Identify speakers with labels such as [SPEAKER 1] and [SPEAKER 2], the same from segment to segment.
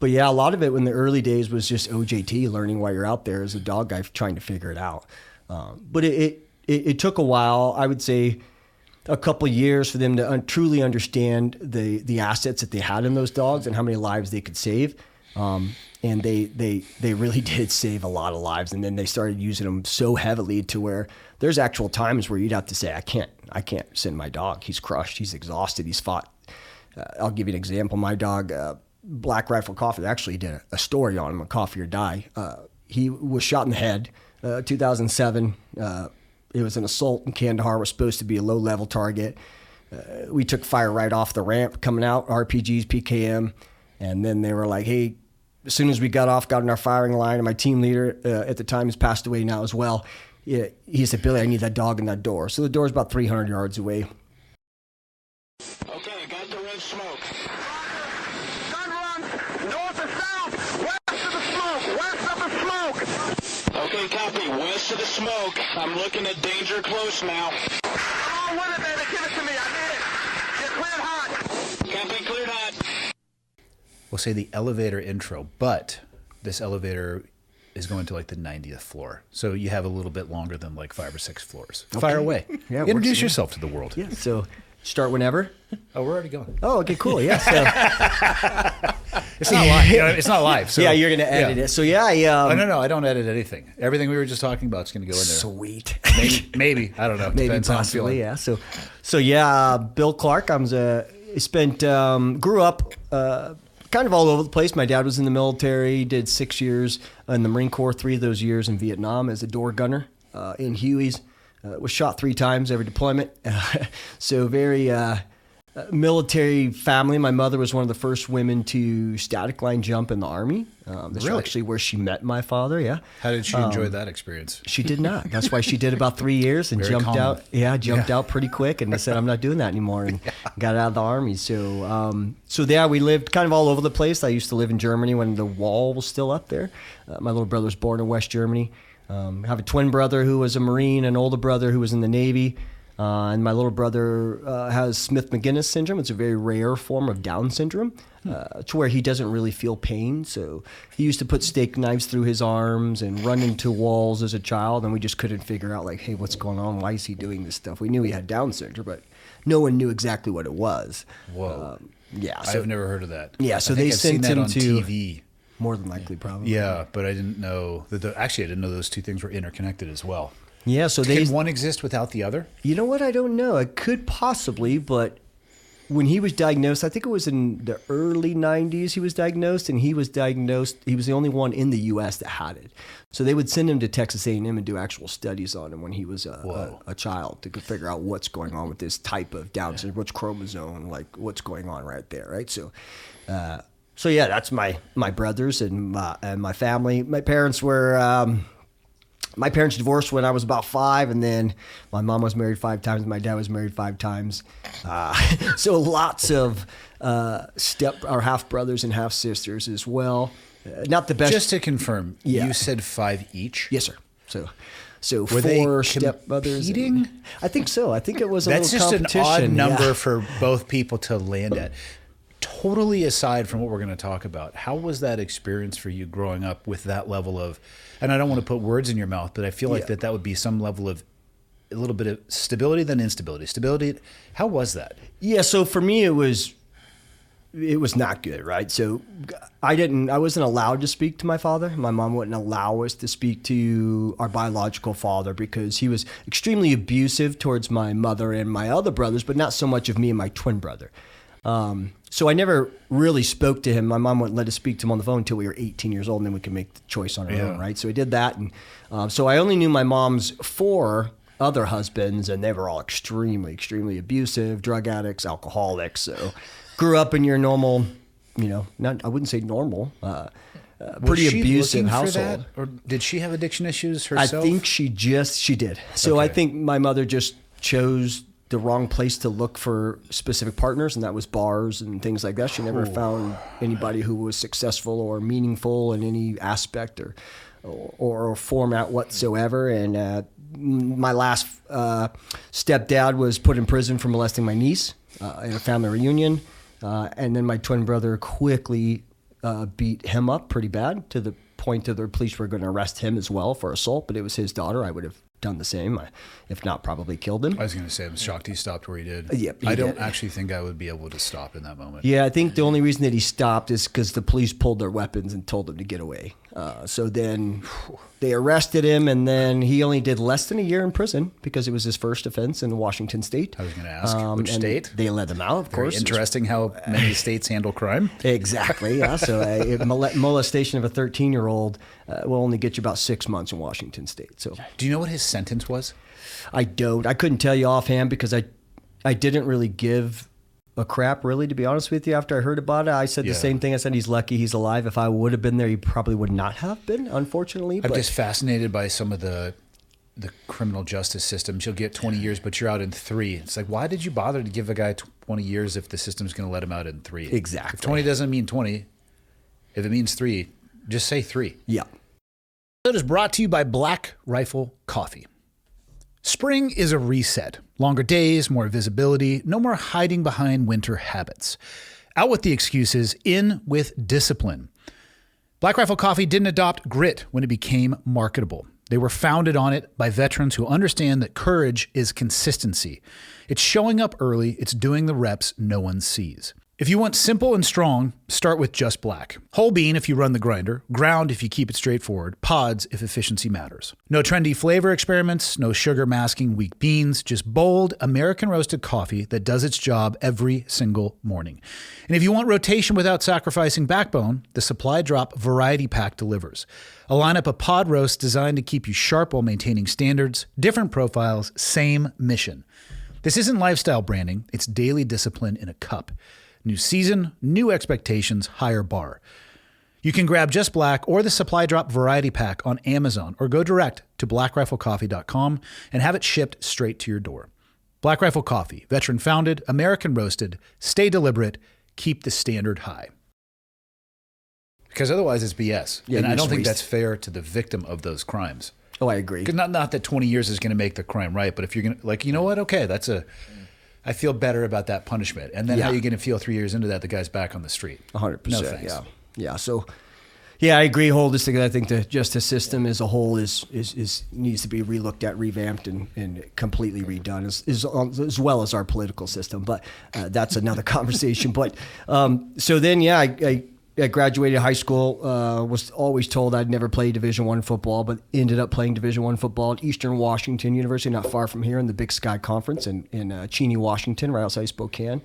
[SPEAKER 1] But yeah, a lot of it in the early days was just OJT, learning while you're out there as a dog guy, trying to figure it out. But it took a while, I would say a couple of years for them to truly understand the assets that they had in those dogs and how many lives they could save. And they really did save a lot of lives. And then they started using them so heavily to where there's actual times where you'd have to say, I can't send my dog. He's crushed. He's exhausted. He's fought. I'll give you an example. My dog, Black Rifle Coffee, actually did a story on him, a Coffee or Die. He was shot in the head, 2007. It was an assault in Kandahar, was supposed to be a low-level target. We took fire right off the ramp coming out, RPGs, PKM. And then they were like, hey, as soon as we got in our firing line, and my team leader at the time has passed away now as well, he said, Billy, I need that dog in that door. So the door's about 300 yards away.
[SPEAKER 2] Okay, got the red smoke. Gun run, north or south, west of the smoke, west of the smoke. Okay, copy, west of the smoke. I'm looking at danger close now. Come on with it, baby, give it to me, I need it. Get cleared hot. Copy, cleared hot.
[SPEAKER 3] We'll say the elevator intro, but this elevator is going to like the 90th floor. So you have a little bit longer than like 5 or 6 floors. Okay. Fire away. Yeah, introduce yourself to the world.
[SPEAKER 1] Yeah, so start whenever.
[SPEAKER 3] Oh, we're already going.
[SPEAKER 1] Oh, okay, cool. Yeah. So.
[SPEAKER 3] It's not live. It's not live. So,
[SPEAKER 1] yeah, you're going to edit it. So yeah.
[SPEAKER 3] No, I don't edit anything. Everything we were just talking about is going to go in there.
[SPEAKER 1] Sweet.
[SPEAKER 3] Maybe. I don't know.
[SPEAKER 1] Maybe
[SPEAKER 3] Depends
[SPEAKER 1] possibly, yeah. So yeah, Bill Clark. Grew up kind of all over the place. My dad was in the military, did 6 years in the Marine Corps, 3 of those years in Vietnam as a door gunner in Huey's. Was shot 3 times every deployment. So very military family. My mother was one of the first women to static line jump in the Army. That's
[SPEAKER 3] really?
[SPEAKER 1] Actually where she met my father, yeah.
[SPEAKER 3] How did she enjoy that experience?
[SPEAKER 1] She did not. That's why she did about 3 years and jumped out pretty quick. And I said, I'm not doing that anymore, and got out of the Army. So yeah, we lived kind of all over the place. I used to live in Germany when the wall was still up there. My little brother was born in West Germany. I have a twin brother who was a Marine, an older brother who was in the Navy. And my little brother has Smith-Magenis syndrome. It's a very rare form of Down syndrome, to where he doesn't really feel pain. So he used to put steak knives through his arms and run into walls as a child, and we just couldn't figure out, like, hey, what's going on? Why is he doing this stuff? We knew he had Down syndrome, but no one knew exactly what it was.
[SPEAKER 3] Whoa.
[SPEAKER 1] Yeah.
[SPEAKER 3] So, I've never heard of that.
[SPEAKER 1] Yeah, so they sent him to
[SPEAKER 3] TV.
[SPEAKER 1] More than likely, probably.
[SPEAKER 3] Yeah, but I didn't know that. Actually, I didn't know those two things were interconnected as well.
[SPEAKER 1] Yeah, so
[SPEAKER 3] can one exist without the other?
[SPEAKER 1] You know what? I don't know. It could possibly, but when he was diagnosed, I think it was in the early 90s he was diagnosed, and he was the only one in the U.S. that had it. So they would send him to Texas A&M and do actual studies on him when he was a child to figure out what's going on with this type of Down syndrome, which chromosome, like what's going on right there, right? So yeah, that's my brothers and my family. My parents divorced when I was about 5, and then my mom was married 5 times. My dad was married 5 times. So lots of half brothers and half sisters as well. Not the best.
[SPEAKER 3] Just to confirm, you said 5 each?
[SPEAKER 1] Yes, sir. So
[SPEAKER 3] were
[SPEAKER 1] 4 stepbrothers.
[SPEAKER 3] Competing?
[SPEAKER 1] I think so. I think it was a
[SPEAKER 3] That's
[SPEAKER 1] little
[SPEAKER 3] just
[SPEAKER 1] competition.
[SPEAKER 3] an odd number for both people to land at. Totally aside from what we're going to talk about, how was that experience for you growing up with that level of, and I don't want to put words in your mouth, but I feel like that would be some level of a little bit of stability, then instability. Stability, how was that? Yeah,
[SPEAKER 1] so for me it was not good, right? So I wasn't allowed to speak to my father. My mom wouldn't allow us to speak to our biological father because he was extremely abusive towards my mother and my other brothers, but not so much of me and my twin brother. So I never really spoke to him. My mom wouldn't let us speak to him on the phone until we were 18 years old, and then we could make the choice on our own, right? So we did that. And so I only knew my mom's 4 other husbands, and they were all extremely, extremely abusive, drug addicts, alcoholics. So grew up in your normal, I wouldn't say normal, pretty abusive household.
[SPEAKER 3] Or did she have addiction issues herself?
[SPEAKER 1] I think she did. So I think my mother just chose the wrong place to look for specific partners, and that was bars and things like that. She never found anybody who was successful or meaningful in any aspect or format whatsoever. And my last stepdad was put in prison for molesting my niece in a family reunion. And then my twin brother quickly beat him up pretty bad to the point that the police were going to arrest him as well for assault, but it was his daughter. I would have done the same. If not, probably killed him.
[SPEAKER 3] I was going to say, I'm shocked he stopped where he did.
[SPEAKER 1] Yep,
[SPEAKER 3] I don't actually think I would be able to stop in that moment.
[SPEAKER 1] Yeah, I think the only reason that he stopped is because the police pulled their weapons and told him to get away. So then they arrested him, and then he only did less than a year in prison because it was his first offense in Washington State.
[SPEAKER 3] I was going to ask, which state?
[SPEAKER 1] They let him out, of course.
[SPEAKER 3] Interesting how many states handle crime.
[SPEAKER 1] Exactly, yeah. So molestation of a 13-year-old will only get you about 6 months in Washington State. So,
[SPEAKER 3] do you know what his sentence was?
[SPEAKER 1] I don't. I couldn't tell you offhand because I didn't really give a crap, really, to be honest with you. After I heard about it, I said the same thing. I said he's lucky he's alive. If I would have been there, he probably would not have been, unfortunately.
[SPEAKER 3] I'm just fascinated by some of the criminal justice systems. You'll get 20 years, but you're out in 3. It's like, why did you bother to give a guy 20 years if the system's going to let him out in 3?
[SPEAKER 1] Exactly.
[SPEAKER 3] If 20 doesn't mean 20, if it means 3, just say 3.
[SPEAKER 1] Yeah.
[SPEAKER 3] It is brought to you by Black Rifle Coffee. Spring is a reset. Longer days, more visibility, no more hiding behind winter habits. Out with the excuses, in with discipline. Black Rifle Coffee didn't adopt grit when it became marketable. They were founded on it by veterans who understand that courage is consistency. It's showing up early, it's doing the reps no one sees. If you want simple and strong, start with Just Black. Whole bean if you run the grinder, ground if you keep it straightforward, pods if efficiency matters. No trendy flavor experiments, no sugar masking weak beans, just bold American roasted coffee that does its job every single morning. And if you want rotation without sacrificing backbone, the Supply Drop Variety Pack delivers. A lineup of pod roasts designed to keep you sharp while maintaining standards, different profiles, same mission. This isn't lifestyle branding, it's daily discipline in a cup. New season, new expectations, higher bar. You can grab Just Black or the Supply Drop Variety Pack on Amazon or go direct to blackriflecoffee.com and have it shipped straight to your door. Black Rifle Coffee, veteran founded, American roasted, stay deliberate, keep the standard high. Because otherwise it's BS.
[SPEAKER 1] Yeah,
[SPEAKER 3] and I don't think that's fair to the victim of those crimes.
[SPEAKER 1] Oh, I agree.
[SPEAKER 3] Because not that 20 years is going to make the crime right, but if you're going to, like, you know what? Okay, I feel better about that punishment. And then how are you going to feel 3 years into that? The guy's back on the street.
[SPEAKER 1] 100%.
[SPEAKER 3] No thanks.
[SPEAKER 1] Yeah. So, yeah, I agree holistically. I think the justice system as a whole is needs to be relooked at, revamped, and completely redone, as well as our political system. But that's another conversation. But so then, I graduated high school, was always told I'd never play Division I football, but ended up playing Division I football at Eastern Washington University, not far from here in the Big Sky Conference in Cheney, Washington, right outside Spokane.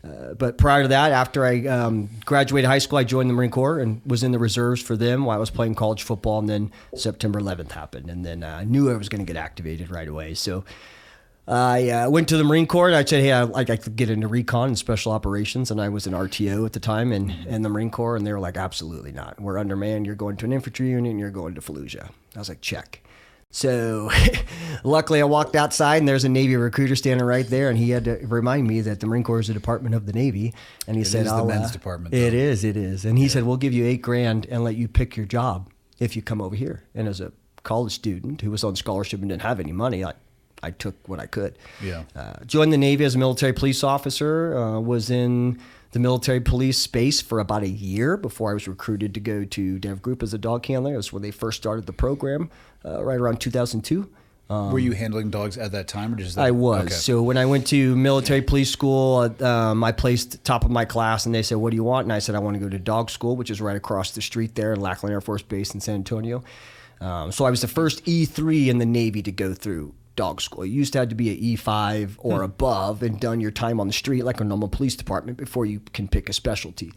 [SPEAKER 1] But prior to that, after I graduated high school, I joined the Marine Corps and was in the reserves for them while I was playing college football. And then September 11th happened, and then I knew I was going to get activated right away. So I went to the Marine Corps, and I said, hey, I'd like to get into recon and special operations. And I was an RTO at the time in the Marine Corps, and they were like, absolutely not. We're undermanned. You're going to an infantry unit, and you're going to Fallujah. I was like, check. So luckily I walked outside, and there's a Navy recruiter standing right there, and he had to remind me that the Marine Corps is a department of the Navy. And he said,
[SPEAKER 3] it is the men's department.
[SPEAKER 1] It is. And he said, we'll give you $8,000 and let you pick your job if you come over here. And as a college student who was on scholarship and didn't have any money, I took what I could. Yeah. Joined the Navy as a military police officer, was in the military police space for about a year before I was recruited to go to DEVGRU as a dog handler. That's when they first started the program, right around 2002.
[SPEAKER 3] Were you handling dogs at that time? Or just that?
[SPEAKER 1] I was.
[SPEAKER 3] Okay.
[SPEAKER 1] So when I went to military police school, I placed top of my class, and they said, what do you want? And I said, I want to go to dog school, which is right across the street there in Lackland Air Force Base in San Antonio. So I was the first E3 in the Navy to go through dog school. You used to have to be an E5 or above and done your time on the street like a normal police department before you can pick a specialty.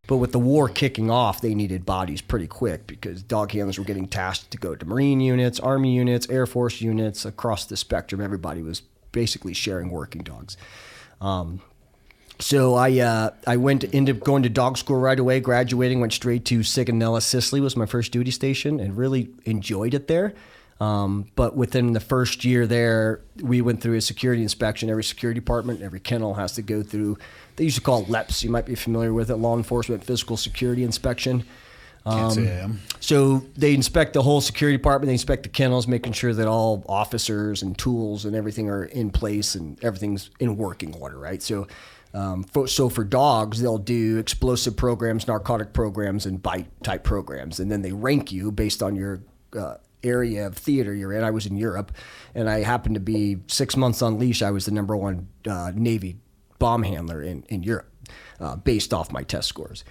[SPEAKER 1] But with the war kicking off, they needed bodies pretty quick because dog handlers were getting tasked to go to Marine units, Army units, Air Force units, across the spectrum. Everybody was basically sharing working dogs. So I ended up going to dog school right away, graduating, went straight to Sigonella, Sicily was my first duty station, and really enjoyed it there. But within the first year there, we went through a security inspection. Every security department, every kennel has to go through, they used to call it LEPS. You might be familiar with it, Law Enforcement Physical Security Inspection.
[SPEAKER 3] Can't say I am.
[SPEAKER 1] So they inspect the whole security department. They inspect the kennels, making sure that all officers and tools and everything are in place and everything's in working order, right? So So for dogs, they'll do explosive programs, narcotic programs, and bite type programs. And then they rank you based on your area of theater you're in. I was in Europe, and I happened to be 6 months on leash. I was the number one Navy bomb handler in Europe based off my test scores.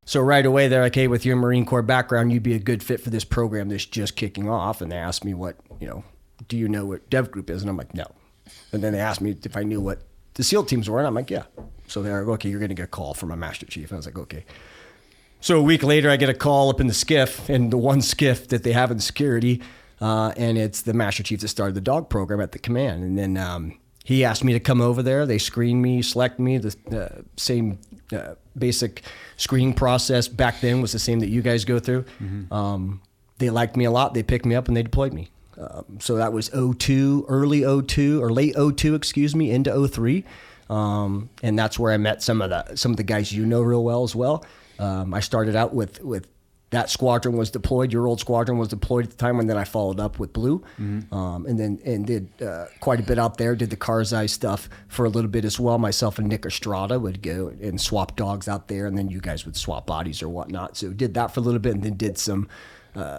[SPEAKER 1] So right away they're like, hey, with your Marine Corps background, you'd be a good fit for this program that's just kicking off. And they asked me do you know what DEVGRU is? And I'm like, no. And then they asked me if I knew what the SEAL teams were, and I'm like, yeah. So they're like, okay, you're going to get a call from my Master Chief. And I was like, okay. So a week later, I get a call up in the skiff, and the one skiff that they have in security, and it's the Master Chief that started the dog program at the command. And then he asked me to come over there. They screened me, select me. The same basic screening process back then was the same that you guys go through. Mm-hmm. They liked me a lot. They picked me up, and they deployed me. So that was 02, early 02 or late 02, into 03. And that's where I met some of the guys you know real well as well. I started out with that squadron was deployed. Your old squadron was deployed at the time, and then I followed up with Blue, and did quite a bit out there. Did the Karzai stuff for a little bit as well. Myself and Nick Estrada would go and swap dogs out there, and then you guys would swap bodies or whatnot. So did that for a little bit, and then did some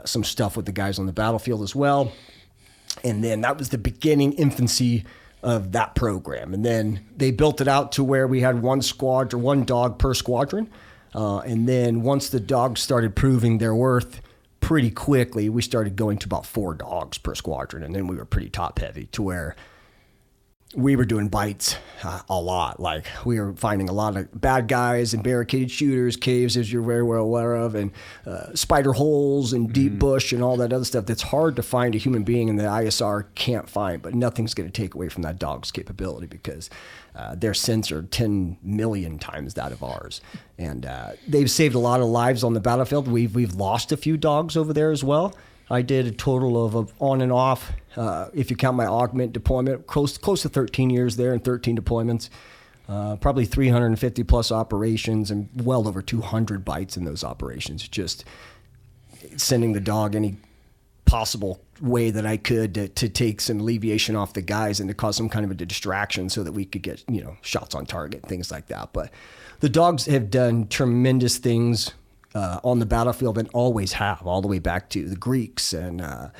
[SPEAKER 1] stuff with the guys on the battlefield as well. And then that was the beginning infancy of that program. And then they built it out to where we had one dog per squadron. And then once the dogs started proving their worth pretty quickly, we started going to about 4 dogs per squadron. And then we were pretty top heavy to where we were doing bites a lot. Like we were finding a lot of bad guys and barricaded shooters, caves, as you're very well aware of, and spider holes and deep bush and all that other stuff that's hard to find a human being and the ISR can't find. But nothing's going to take away from that dog's capability because their scents are 10 million times that of ours. And they've saved a lot of lives on the battlefield. We've lost a few dogs over there as well. I did a total of on and off, if you count my augment deployment, close to 13 years there and 13 deployments, probably 350 plus operations and well over 200 bites in those operations, just sending the dog any possible way that I could to take some alleviation off the guys and to cause some kind of a distraction so that we could get, shots on target, things like that. But the dogs have done tremendous things on the battlefield and always have, all the way back to the Greeks and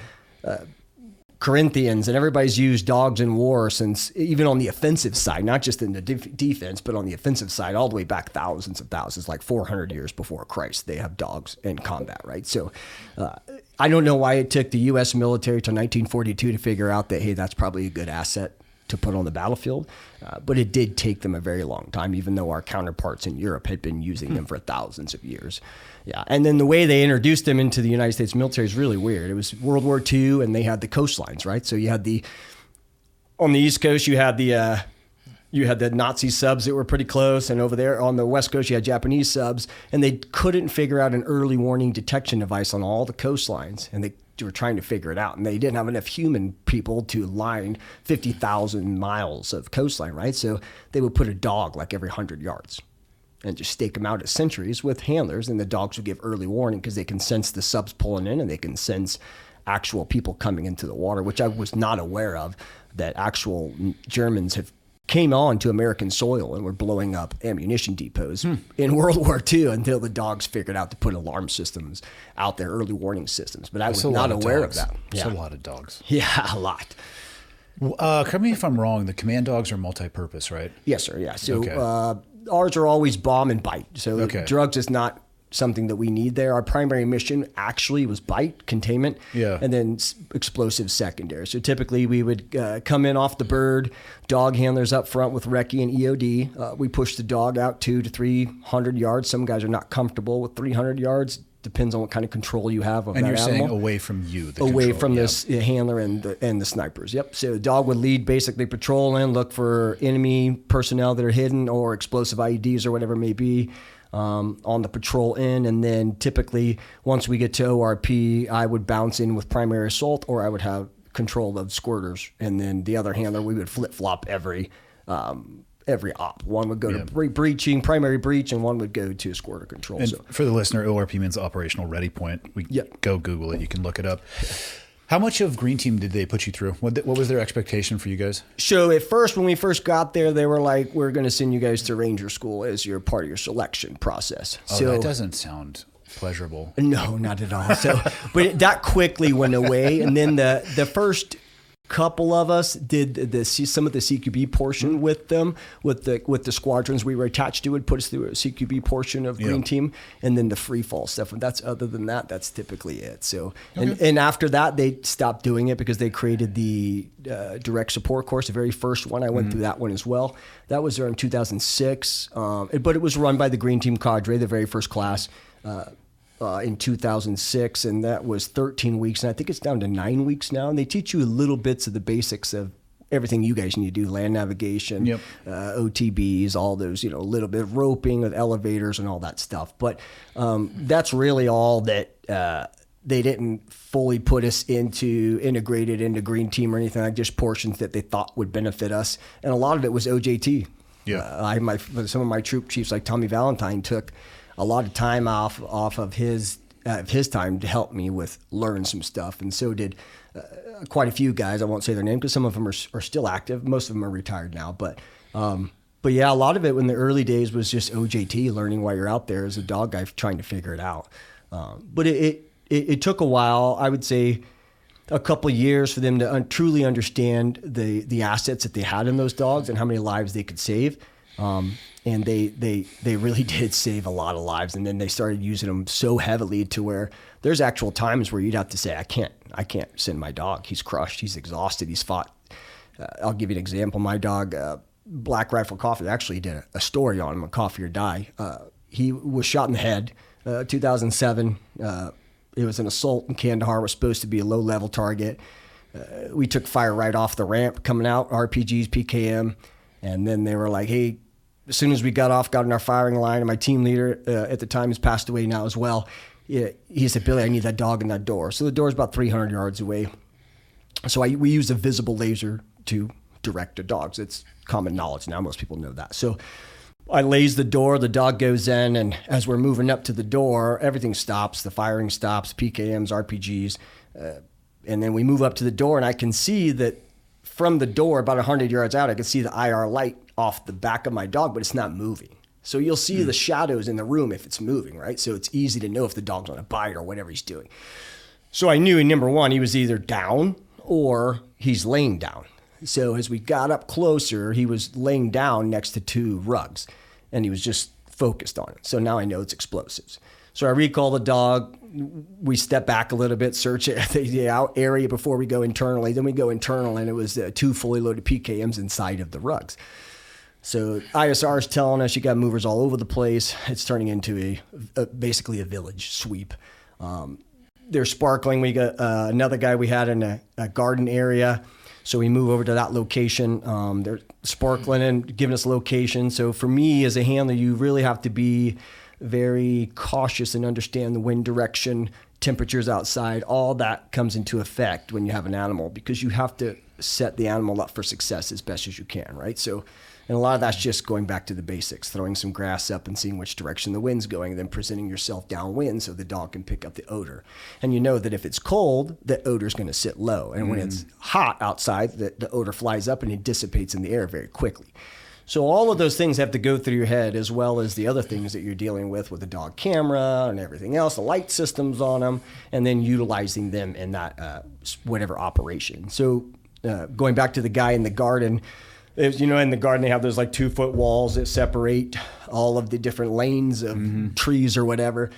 [SPEAKER 1] Corinthians, and everybody's used dogs in war since, even on the offensive side, not just in the defense, but on the offensive side, all the way back thousands, like 400 years before Christ, they have dogs in combat, right? So I don't know why it took the U.S. military till 1942 to figure out that, hey, that's probably a good asset to put on the battlefield. But it did take them a very long time, even though our counterparts in Europe had been using them for thousands of years. Yeah, and then the way they introduced them into the United States military is really weird. It was World War II, and they had the coastlines, right? So you had on the East Coast, you had the Nazi subs that were pretty close, and over there on the West Coast, you had Japanese subs, and they couldn't figure out an early warning detection device on all the coastlines, and they were trying to figure it out, and they didn't have enough human people to line 50,000 miles of coastline, right? So they would put a dog like every 100 yards and just stake them out at sentries with handlers, and the dogs would give early warning because they can sense the subs pulling in and they can sense actual people coming into the water, which I was not aware of, that actual Germans have came on to American soil and were blowing up ammunition depots in World War II until the dogs figured out to put alarm systems out there, early warning systems. But I was not aware of that.
[SPEAKER 3] It's a lot of dogs.
[SPEAKER 1] Yeah, a lot.
[SPEAKER 3] Correct me if I'm wrong, the command dogs are multi-purpose, right?
[SPEAKER 1] Yes, sir. Yeah. So ours are always bomb and bite. So drugs is not something that we need there. Our primary mission actually was bite, containment, and then explosive secondary. So typically we would come in off the bird, dog handlers up front with recce and EOD. We push the dog out 200 to 300 yards. Some guys are not comfortable with 300 yards. Depends on what kind of control you have of that animal. And you're saying
[SPEAKER 3] away from you, the
[SPEAKER 1] away
[SPEAKER 3] control,
[SPEAKER 1] from this handler and the snipers. Yep. So the dog would lead basically patrol in, look for enemy personnel that are hidden or explosive IEDs or whatever it may be. On the patrol end, and then typically once we get to ORP, I would bounce in with primary assault, or I would have control of squirters, and then the other handler, we would flip-flop every op. One would go to breaching, primary breach, and one would go to squirter control.
[SPEAKER 3] And for the listener, ORP means operational ready point. Go Google it. You can look it up. How much of Green Team did they put you through? What was their expectation for you guys?
[SPEAKER 1] So at first, when we first got there, they were like, we're going to send you guys to Ranger School as your part of your selection process.
[SPEAKER 3] Oh,
[SPEAKER 1] so
[SPEAKER 3] that doesn't sound pleasurable.
[SPEAKER 1] No, not at all. So, but that quickly went away. And then the first couple of us did some of the CQB portion with them, with the squadrons we were attached to would put us through a CQB portion of Green Team, and then the free fall stuff. And other than that, that's typically it. So, and after that, they stopped doing it because they created the direct support course, the very first one. I went through that one as well. That was there in 2006, but it was run by the Green Team cadre, the very first class. In 2006, and that was 13 weeks, and I think it's down to 9 weeks now. And they teach you little bits of the basics of everything you guys need to do: land navigation, OTBs, all those, a little bit of roping with elevators and all that stuff. But that's really all that they didn't fully put us integrated into Green Team or anything, like just portions that they thought would benefit us. And a lot of it was OJT. Some of my troop chiefs, like Tommy Valentine, took a lot of time off of his time to help me with learn some stuff, and so did quite a few guys. I won't say their name because some of them are still active. Most of them are retired now, but yeah, a lot of it in the early days was just OJT, learning while you're out there as a dog guy, trying to figure it out. But it took a while. I would say a couple years for them to truly understand the assets that they had in those dogs and how many lives they could save. And they really did save a lot of lives. And then they started using them so heavily to where there's actual times where you'd have to say, I can't send my dog. He's crushed. He's exhausted. He's fought. I'll give you an example. My dog, Black Rifle Coffee, actually did a story on him, a Coffee or Die. He was shot in the head, 2007. It was an assault in Kandahar, was supposed to be a low-level target. We took fire right off the ramp coming out, RPGs, PKM. And then they were like, hey, as soon as we got in our firing line, and my team leader at the time has passed away now as well, he said, Billy, I need that dog in that door. So the door is about 300 yards away. So we use a visible laser to direct the dogs. It's common knowledge now. Most people know that. So I laze the door, the dog goes in, and as we're moving up to the door, everything stops. The firing stops, PKMs, RPGs. And then we move up to the door, and I can see that from the door, about 100 yards out, I can see the IR light off the back of my dog, but it's not moving. So you'll see the shadows in the room if it's moving, right? So it's easy to know if the dog's on a bite or whatever he's doing. So I knew, number one, he was either down or he's laying down. So as we got up closer, he was laying down next to two rugs, and he was just focused on it. So now I know it's explosives. So I recall the dog. We step back a little bit, search the out area before we go internally. Then we go internal, and it was two fully loaded PKMs inside of the rugs. So ISR is telling us you got movers all over the place. It's turning into basically a village sweep. They're sparkling. We got another guy we had in a garden area. So we move over to that location. They're sparkling and giving us location. So for me as a handler, you really have to be very cautious and understand the wind direction, temperatures outside. All that comes into effect when you have an animal, because you have to set the animal up for success as best as you can, right? So, and a lot of that's just going back to the basics, throwing some grass up and seeing which direction the wind's going, and then presenting yourself downwind so the dog can pick up the odor. And you know that if it's cold, the odor's going to sit low. And when it's hot outside, the odor flies up and it dissipates in the air very quickly. So all of those things have to go through your head, as well as the other things that you're dealing with the dog camera and everything else, the light systems on them, and then utilizing them in that whatever operation. So going back to the guy in the garden, in the garden they have those like 2-foot walls that separate all of the different lanes of trees or whatever.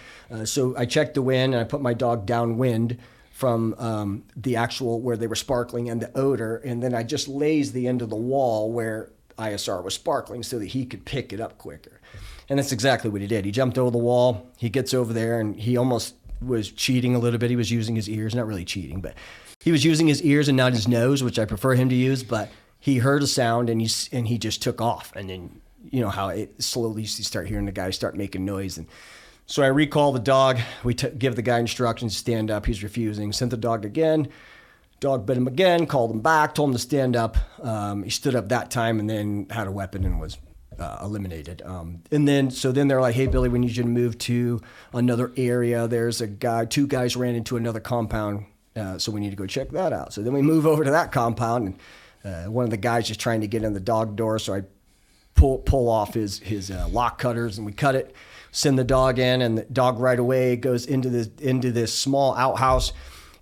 [SPEAKER 1] So I checked the wind, and I put my dog downwind from the actual where they were sparkling and the odor, and then I just lazed the end of the wall where ISR was sparkling so that he could pick it up quicker. And that's exactly what he did. He jumped over the wall, he gets over there, and he almost was cheating a little bit. He was using his ears, not really cheating, but he was using his ears and not his nose, which I prefer him to use, but he heard a sound and he just took off. And then, you know how it slowly you start hearing the guy start making noise. And so I recall the dog, we give the guy instructions, stand up, he's refusing, sent the dog again. Dog bit him again, called him back, told him to stand up. He stood up that time and then had a weapon and was eliminated. And then they're like, hey, Billy, we need you to move to another area. There's two guys ran into another compound So we need to go check that out. So then we move over to that compound, and one of the guys just trying to get in the dog door. So I pull off his lock cutters, and we cut it, send the dog in, and the dog right away goes into this small outhouse.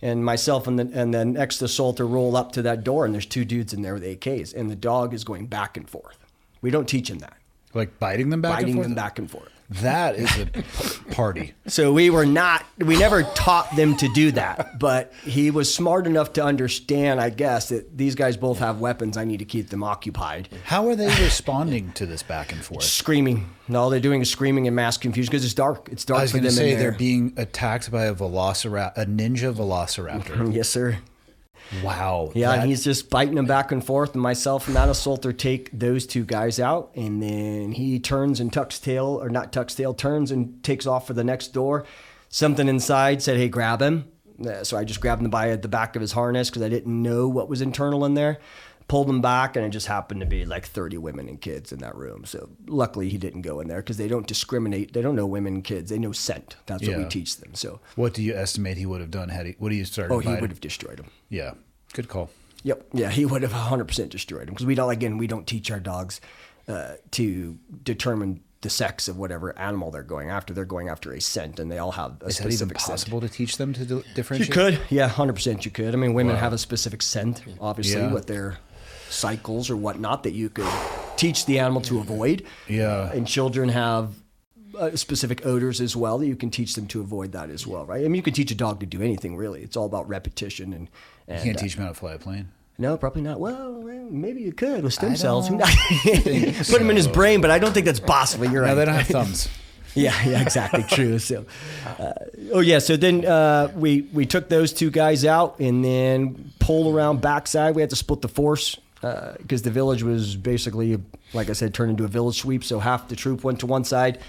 [SPEAKER 1] And myself and the next assaulter roll up to that door, and there's two dudes in there with AKs, and the dog is going back and forth. We don't teach him that.
[SPEAKER 3] Like biting them back and forth?
[SPEAKER 1] Biting them back and forth.
[SPEAKER 3] That is a party.
[SPEAKER 1] So we never taught them to do that, but he was smart enough to understand, I guess, that these guys both have weapons. I need to keep them occupied.
[SPEAKER 3] How are they responding to this back and forth?
[SPEAKER 1] Screaming. All they're doing is screaming and mass confusion because it's dark. It's dark for them in there. I was going to say
[SPEAKER 3] they're being attacked by a ninja velociraptor.
[SPEAKER 1] Yes, sir.
[SPEAKER 3] Wow.
[SPEAKER 1] Yeah, and he's just biting them back and forth, and myself and that assaulter take those two guys out, and then he turns and turns and takes off for the next door. Something inside said, hey, grab him. So I just grabbed him by the back of his harness because I didn't know what was internal in there. Pulled him back, and it just happened to be like 30 women and kids in that room. So luckily he didn't go in there because they don't discriminate. They don't know women and kids. They know scent. That's what we teach them. So
[SPEAKER 3] what do you estimate he would have done what do you start?
[SPEAKER 1] Oh, he would have destroyed him.
[SPEAKER 3] Yeah. Good call.
[SPEAKER 1] Yep. Yeah, he would have 100% destroyed him because we don't teach our dogs to determine the sex of whatever animal they're going after. They're going after a scent, and they all have a specific scent. Is that even
[SPEAKER 3] possible to teach them to differentiate?
[SPEAKER 1] You could. Yeah, 100% you could. I mean, women have a specific scent, obviously, with their cycles or whatnot that you could teach the animal to avoid.
[SPEAKER 3] Yeah.
[SPEAKER 1] And children have specific odors as well that you can teach them to avoid that as well, right? I mean, you can teach a dog to do anything, really. It's all about repetition. And
[SPEAKER 3] you can't teach them how to fly a plane?
[SPEAKER 1] No, probably not. Well, maybe you could with stem cells. Put them in his brain, but I don't think that's possible. You're right.
[SPEAKER 3] No, they don't have thumbs.
[SPEAKER 1] Yeah, exactly. True. So, so then we took those two guys out and then pulled around backside. We had to split the force because the village was basically, like I said, turned into a village sweep. So half the troop went to one side.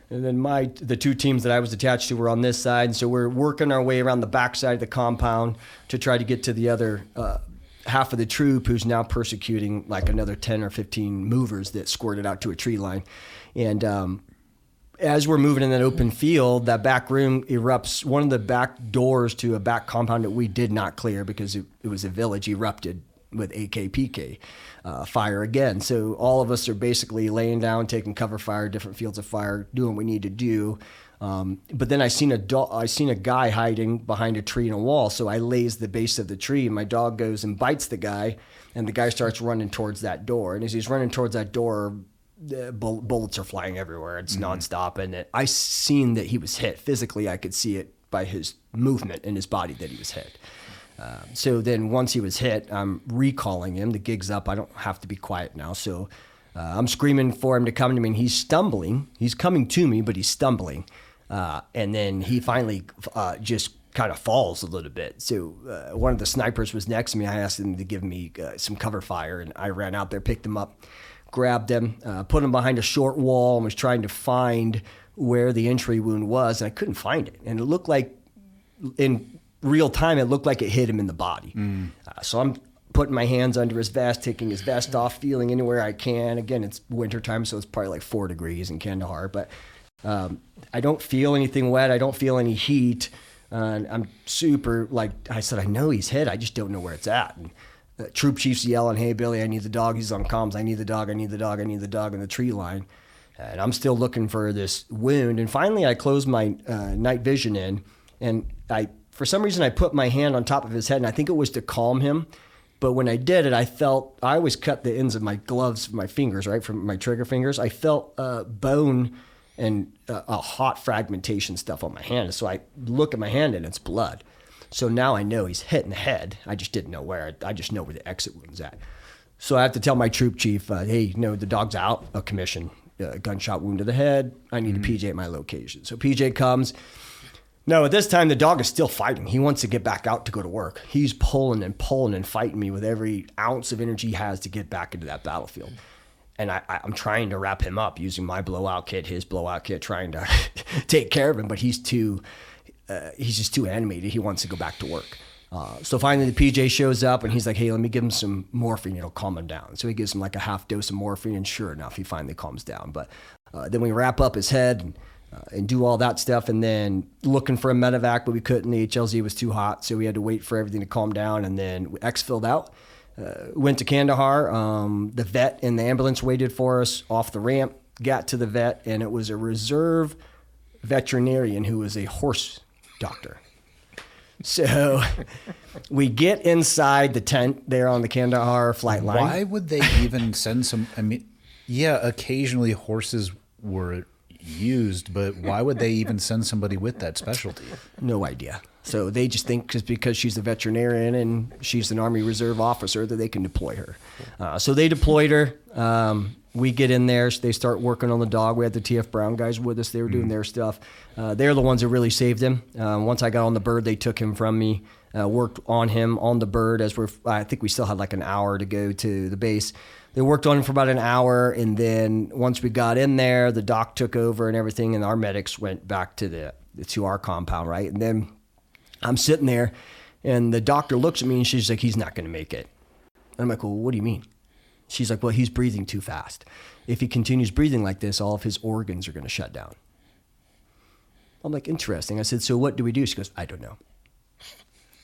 [SPEAKER 1] And then the two teams that I was attached to were on this side. And so we're working our way around the backside of the compound to try to get to the other half of the troop who's now persecuting like another 10 or 15 movers that squirted out to a tree line. And as we're moving in that open field, that back room erupts. One of the back doors to a back compound that we did not clear because it was a village erupted with AKPK fire again. So all of us are basically laying down, taking cover fire, different fields of fire, doing what we need to do. But then I seen a guy hiding behind a tree and a wall. So I lays the base of the tree, and my dog goes and bites the guy, and the guy starts running towards that door. And as he's running towards that door, bullets are flying everywhere. It's nonstop. And I seen that he was hit. Physically, I could see it by his movement in his body that he was hit. So then once he was hit, I'm recalling him. The gig's up. I don't have to be quiet now. So I'm screaming for him to come to me, and he's stumbling. He's coming to me, but he's stumbling. And then he finally just kind of falls a little bit. So one of the snipers was next to me. I asked him to give me some cover fire, and I ran out there, picked him up, grabbed him, put him behind a short wall, and was trying to find where the entry wound was, and I couldn't find it. And it looked like in real time, it looked like it hit him in the body. So I'm putting my hands under his vest, taking his vest off, feeling anywhere I can. Again, it's wintertime, so it's probably like 4 degrees in Kandahar, but I don't feel anything wet. I don't feel any heat. I'm super, like I said, I know he's hit. I just don't know where it's at. And troop chief's yelling, hey, Billy, I need the dog. He's on comms. I need the dog. I need the dog. I need the dog in the tree line. And I'm still looking for this wound. And finally, I closed my night vision in, and for some reason, I put my hand on top of his head, and I think it was to calm him. But when I did it, I always cut the ends of my gloves, my fingers, right, from my trigger fingers. I felt bone and a hot fragmentation stuff on my hand. So I look at my hand, and it's blood. So now I know he's hit in the head. I just didn't know where. I just know where the exit wound's at. So I have to tell my troop chief, hey, the dog's out of commission. Gunshot wound to the head. I need a PJ at my location. So PJ comes. No, at this time, the dog is still fighting. He wants to get back out to go to work. He's pulling and fighting me with every ounce of energy he has to get back into that battlefield. And I'm trying to wrap him up using my blowout kit, his blowout kit, trying to take care of him. But he's just too animated. He wants to go back to work. So finally, the PJ shows up, and he's like, hey, let me give him some morphine. It'll calm him down. So he gives him like a half dose of morphine, and sure enough, he finally calms down. But then we wrap up his head, and and do all that stuff. And then looking for a medevac, but we couldn't. The HLZ was too hot, so we had to wait for everything to calm down. And then exfilled out. Went to Kandahar. The vet and the ambulance waited for us off the ramp. Got to the vet, and it was a reserve veterinarian who was a horse doctor. So we get inside the tent there on the Kandahar flight line.
[SPEAKER 3] Why would they even send some? I mean, yeah, occasionally horses were used, but why would they even send somebody with that specialty?
[SPEAKER 1] No idea. So they just think because she's a veterinarian and she's an Army Reserve officer that they can deploy her. So they deployed her. We get in there. They start working on the dog. We had the TF Brown guys with us. They were doing their stuff. They're the ones that really saved him. Once I got on the bird, they took him from me, worked on him on the bird I think we still had like an hour to go to the base. They worked on him for about an hour, and then once we got in there, the doc took over and everything, and our medics went back to our compound, right? And then I'm sitting there, and the doctor looks at me, and she's like, he's not going to make it. And I'm like, well, what do you mean? She's like, well, he's breathing too fast. If he continues breathing like this, all of his organs are going to shut down. I'm like, interesting. I said, so what do we do? She goes, I don't know.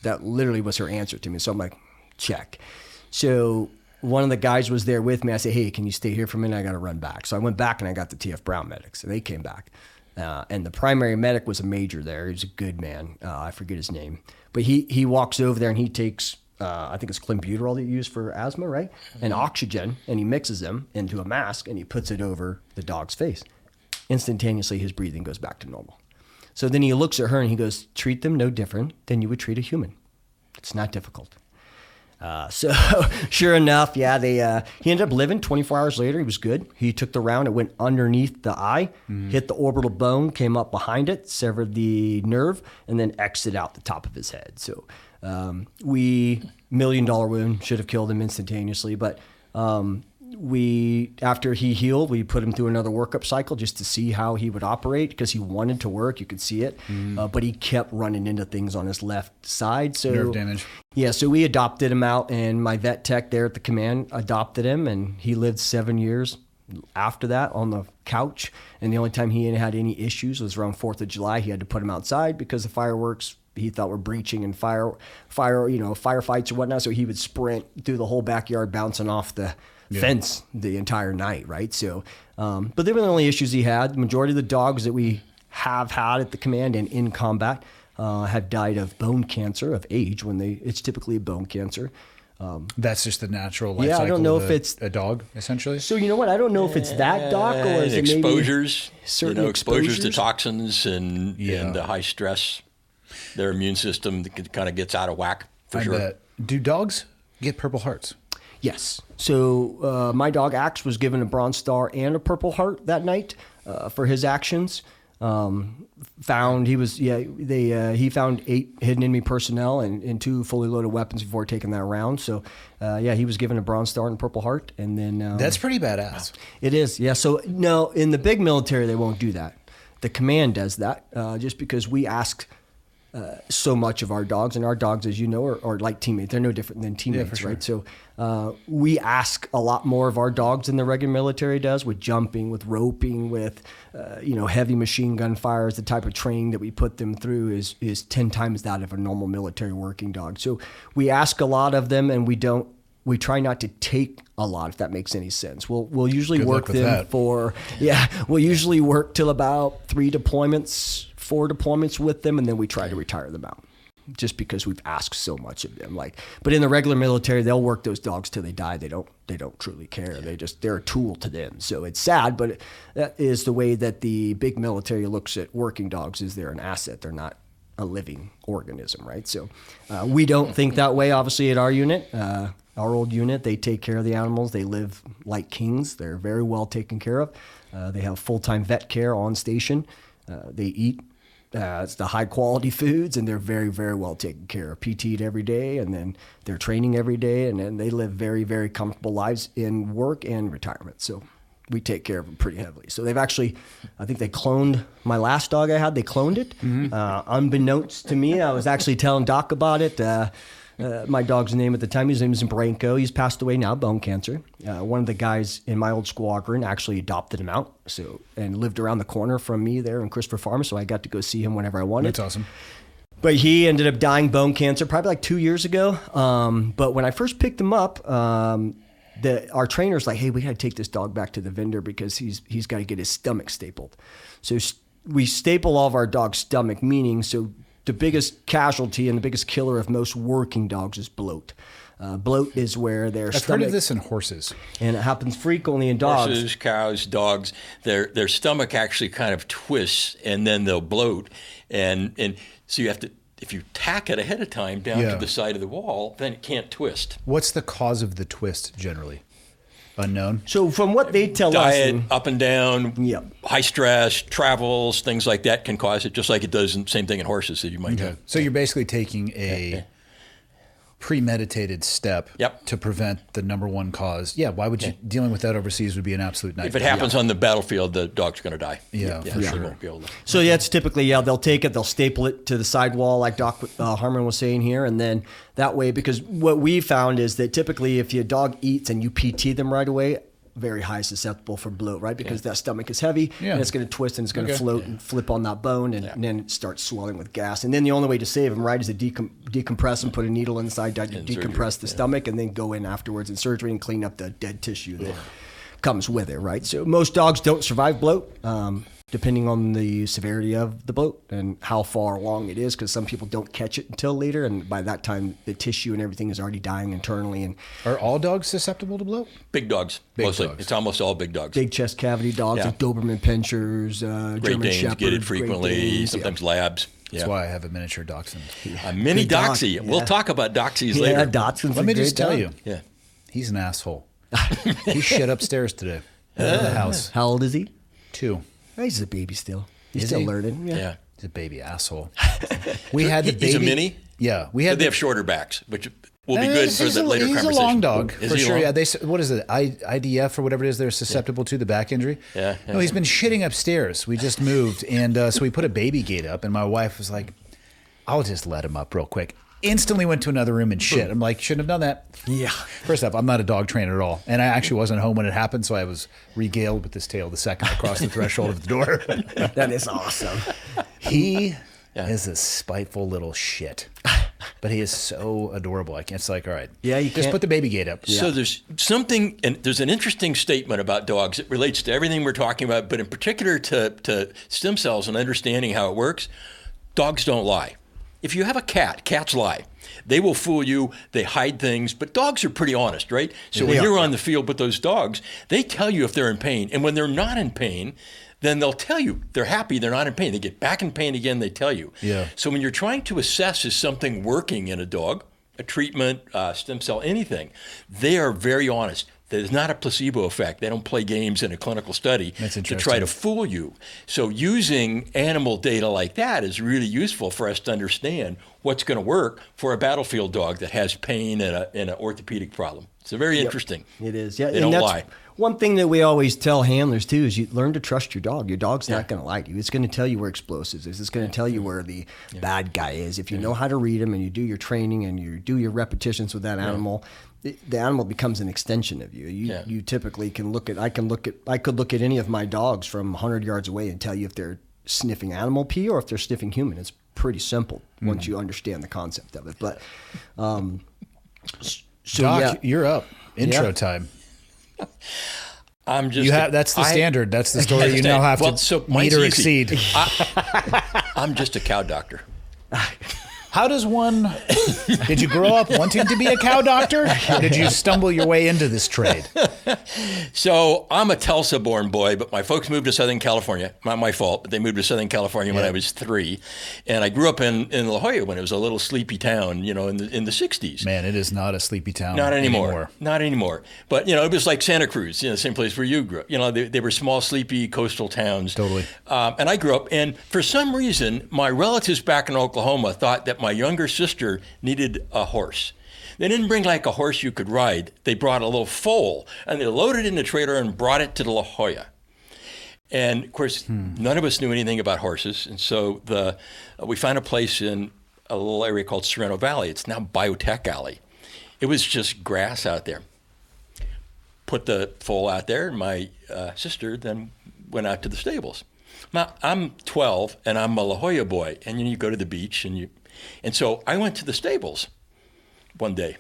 [SPEAKER 1] That literally was her answer to me. So I'm like, check. So one of the guys was there with me. I said, hey, can you stay here for a minute? I got to run back. So I went back and I got the TF Brown medics, and they came back. And the primary medic was a major there. He was a good man. I forget his name. But he walks over there and he takes, I think it's clenbuterol that you use for asthma, right? Mm-hmm. And oxygen, and he mixes them into a mask and he puts it over the dog's face. Instantaneously, his breathing goes back to normal. So then he looks at her and he goes, treat them no different than you would treat a human. It's not difficult. So sure enough, yeah, he ended up living 24 hours later. He was good. He took the round. It went underneath the eye, hit the orbital bone, came up behind it, severed the nerve, and then exited out the top of his head. So $1 million wound, should have killed him instantaneously. But after he healed, we put him through another workup cycle just to see how he would operate, because he wanted to work. You could see it, but he kept running into things on his left side. So
[SPEAKER 3] nerve damage.
[SPEAKER 1] Yeah, so we adopted him out, and my vet tech there at the command adopted him, and he lived 7 years after that on the couch. And the only time he had any issues was around 4th of July. He had to put him outside because the fireworks he thought were breaching and firefights or whatnot. So he would sprint through the whole backyard, bouncing off the fence the entire night, right? So, but they were the only issues he had. The majority of the dogs that we have had at the command and in combat have died of bone cancer of age it's typically a bone cancer.
[SPEAKER 3] That's just the natural life cycle.
[SPEAKER 1] I don't know
[SPEAKER 3] of
[SPEAKER 1] if it's
[SPEAKER 3] a dog, essentially.
[SPEAKER 1] So you know what? I don't know if it's that, Doc, or is it
[SPEAKER 4] exposures,
[SPEAKER 1] maybe certain
[SPEAKER 4] exposures to toxins and the high stress. Their immune system kind of gets out of whack for sure.
[SPEAKER 3] Do dogs get Purple Hearts?
[SPEAKER 1] Yes. So my dog Axe was given a Bronze Star and a Purple Heart that night for his actions. He found 8 hidden enemy personnel and 2 fully loaded weapons before taking that round. So he was given a Bronze Star and a Purple Heart, and then
[SPEAKER 3] that's pretty badass.
[SPEAKER 1] It is, yeah. So no, in the big military they won't do that. The command does that just because we ask so much of our dogs, and our dogs, as you know, are like teammates. They're no different than teammates, right? So we ask a lot more of our dogs than the regular military does, with jumping, with roping, with heavy machine gun fires. The type of training that we put them through is 10 times that of a normal military working dog. So we ask a lot of them, and we try not to take a lot, if that makes any sense. We'll usually work them we'll usually work till about 4 deployments with them, and then we try to retire them out, just because we've asked so much of them. But in the regular military, they'll work those dogs till they die. They don't truly care. They're a tool to them. So it's sad, but that is the way that the big military looks at working dogs. Is they're an asset. They're not a living organism, right? So we don't think that way, obviously, at our unit. Our old unit, they take care of the animals. They live like kings. They're very well taken care of. They have full-time vet care on station. They eat it's the high-quality foods, and they're very, very well taken care of. PT'd every day, and then they're training every day, and then they live very, very comfortable lives in work and retirement. So we take care of them pretty heavily. So they've actually, I think they cloned my last dog I had. They cloned it. Unbeknownst to me, I was actually telling Doc about it. My dog's name at the time, his name is Branko. He's passed away now, bone cancer. One of the guys in my old squadron actually adopted him out, and lived around the corner from me there in Christopher Farm, so I got to go see him whenever I wanted.
[SPEAKER 3] That's awesome.
[SPEAKER 1] But he ended up dying bone cancer probably like 2 years ago. But when I first picked him up, our trainer's like, hey, we got to take this dog back to the vendor because he's got to get his stomach stapled. So we staple all of our dog's stomach, meaning the biggest casualty and the biggest killer of most working dogs is bloat. Bloat is where their
[SPEAKER 3] I've heard of this in horses.
[SPEAKER 1] And it happens frequently in dogs.
[SPEAKER 4] Horses, cows, dogs, their stomach actually kind of twists and then they'll bloat. And so you have to, if you tack it ahead of time down to the side of the wall, then it can't twist.
[SPEAKER 3] What's the cause of the twist generally? Unknown?
[SPEAKER 1] So from what they tell
[SPEAKER 4] Diet,
[SPEAKER 1] us...
[SPEAKER 4] up and down, high stress, travels, things like that can cause it, just like it does, same thing in horses that you might have.
[SPEAKER 3] So you're basically taking a premeditated step to prevent the number one cause. Yeah, why would you, dealing with that overseas would be an absolute nightmare.
[SPEAKER 4] If it happens on the battlefield, the dog's going to die.
[SPEAKER 3] For sure.
[SPEAKER 4] Won't be able to.
[SPEAKER 1] So it's typically, they'll take it, they'll staple it to the sidewall like Doc Harmon was saying here, and then that way, because what we found is that typically if your dog eats and you PT them right away, very high susceptible for bloat, right? Because that stomach is heavy and it's going to twist and it's going to float and flip on that bone and then it starts swelling with gas. And then the only way to save them, right, is to decompress and put a needle inside, decompress the stomach, and then go in afterwards in surgery and clean up the dead tissue that comes with it, right? So most dogs don't survive bloat, depending on the severity of the bloat and how far along it is, because some people don't catch it until later, and by that time the tissue and everything is already dying internally. And
[SPEAKER 3] are all dogs susceptible to bloat?
[SPEAKER 4] Big dogs, mostly. It's almost all big dogs.
[SPEAKER 1] Big chest cavity dogs, like Doberman Pinschers,
[SPEAKER 4] Great
[SPEAKER 1] German
[SPEAKER 4] Danes
[SPEAKER 1] Shepherds,
[SPEAKER 4] get it frequently,
[SPEAKER 1] Great Danes,
[SPEAKER 4] sometimes labs.
[SPEAKER 3] That's why I have a miniature dachshund.
[SPEAKER 4] A mini
[SPEAKER 1] Good dog.
[SPEAKER 4] doxy. We'll talk about doxies
[SPEAKER 1] Yeah,
[SPEAKER 4] later.
[SPEAKER 1] Dachshund's
[SPEAKER 3] Let
[SPEAKER 1] a
[SPEAKER 3] me
[SPEAKER 1] great
[SPEAKER 3] just tell
[SPEAKER 1] dog.
[SPEAKER 3] you, he's an asshole. He shit upstairs today in the house.
[SPEAKER 1] How old is he?
[SPEAKER 3] 2.
[SPEAKER 1] He's a baby still. He's
[SPEAKER 3] Is
[SPEAKER 1] still
[SPEAKER 3] he?
[SPEAKER 1] learning.
[SPEAKER 4] Yeah.
[SPEAKER 3] He's a baby asshole. We had the baby.
[SPEAKER 4] He's a mini?
[SPEAKER 3] Yeah, we had.
[SPEAKER 4] They have shorter backs, which will be good for the later
[SPEAKER 3] he's
[SPEAKER 4] conversation.
[SPEAKER 3] He's a long dog,
[SPEAKER 4] Is
[SPEAKER 3] for
[SPEAKER 4] he
[SPEAKER 3] sure.
[SPEAKER 4] long?
[SPEAKER 3] Yeah, what is it? IDF or whatever it is they're susceptible to, the back injury. No, he's been shitting upstairs. We just moved, and so we put a baby gate up, and my wife was like, I'll just let him up real quick. Instantly went to another room and shit. I'm like, shouldn't have done that.
[SPEAKER 1] Yeah.
[SPEAKER 3] First off, I'm not a dog trainer at all. And I actually wasn't home when it happened, so I was regaled with this tale the second I crossed the threshold of the door.
[SPEAKER 1] That is awesome.
[SPEAKER 3] He is a spiteful little shit. But he is so adorable. It's like, all right.
[SPEAKER 1] Yeah, you
[SPEAKER 3] just
[SPEAKER 1] can't-
[SPEAKER 3] put the baby gate up.
[SPEAKER 4] So there's something, and there's an interesting statement about dogs. It relates to everything we're talking about, but in particular to stem cells and understanding how it works. Dogs don't lie. If you have a cat, cats lie. They will fool you. They hide things, but dogs are pretty honest, right? So when you're on the field with those dogs, they tell you if they're in pain. And when they're not in pain, then they'll tell you they're happy, they're not in pain. They get back in pain again, they tell you.
[SPEAKER 3] Yeah.
[SPEAKER 4] So when you're trying to assess is something working in a dog, a treatment, stem cell, anything, they are very honest. There's not a placebo effect. They don't play games in a clinical study to try to fool you. So using animal data like that is really useful for us to understand what's going to work for a battlefield dog that has pain and an orthopedic problem. It's very interesting.
[SPEAKER 1] It is. Yeah.
[SPEAKER 4] They don't lie.
[SPEAKER 1] One thing that we always tell handlers too is you learn to trust your dog. Your dog's not going to lie to you. It's going to tell you where explosives is. It's going to tell you where the bad guy is. If you know how to read him and you do your training and you do your repetitions with that animal, the animal becomes an extension of you. You typically can look at. I could look at any of my dogs from 100 yards away and tell you if they're sniffing animal pee or if they're sniffing human. It's pretty simple once you understand the concept of it. But so
[SPEAKER 3] Doc, you're up. Intro time.
[SPEAKER 4] I'm just.
[SPEAKER 3] That's the standard. That's the story you now have to meet or exceed.
[SPEAKER 4] I'm just a cow doctor.
[SPEAKER 3] How does one? Did you grow up wanting to be a cow doctor, or did you stumble your way into this trade?
[SPEAKER 4] So I'm a Tulsa-born boy, but my folks moved to Southern California. Not my fault, but they moved to Southern California when I was 3, and I grew up in La Jolla when it was a little sleepy town, in the 60s.
[SPEAKER 3] Man, it is not a sleepy town.
[SPEAKER 4] Not anymore. Not anymore. But it was like Santa Cruz, the same place where you grew up. They were small, sleepy coastal towns.
[SPEAKER 3] Totally.
[SPEAKER 4] And I grew up, and for some reason, my relatives back in Oklahoma thought that my younger sister needed a horse. They didn't bring like a horse you could ride. They brought a little foal, and they loaded it in the trailer and brought it to La Jolla. And of course, none of us knew anything about horses, and so we found a place in a little area called Sorrento Valley. It's now Biotech Alley. It was just grass out there. Put the foal out there, and my sister then went out to the stables. Now, I'm 12, and I'm a La Jolla boy, and you go to the beach, and so I went to the stables one day,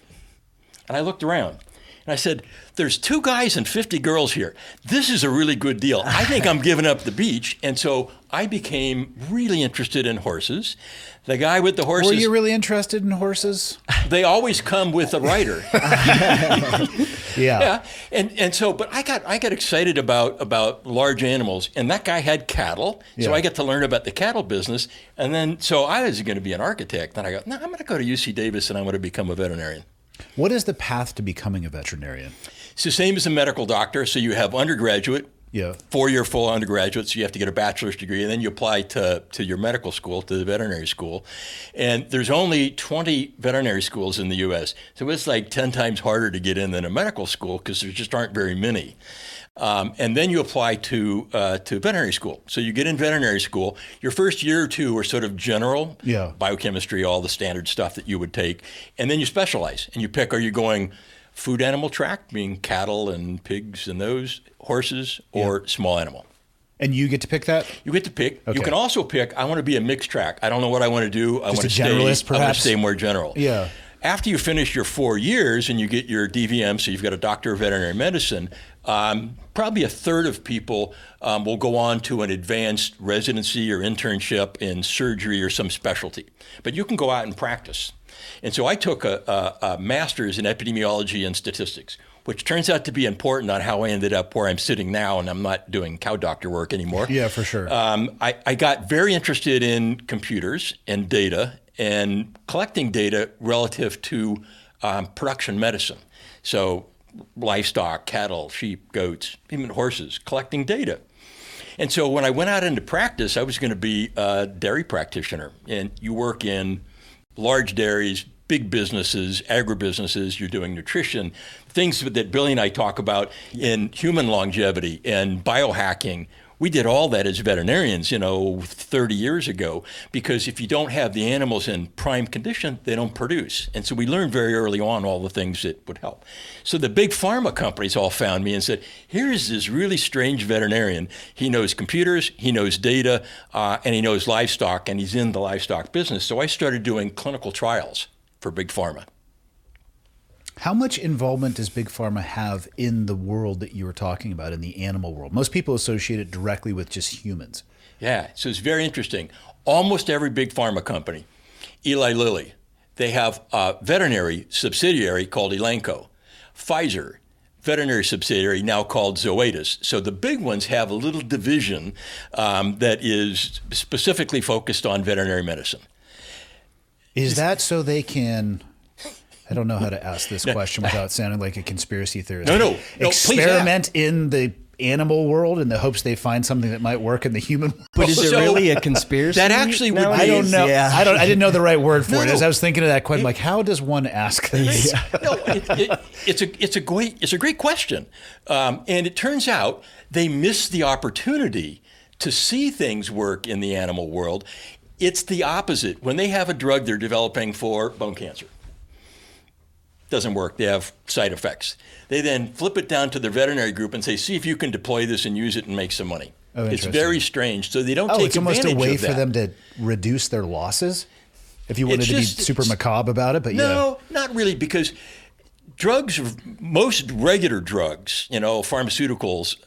[SPEAKER 4] and I looked around. And I said, there's 2 guys and 50 girls here. This is a really good deal. I think I'm giving up the beach. And so I became really interested in horses. The guy with the horses.
[SPEAKER 3] Were you really interested in horses?
[SPEAKER 4] They always come with a rider.
[SPEAKER 3] Yeah.
[SPEAKER 4] And so, but I got excited about large animals. And that guy had cattle. So I got to learn about the cattle business. And then, so I was going to be an architect. Then I go, no, I'm going to go to UC Davis and I'm going to become a veterinarian.
[SPEAKER 3] What is the path to becoming a veterinarian?
[SPEAKER 4] It's the same as a medical doctor. So you have undergraduate, 4-year full undergraduate. So you have to get a bachelor's degree, and then you apply to your medical school, to the veterinary school. And there's only 20 veterinary schools in the U.S. So it's like 10 times harder to get in than a medical school because there just aren't very many. And then you apply to veterinary school. So you get in veterinary school. Your first year or 2 are sort of general, biochemistry, all the standard stuff that you would take. And then you specialize. And you pick, are you going food animal track, being cattle and pigs and those, horses, or small animal?
[SPEAKER 3] And you get to pick that?
[SPEAKER 4] You get to pick.
[SPEAKER 3] Okay.
[SPEAKER 4] You can also pick, I want to be a mixed track. I don't know what I want to do. I want to stay more general.
[SPEAKER 3] Yeah.
[SPEAKER 4] After you finish your 4 years and you get your DVM, so you've got a doctor of veterinary medicine, probably a third of people will go on to an advanced residency or internship in surgery or some specialty. But you can go out and practice. And so I took a master's in epidemiology and statistics, which turns out to be important on how I ended up where I'm sitting now, and I'm not doing cow doctor work anymore.
[SPEAKER 3] Yeah, for sure.
[SPEAKER 4] I got very interested in computers and data and collecting data relative to production medicine. So livestock, cattle, sheep, goats, even horses, collecting data. And so when I went out into practice, I was going to be a dairy practitioner. And you work in large dairies, big businesses, agribusinesses, you're doing nutrition, things that Billy and I talk about in human longevity and biohacking. We did all that as veterinarians, 30 years ago, because if you don't have the animals in prime condition, they don't produce. And so we learned very early on all the things that would help. So the big pharma companies all found me and said, here's this really strange veterinarian. He knows computers, he knows data, and he knows livestock, and he's in the livestock business. So I started doing clinical trials for big pharma.
[SPEAKER 3] How much involvement does Big Pharma have in the world that you were talking about, in the animal world? Most people associate it directly with just humans.
[SPEAKER 4] Yeah, so it's very interesting. Almost every big pharma company, Eli Lilly, they have a veterinary subsidiary called Elanco. Pfizer, veterinary subsidiary now called Zoetis. So the big ones have a little division that is specifically focused on veterinary medicine.
[SPEAKER 3] Is that so they can... I don't know how to ask this question without sounding like a conspiracy theorist.
[SPEAKER 4] No,
[SPEAKER 3] experiment in the animal world in the hopes they find something that might work in the human world.
[SPEAKER 1] But is it really a conspiracy?
[SPEAKER 4] That actually would be.
[SPEAKER 3] I don't know.
[SPEAKER 1] Yeah.
[SPEAKER 3] I didn't know the right word for it. As I was thinking of that question, like, how does one ask this?
[SPEAKER 4] It's a great question, and it turns out they miss the opportunity to see things work in the animal world. It's the opposite. When they have a drug they're developing for bone cancer, doesn't work. They have side effects. They then flip it down to their veterinary group and say, see if you can deploy this and use it and make some money.
[SPEAKER 3] Oh,
[SPEAKER 4] it's very strange. So they don't take
[SPEAKER 3] it's almost
[SPEAKER 4] advantage
[SPEAKER 3] a way
[SPEAKER 4] of that.
[SPEAKER 3] for them to reduce their losses? If you wanted to be super macabre about it, but
[SPEAKER 4] no, not really, because drugs, most regular drugs, pharmaceuticals,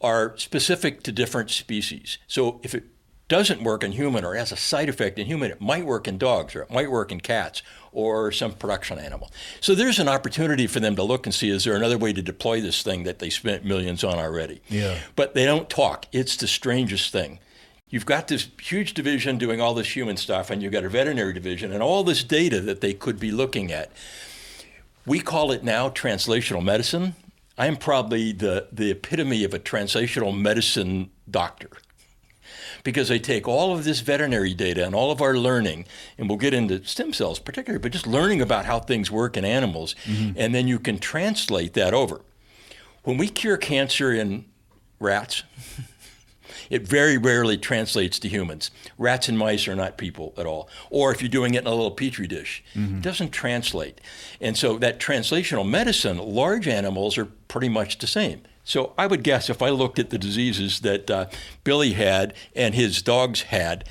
[SPEAKER 4] are specific to different species. So if it doesn't work in human or has a side effect in human, it might work in dogs or it might work in cats or some production animal. So there's an opportunity for them to look and see, is there another way to deploy this thing that they spent millions on already?
[SPEAKER 3] Yeah.
[SPEAKER 4] But they don't talk. It's the strangest thing. You've got this huge division doing all this human stuff, and you've got a veterinary division and all this data that they could be looking at. We call it now translational medicine. I'm probably the epitome of a translational medicine doctor, because they take all of this veterinary data and all of our learning, and we'll get into stem cells particularly, but just learning about how things work in animals, and then you can translate that over. When we cure cancer in rats, It very rarely translates to humans. Rats and mice are not people at all. Or if you're doing it in a little petri dish, it doesn't translate. And so that translational medicine, large animals are pretty much the same. So I would guess if I looked at the diseases that Billy had and his dogs had,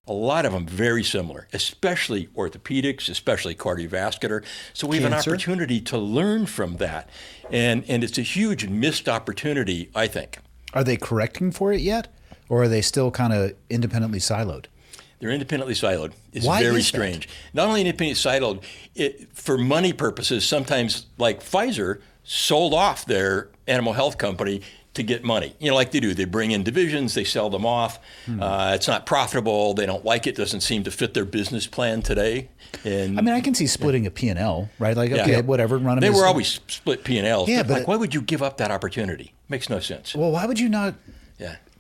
[SPEAKER 4] a lot of them very similar, especially orthopedics, especially cardiovascular. So we have an opportunity to learn from that. And it's a huge missed opportunity, I think.
[SPEAKER 3] Are they correcting for it yet? Or are they still kind of independently siloed?
[SPEAKER 4] They're independently siloed. It's
[SPEAKER 3] Why
[SPEAKER 4] very
[SPEAKER 3] is that?
[SPEAKER 4] strange. Not only independently siloed, for money purposes, sometimes like Pfizer sold off their animal health company to get money. You know, like they do. They bring in divisions, they sell them off. It's not profitable. They don't like it. Doesn't seem to fit their business plan today. And
[SPEAKER 3] I mean, I can see splitting a P&L, right? Like, okay, whatever, run them.
[SPEAKER 4] They were always split P&Ls.
[SPEAKER 3] Yeah,
[SPEAKER 4] but like, why would you give up that opportunity? Makes no sense.
[SPEAKER 3] Well, why would you not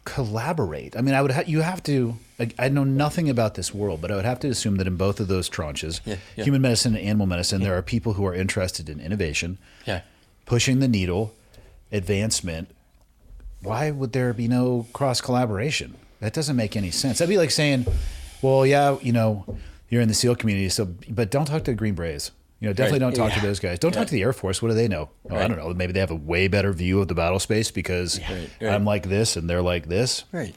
[SPEAKER 3] collaborate? I mean, you have to. Like, I know nothing about this world, but I would have to assume that in both of those tranches, human medicine and animal medicine, there are people who are interested in innovation, pushing the needle, advancement. Why would there be no cross collaboration? That doesn't make any sense. That'd be like saying, well, yeah, you know, you're in the SEAL community, so but don't talk to the Green Berets. You know, definitely don't talk to those guys. Don't talk to the Air Force. What do they know? Oh, I don't know. Maybe they have a way better view of the battle space because I'm like this and they're like this.
[SPEAKER 4] Right.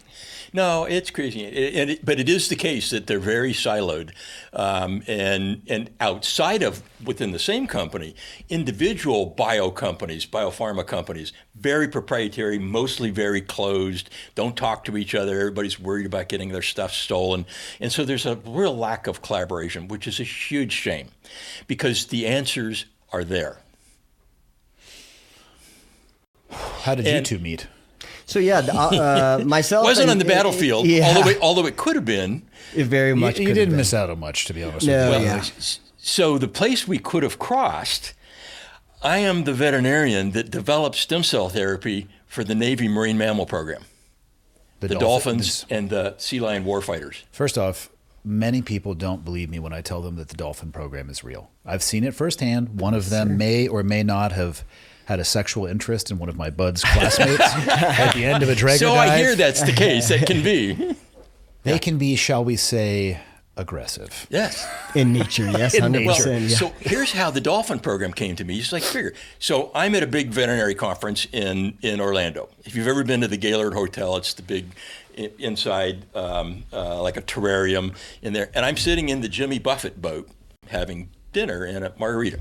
[SPEAKER 4] No, it's crazy. But it is the case that they're very siloed. And outside of, within the same company, individual bio companies, biopharma companies, very proprietary, mostly very closed, don't talk to each other. Everybody's worried about getting their stuff stolen. And so there's a real lack of collaboration, which is a huge shame because the answers are there.
[SPEAKER 3] How did you two meet?
[SPEAKER 1] So myself
[SPEAKER 4] wasn't on the battlefield, although it could have been.
[SPEAKER 1] It very much.
[SPEAKER 3] You didn't miss out on much, to be honest with you.
[SPEAKER 4] So the place we could have crossed, I am the veterinarian that developed stem cell therapy for the Navy Marine Mammal Program, the dolphins and the sea lion warfighters.
[SPEAKER 3] First off, many people don't believe me when I tell them that the dolphin program is real. I've seen it firsthand. One of them may or may not have had a sexual interest in one of my bud's classmates at the end of a dragon dive.
[SPEAKER 4] So I hear that's the case. It can be.
[SPEAKER 3] They can be, shall we say, aggressive.
[SPEAKER 4] Yes.
[SPEAKER 1] In nature, yes, 100%.
[SPEAKER 4] So here's how the dolphin program came to me. It's like, figure. So I'm at a big veterinary conference in Orlando. If you've ever been to the Gaylord Hotel, it's the big inside, like a terrarium in there. And I'm sitting in the Jimmy Buffett boat having dinner and a margarita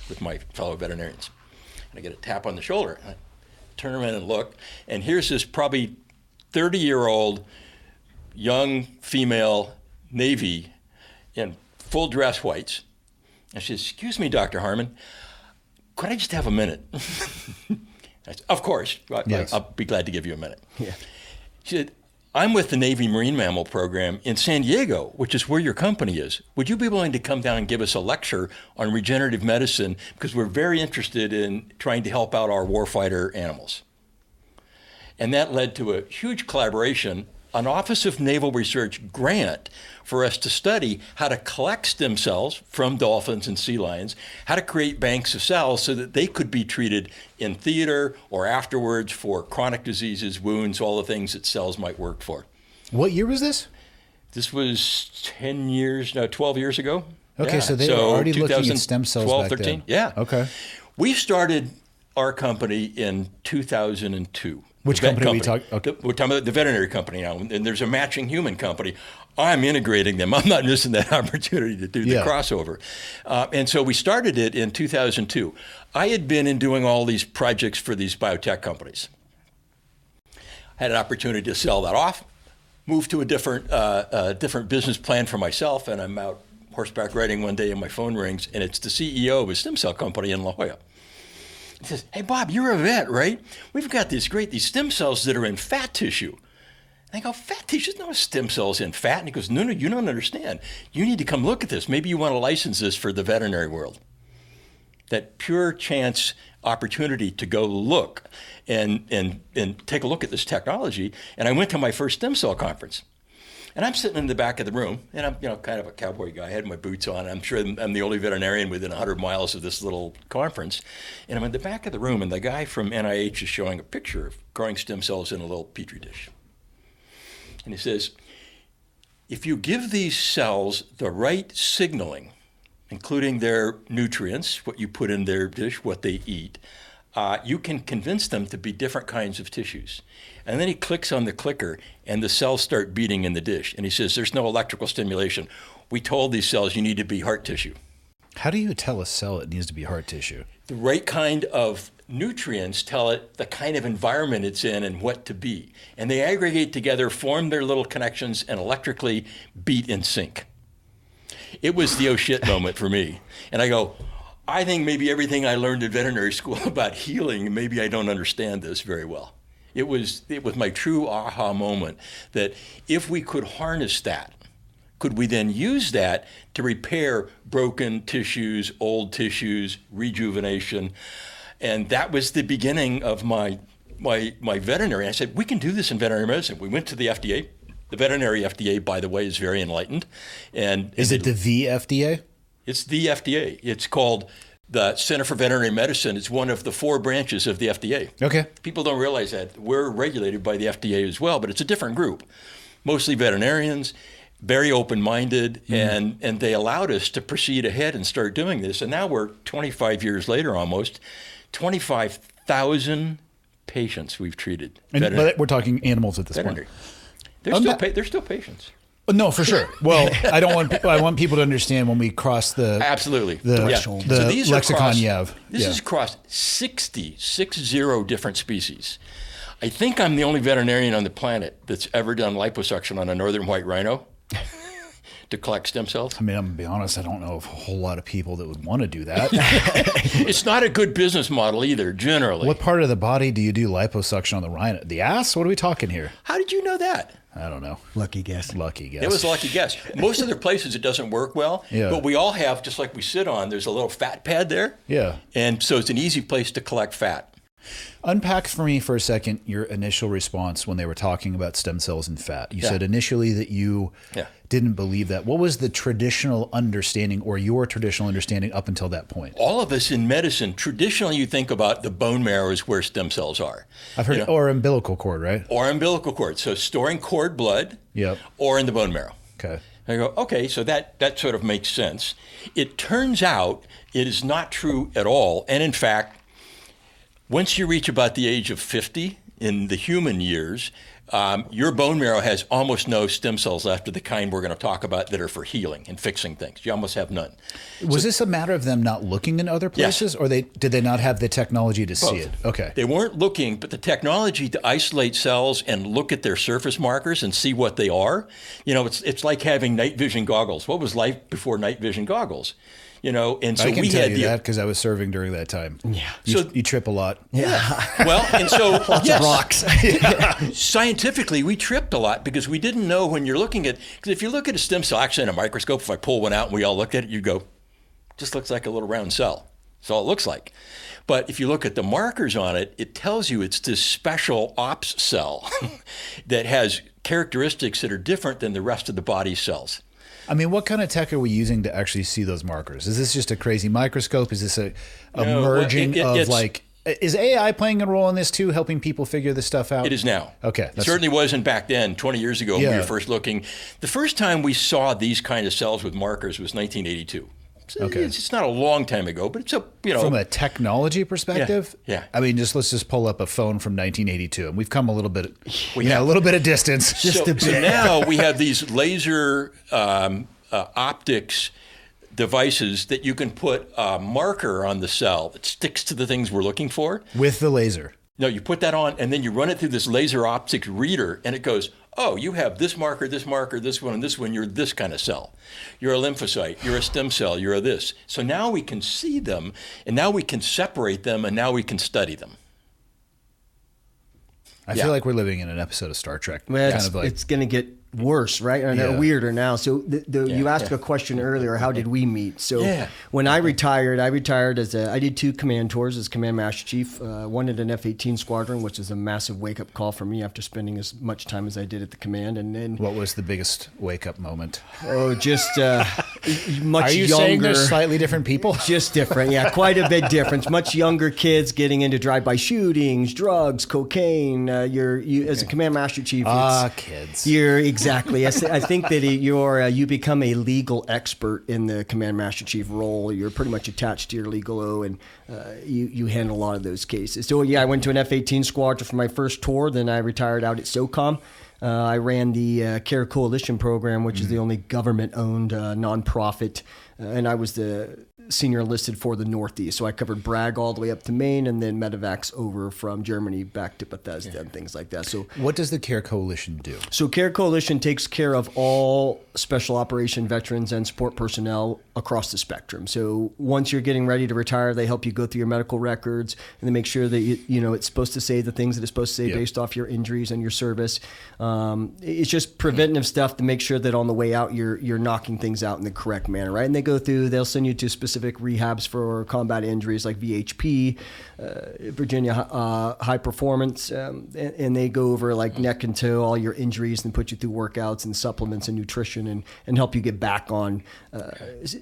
[SPEAKER 4] with my fellow veterinarians. I get a tap on the shoulder. I turn around and look, and here's this probably 30-year-old young female Navy in full dress whites. And she says, "Excuse me, Dr. Harmon, could I just have a minute?" I said, "Of course.
[SPEAKER 3] Yes.
[SPEAKER 4] I'll be glad to give you a minute."
[SPEAKER 1] Yeah.
[SPEAKER 4] She said, "I'm with the Navy Marine Mammal Program in San Diego, which is where your company is. Would you be willing to come down and give us a lecture on regenerative medicine? Because we're very interested in trying to help out our warfighter animals." And that led to a huge collaboration, an Office of Naval Research grant for us to study how to collect stem cells from dolphins and sea lions, how to create banks of cells so that they could be treated in theater or afterwards for chronic diseases, wounds, all the things that cells might work for.
[SPEAKER 3] What year was this?
[SPEAKER 4] This was 12 years ago.
[SPEAKER 3] Okay, so they were already looking at stem cells
[SPEAKER 4] 12,
[SPEAKER 3] back
[SPEAKER 4] 13.
[SPEAKER 3] then.
[SPEAKER 4] Yeah.
[SPEAKER 3] Okay.
[SPEAKER 4] We started our company in 2002.
[SPEAKER 3] Which company are we talking? Okay.
[SPEAKER 4] We're talking about the veterinary company now, and there's a matching human company. I'm integrating them. I'm not missing that opportunity to do the crossover. And so we started it in 2002. I had been in doing all these projects for these biotech companies. Had an opportunity to sell that off, move to a different business plan for myself, and I'm out horseback riding one day and my phone rings, and it's the CEO of a stem cell company in La Jolla. He says, "Hey, Bob, you're a vet, right? We've got these stem cells that are in fat tissue." And I go, "Fat tissue? There's no stem cells in fat." And he goes, No, you don't understand. You need to come look at this. Maybe you want to license this for the veterinary world." That pure chance opportunity to go look and take a look at this technology. And I went to my first stem cell conference. And I'm sitting in the back of the room, and I'm kind of a cowboy guy. I had my boots on. I'm sure I'm the only veterinarian within 100 miles of this little conference. And I'm in the back of the room, and the guy from NIH is showing a picture of growing stem cells in a little petri dish. And he says, if you give these cells the right signaling, including their nutrients, what you put in their dish, what they eat, you can convince them to be different kinds of tissues. And then he clicks on the clicker, and the cells start beating in the dish. And he says, there's no electrical stimulation. We told these cells you need to be heart tissue.
[SPEAKER 3] How do you tell a cell it needs to be heart tissue?
[SPEAKER 4] The right kind of nutrients tell it the kind of environment it's in and what to be. And they aggregate together, form their little connections, and electrically beat in sync. It was the oh shit moment for me. And I go, I think maybe everything I learned in veterinary school about healing, maybe I don't understand this very well. It was my true aha moment that if we could harness that, could we then use that to repair broken tissues, old tissues, rejuvenation? And that was the beginning of my veterinary. I said, we can do this in veterinary medicine. We went to the FDA. The veterinary FDA, by the way, is very enlightened. And
[SPEAKER 3] is it the VFDA?
[SPEAKER 4] It's the FDA. It's called the Center for Veterinary Medicine. It's one of the 4 branches of the FDA.
[SPEAKER 3] Okay.
[SPEAKER 4] People don't realize that. We're regulated by the FDA as well, but it's a different group. Mostly veterinarians, very open-minded, and they allowed us to proceed ahead and start doing this. And now we're 25 years later almost, 25,000 patients we've treated.
[SPEAKER 3] But we're talking animals at this point.
[SPEAKER 4] They're still patients.
[SPEAKER 3] No, for sure. Well, I want people to understand when we cross the
[SPEAKER 4] absolutely
[SPEAKER 3] the
[SPEAKER 4] threshold.
[SPEAKER 3] The
[SPEAKER 4] so these
[SPEAKER 3] lexicon
[SPEAKER 4] you have. This is across 60 different species. I think I'm the only veterinarian on the planet that's ever done liposuction on a northern white rhino to collect stem cells.
[SPEAKER 3] I mean, I'm gonna be honest, I don't know of a whole lot of people that would want to do that.
[SPEAKER 4] It's not a good business model either, generally.
[SPEAKER 3] What part of the body do you do liposuction on the rhino? The ass? What are we talking here?
[SPEAKER 4] How did you know that?
[SPEAKER 3] I don't know.
[SPEAKER 1] Lucky guess.
[SPEAKER 3] Lucky guess.
[SPEAKER 4] It was a lucky guess. Most other places it doesn't work well, but we all have, just like we sit on, there's a little fat pad there.
[SPEAKER 3] Yeah.
[SPEAKER 4] And so it's an easy place to collect fat.
[SPEAKER 3] Unpack for me for a second your initial response when they were talking about stem cells and fat. You said initially that you didn't believe that. What was the traditional understanding or your traditional understanding up until that point?
[SPEAKER 4] All of us in medicine, traditionally you think about the bone marrow is where stem cells are.
[SPEAKER 3] I've heard, or umbilical cord, right?
[SPEAKER 4] Or umbilical cord. So storing cord blood or in the bone marrow.
[SPEAKER 3] Okay.
[SPEAKER 4] I go, okay, so that sort of makes sense. It turns out it is not true at all. And in fact, once you reach about the age of 50 in the human years, your bone marrow has almost no stem cells left of the kind we're going to talk about that are for healing and fixing things. You almost have none.
[SPEAKER 3] Was this a matter of them not looking in other places, or did they not have the technology to see it? Okay.
[SPEAKER 4] They weren't looking, but the technology to isolate cells and look at their surface markers and see what they are, it's like having night vision goggles. What was life before night vision goggles? And so
[SPEAKER 3] I can tell you that because I was serving during that time.
[SPEAKER 1] Yeah.
[SPEAKER 3] You trip a lot.
[SPEAKER 1] Yeah.
[SPEAKER 4] Well, and so
[SPEAKER 1] lots of rocks.
[SPEAKER 4] Scientifically, we tripped a lot because we didn't know when you're looking at. Because if you look at a stem cell, actually in a microscope, if I pull one out and we all look at it, you go, just looks like a little round cell. That's all it looks like. But if you look at the markers on it, it tells you it's this special ops cell that has characteristics that are different than the rest of the body's cells.
[SPEAKER 3] I mean, what kind of tech are we using to actually see those markers? Is this just a crazy microscope? Is this a merging of like... Is AI playing a role in this too, helping people figure this stuff out?
[SPEAKER 4] It is now.
[SPEAKER 3] Okay.
[SPEAKER 4] It certainly wasn't back then, 20 years ago when we were first looking. The first time we saw these kind of cells with markers was 1982.
[SPEAKER 3] Okay.
[SPEAKER 4] It's not a long time ago, but it's
[SPEAKER 3] from a technology perspective.
[SPEAKER 4] Yeah.
[SPEAKER 3] I mean, let's just pull up a phone from 1982, and we've come a little bit, a little bit of distance.
[SPEAKER 4] So now we have these laser optics devices that you can put a marker on the cell that sticks to the things we're looking for
[SPEAKER 3] with the laser.
[SPEAKER 4] No, you put that on, and then you run it through this laser optics reader, and it goes, oh, you have this marker, this one, and this one. You're this kind of cell. You're a lymphocyte. You're a stem cell. You're a this. So now we can see them, and now we can separate them, and now we can study them.
[SPEAKER 3] I feel like we're living in an episode of Star Trek.
[SPEAKER 1] Well, it's going to get worse, right? And weirder now. So you asked a question earlier, how did we meet? So when I retired as I did 2 command tours as Command Master Chief, one at an F-18 squadron, which is a massive wake-up call for me after spending as much time as I did at the command. And then
[SPEAKER 3] what was the biggest wake-up moment?
[SPEAKER 1] Oh, just much
[SPEAKER 3] Are you
[SPEAKER 1] younger.
[SPEAKER 3] saying they're slightly different people?
[SPEAKER 1] Just different, yeah, quite a bit different. Much younger kids getting into drive-by shootings, drugs, cocaine. You as a command master chief.
[SPEAKER 3] Kids.
[SPEAKER 1] You're exactly. I think that you become a legal expert in the command master chief role. You're pretty much attached to your legal O, and you handle a lot of those cases. So yeah, I went to an F-18 squadron for my first tour. Then I retired out at SOCOM. I ran the Care Coalition program, which is the only government-owned nonprofit, and I was the senior enlisted for the Northeast. So I covered Bragg all the way up to Maine, and then medevacs over from Germany back to Bethesda and things like that. So
[SPEAKER 3] what does the Care Coalition do?
[SPEAKER 1] So Care Coalition takes care of all special operation veterans and support personnel across the spectrum. So once you're getting ready to retire, they help you go through your medical records and they make sure that it's supposed to say the things that it's supposed to say based off your injuries and your service. It's just preventative stuff to make sure that on the way out you're knocking things out in the correct manner, right? And they'll send you to specific rehabs for combat injuries like VHP, Virginia High Performance, and they go over like neck and toe all your injuries and put you through workouts and supplements and nutrition and help you get back on,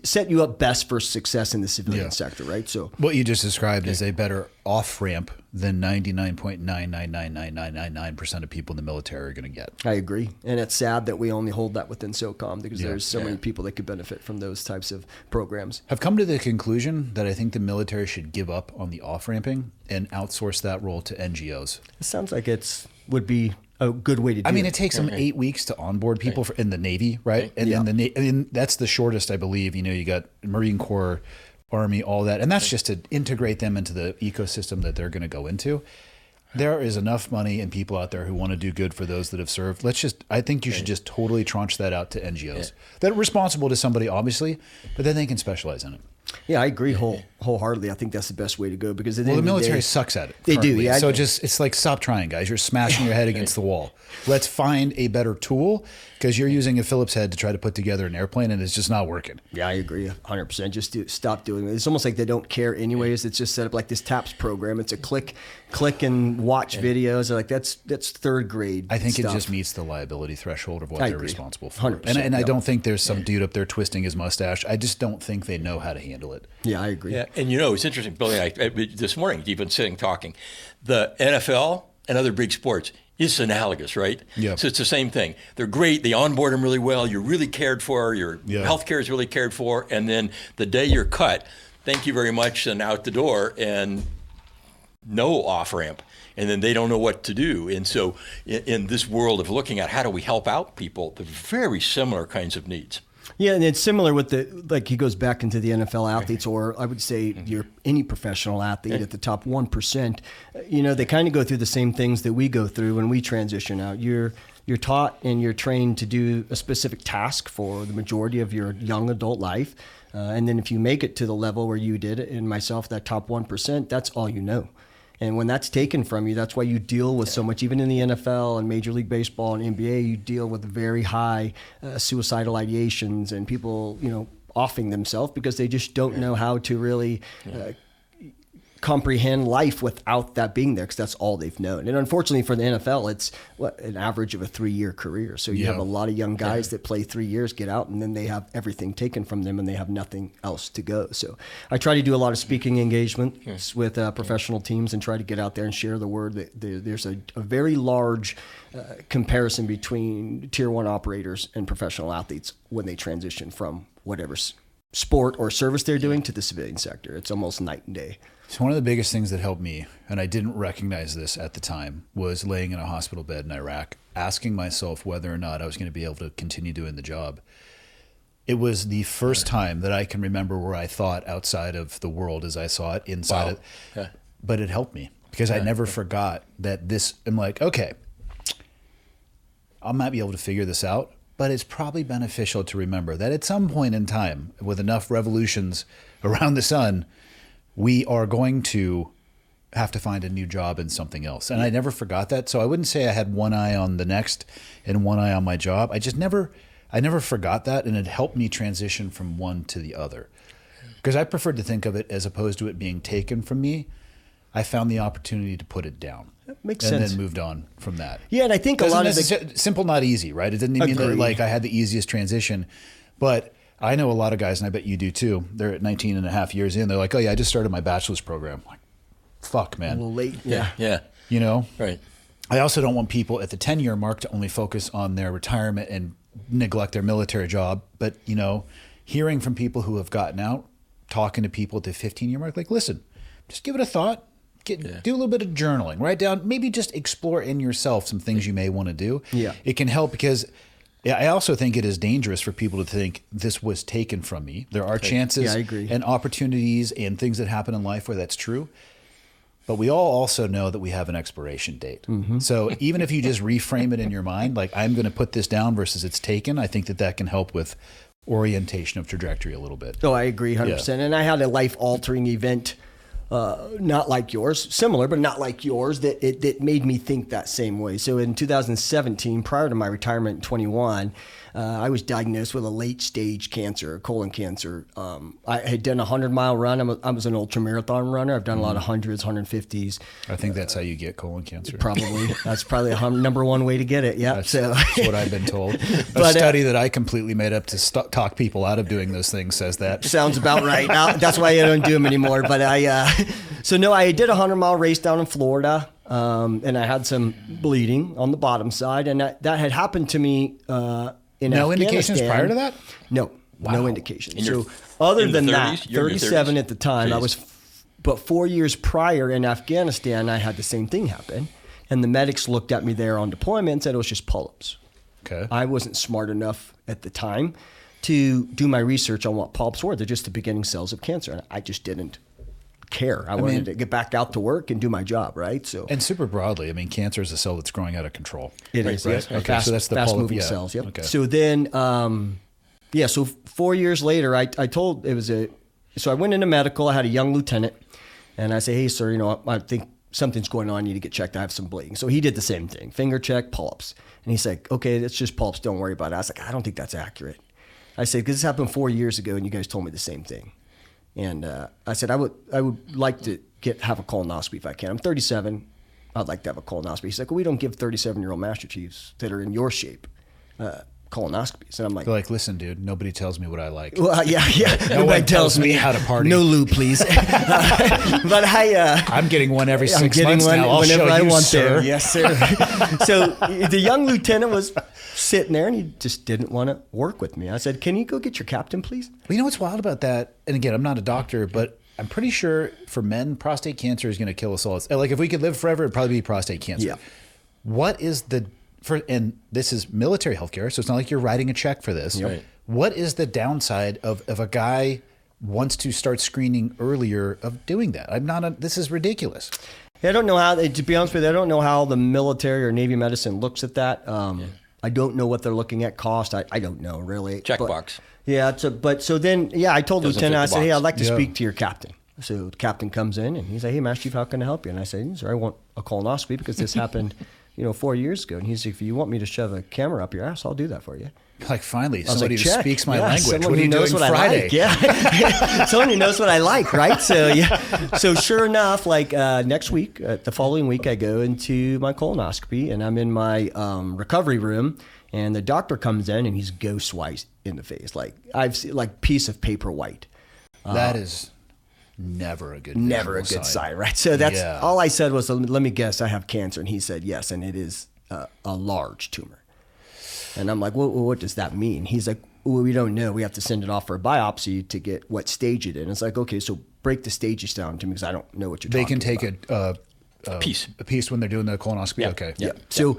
[SPEAKER 1] set you up best for success in the civilian sector, right? So
[SPEAKER 3] what you just described is a better off ramp than 99.9999999% of people in the military are going to get.
[SPEAKER 1] I agree, and it's sad that we only hold that within SOCOM because there's so many people that could benefit from those types of programs.
[SPEAKER 3] I've come to the conclusion that I think the military should give up on the off ramping and outsource that role to NGOs.
[SPEAKER 1] It sounds like would be a good way to do it.
[SPEAKER 3] I mean, it takes them 8 weeks to onboard people in the Navy, right? And then that's the shortest, I believe. You got Marine Corps, Army, all that. And that's just to integrate them into the ecosystem that they're going to go into. There is enough money and people out there who want to do good for those that have served. I think you should just totally tranche that out to NGOs that are responsible to somebody, obviously, but then they can specialize in it.
[SPEAKER 1] Yeah, I agree wholeheartedly. I think that's the best way to go because
[SPEAKER 3] the military sucks at it.
[SPEAKER 1] They do, yeah.
[SPEAKER 3] So it's like, stop trying, guys. You're smashing your head against the wall. Let's find a better tool because you're using a Phillips head to try to put together an airplane and it's just not working.
[SPEAKER 1] Yeah, I agree 100%. Just stop doing it. It's almost like they don't care anyways. It's just set up like this TAPS program. It's a click and watch videos. They're like that's third grade.
[SPEAKER 3] I think
[SPEAKER 1] stuff.
[SPEAKER 3] it just meets the liability threshold of what they're responsible for.
[SPEAKER 1] 100%,
[SPEAKER 3] and I don't think there's some dude up there twisting his mustache. I just don't think they know how to handle it.
[SPEAKER 1] Yeah, I agree.
[SPEAKER 4] Yeah, and it's interesting, Billy and I, this morning, even sitting talking, the NFL and other big sports, it's analogous, right?
[SPEAKER 3] Yeah.
[SPEAKER 4] So it's the same thing. They're great. They onboard them really well. You're really cared for. Your healthcare is really cared for. And then the day you're cut, thank you very much, and out the door, and no off ramp. And then they don't know what to do. And so in this world of looking at how do we help out people, they're very similar kinds of needs.
[SPEAKER 1] Yeah, and it's similar with he goes back into the NFL athletes, or I would say any professional athlete at the top 1%. They kind of go through the same things that we go through when we transition out. You're taught and you're trained to do a specific task for the majority of your young adult life. And then if you make it to the level where you did, and myself, that top 1%, that's all you know. And when that's taken from you, that's why you deal with so much. Even in the NFL and Major League Baseball and NBA, you deal with very high suicidal ideations and people, offing themselves because they just don't know how to really comprehend life without that being there because that's all they've known. And unfortunately for the NFL, it's an average of a 3-year career. So you have a lot of young guys that play 3 years, get out, and then they have everything taken from them and they have nothing else to go. So I try to do a lot of speaking engagements with professional teams and try to get out there and share the word that there's a very large comparison between tier 1 operators and professional athletes when they transition from whatever sport or service they're doing to the civilian sector. It's almost night and day.
[SPEAKER 3] So one of the biggest things that helped me, and I didn't recognize this at the time, was laying in a hospital bed in Iraq, asking myself whether or not I was going to be able to continue doing the job. It was the first time that I can remember where I thought outside of the world as I saw it inside it. Yeah. But it helped me because I never forgot that I'm like, okay, I might be able to figure this out, but it's probably beneficial to remember that at some point in time, with enough revolutions around the sun, we are going to have to find a new job in something else. And I never forgot that. So I wouldn't say I had one eye on the next and one eye on my job. I never forgot that. And it helped me transition from one to the other. Because I preferred to think of it as opposed to it being taken from me. I found the opportunity to put it down.
[SPEAKER 1] That makes sense.
[SPEAKER 3] And then moved on from that.
[SPEAKER 1] Yeah, and I think a lot of
[SPEAKER 3] simple, not easy, right? It didn't mean that I had the easiest transition, but I know a lot of guys, and I bet you do too. They're at 19 and a half years in. They're like, oh yeah, I just started my bachelor's program. I'm like, fuck, man.
[SPEAKER 1] A little late.
[SPEAKER 4] Yeah.
[SPEAKER 3] You know?
[SPEAKER 4] Right.
[SPEAKER 3] I also don't want people at the 10-year mark to only focus on their retirement and neglect their military job. But, you know, hearing from people who have gotten out, talking to people at the 15-year mark, like, listen, just give it a thought. Do a little bit of journaling. Write down, maybe just explore in yourself some things you may want to do.
[SPEAKER 1] Yeah.
[SPEAKER 3] It can help because I also think it is dangerous for people to think this was taken from me. There are chances
[SPEAKER 1] I agree.
[SPEAKER 3] and opportunities and things that happen in life where that's true. But we all also know that we have an expiration date.
[SPEAKER 1] Mm-hmm.
[SPEAKER 3] So even if you just reframe it in your mind, like I'm going to put this down versus it's taken, I think that can help with orientation of trajectory a little bit.
[SPEAKER 1] Oh, I agree 100%. And I had a life-altering event, not like yours, similar, but not like yours, that made me think that same way. So in 2017, prior to my retirement in 21, I was diagnosed with a late-stage cancer, colon cancer. I had done a 100-mile run. I was an ultramarathon runner. I've done a lot of 100s, 150s.
[SPEAKER 3] I think that's how you get colon cancer.
[SPEAKER 1] Probably. That's probably a number one way to get it. Yeah.
[SPEAKER 3] That's what I've been told. A study that I completely made up to talk people out of doing those things says that.
[SPEAKER 1] Sounds about right. That's why I don't do them anymore. But I did a 100-mile race down in Florida, and I had some bleeding on the bottom side, and that had happened to me in
[SPEAKER 3] No
[SPEAKER 1] Afghanistan.
[SPEAKER 3] indications prior to that?
[SPEAKER 1] No,
[SPEAKER 3] Wow.
[SPEAKER 1] no indications.
[SPEAKER 4] In
[SPEAKER 1] Other
[SPEAKER 4] the
[SPEAKER 1] than
[SPEAKER 4] 30s?
[SPEAKER 1] that,
[SPEAKER 4] You're in your
[SPEAKER 1] 37
[SPEAKER 4] 30s?
[SPEAKER 1] at the time,
[SPEAKER 4] Jeez.
[SPEAKER 1] but 4 years prior in Afghanistan, I had the same thing happen, and the medics looked at me there on deployment and said it was just polyps.
[SPEAKER 3] Okay.
[SPEAKER 1] I wasn't smart enough at the time to do my research on what polyps were. They're just the beginning cells of cancer, and I just didn't care. I wanted to get back out to work and do my job, right? So,
[SPEAKER 3] And super broadly, I mean, cancer is a cell that's growing out of control.
[SPEAKER 1] it is,
[SPEAKER 3] right?
[SPEAKER 1] yes.
[SPEAKER 3] Okay, so that's the
[SPEAKER 1] fast-moving
[SPEAKER 3] polyp,
[SPEAKER 1] cells, yep.
[SPEAKER 3] Okay.
[SPEAKER 1] So then, so 4 years later, I told, so I went into medical. I had a young lieutenant, and I say, hey, sir, I think something's going on. I need to get checked. I have some bleeding. So he did the same thing, finger check, polyps. And he's like, okay, it's just polyps. Don't worry about it. I was like, I don't think that's accurate. I said, because this happened 4 years ago, and you guys told me the same thing. And I said, I would like to have a colonoscopy if I can. I'm 37. I'd like to have a colonoscopy. He's like, well, we don't give 37-year-old Master Chiefs that are in your shape colonoscopies. And I'm like,
[SPEAKER 3] They're like, listen, dude, nobody tells me what I like.
[SPEAKER 1] well, yeah.
[SPEAKER 3] No one tells me how to party.
[SPEAKER 1] No lube, please. But
[SPEAKER 3] I'm getting one every 6
[SPEAKER 1] I'm getting
[SPEAKER 3] months
[SPEAKER 1] one
[SPEAKER 3] now. I'll
[SPEAKER 1] whenever
[SPEAKER 3] show
[SPEAKER 1] I
[SPEAKER 3] you,
[SPEAKER 1] want
[SPEAKER 3] sir.
[SPEAKER 1] there. Yes, sir. So the young lieutenant was sitting there, and he just didn't want to work with me. I said, can you go get your captain, please?
[SPEAKER 3] Well, you know what's wild about that? And again, I'm not a doctor, but I'm pretty sure for men, prostate cancer is going to kill us all. Like if we could live forever, it'd probably be prostate cancer.
[SPEAKER 1] Yeah.
[SPEAKER 3] What is and this is military healthcare, so it's not like you're writing a check for this.
[SPEAKER 4] Right.
[SPEAKER 3] What is the downside of a guy wants to start screening earlier of doing that? This is ridiculous.
[SPEAKER 1] I don't know how, to be honest with you, I don't know how the military or Navy medicine looks at that. I don't know what they're looking at cost. I don't know really.
[SPEAKER 4] Checkbox.
[SPEAKER 1] Yeah. So then, I told
[SPEAKER 4] Doesn't
[SPEAKER 1] Lieutenant,
[SPEAKER 4] fit
[SPEAKER 1] I
[SPEAKER 4] the
[SPEAKER 1] said, hey,
[SPEAKER 4] box.
[SPEAKER 1] I'd like to
[SPEAKER 3] Yeah.
[SPEAKER 1] speak to your captain. So the captain comes in and he's like, hey, Master Chief, how can I help you? And I said, sir, I want a colonoscopy because this happened, 4 years ago. And he's like, if you want me to shove a camera up your ass, I'll do that for you.
[SPEAKER 3] Like finally,
[SPEAKER 1] I was
[SPEAKER 3] somebody
[SPEAKER 1] like,
[SPEAKER 3] who
[SPEAKER 1] check.
[SPEAKER 3] speaks my
[SPEAKER 1] Yeah,
[SPEAKER 3] language.
[SPEAKER 1] someone
[SPEAKER 3] What are
[SPEAKER 1] who
[SPEAKER 3] you
[SPEAKER 1] knows
[SPEAKER 3] doing
[SPEAKER 1] what
[SPEAKER 3] Friday?
[SPEAKER 1] I like. Yeah. Someone who knows what I like, right? So So sure enough, next week, the following week, I go into my colonoscopy and I'm in my recovery room, and the doctor comes in and he's ghost white in the face, like I've seen, like piece of paper white.
[SPEAKER 3] That is never a good
[SPEAKER 1] Never a
[SPEAKER 3] visual
[SPEAKER 1] good sign, right? So that's all I said was, let me guess, I have cancer, and he said yes, and it is a large tumor. And I'm like, well, what does that mean? He's like, well, we don't know. We have to send it off for a biopsy to get what stage it in. It's like, okay, so break the stages down to me because I don't know what you're talking about.
[SPEAKER 3] They can take a piece when they're doing the colonoscopy.
[SPEAKER 4] Yeah.
[SPEAKER 3] Okay.
[SPEAKER 1] Yeah. So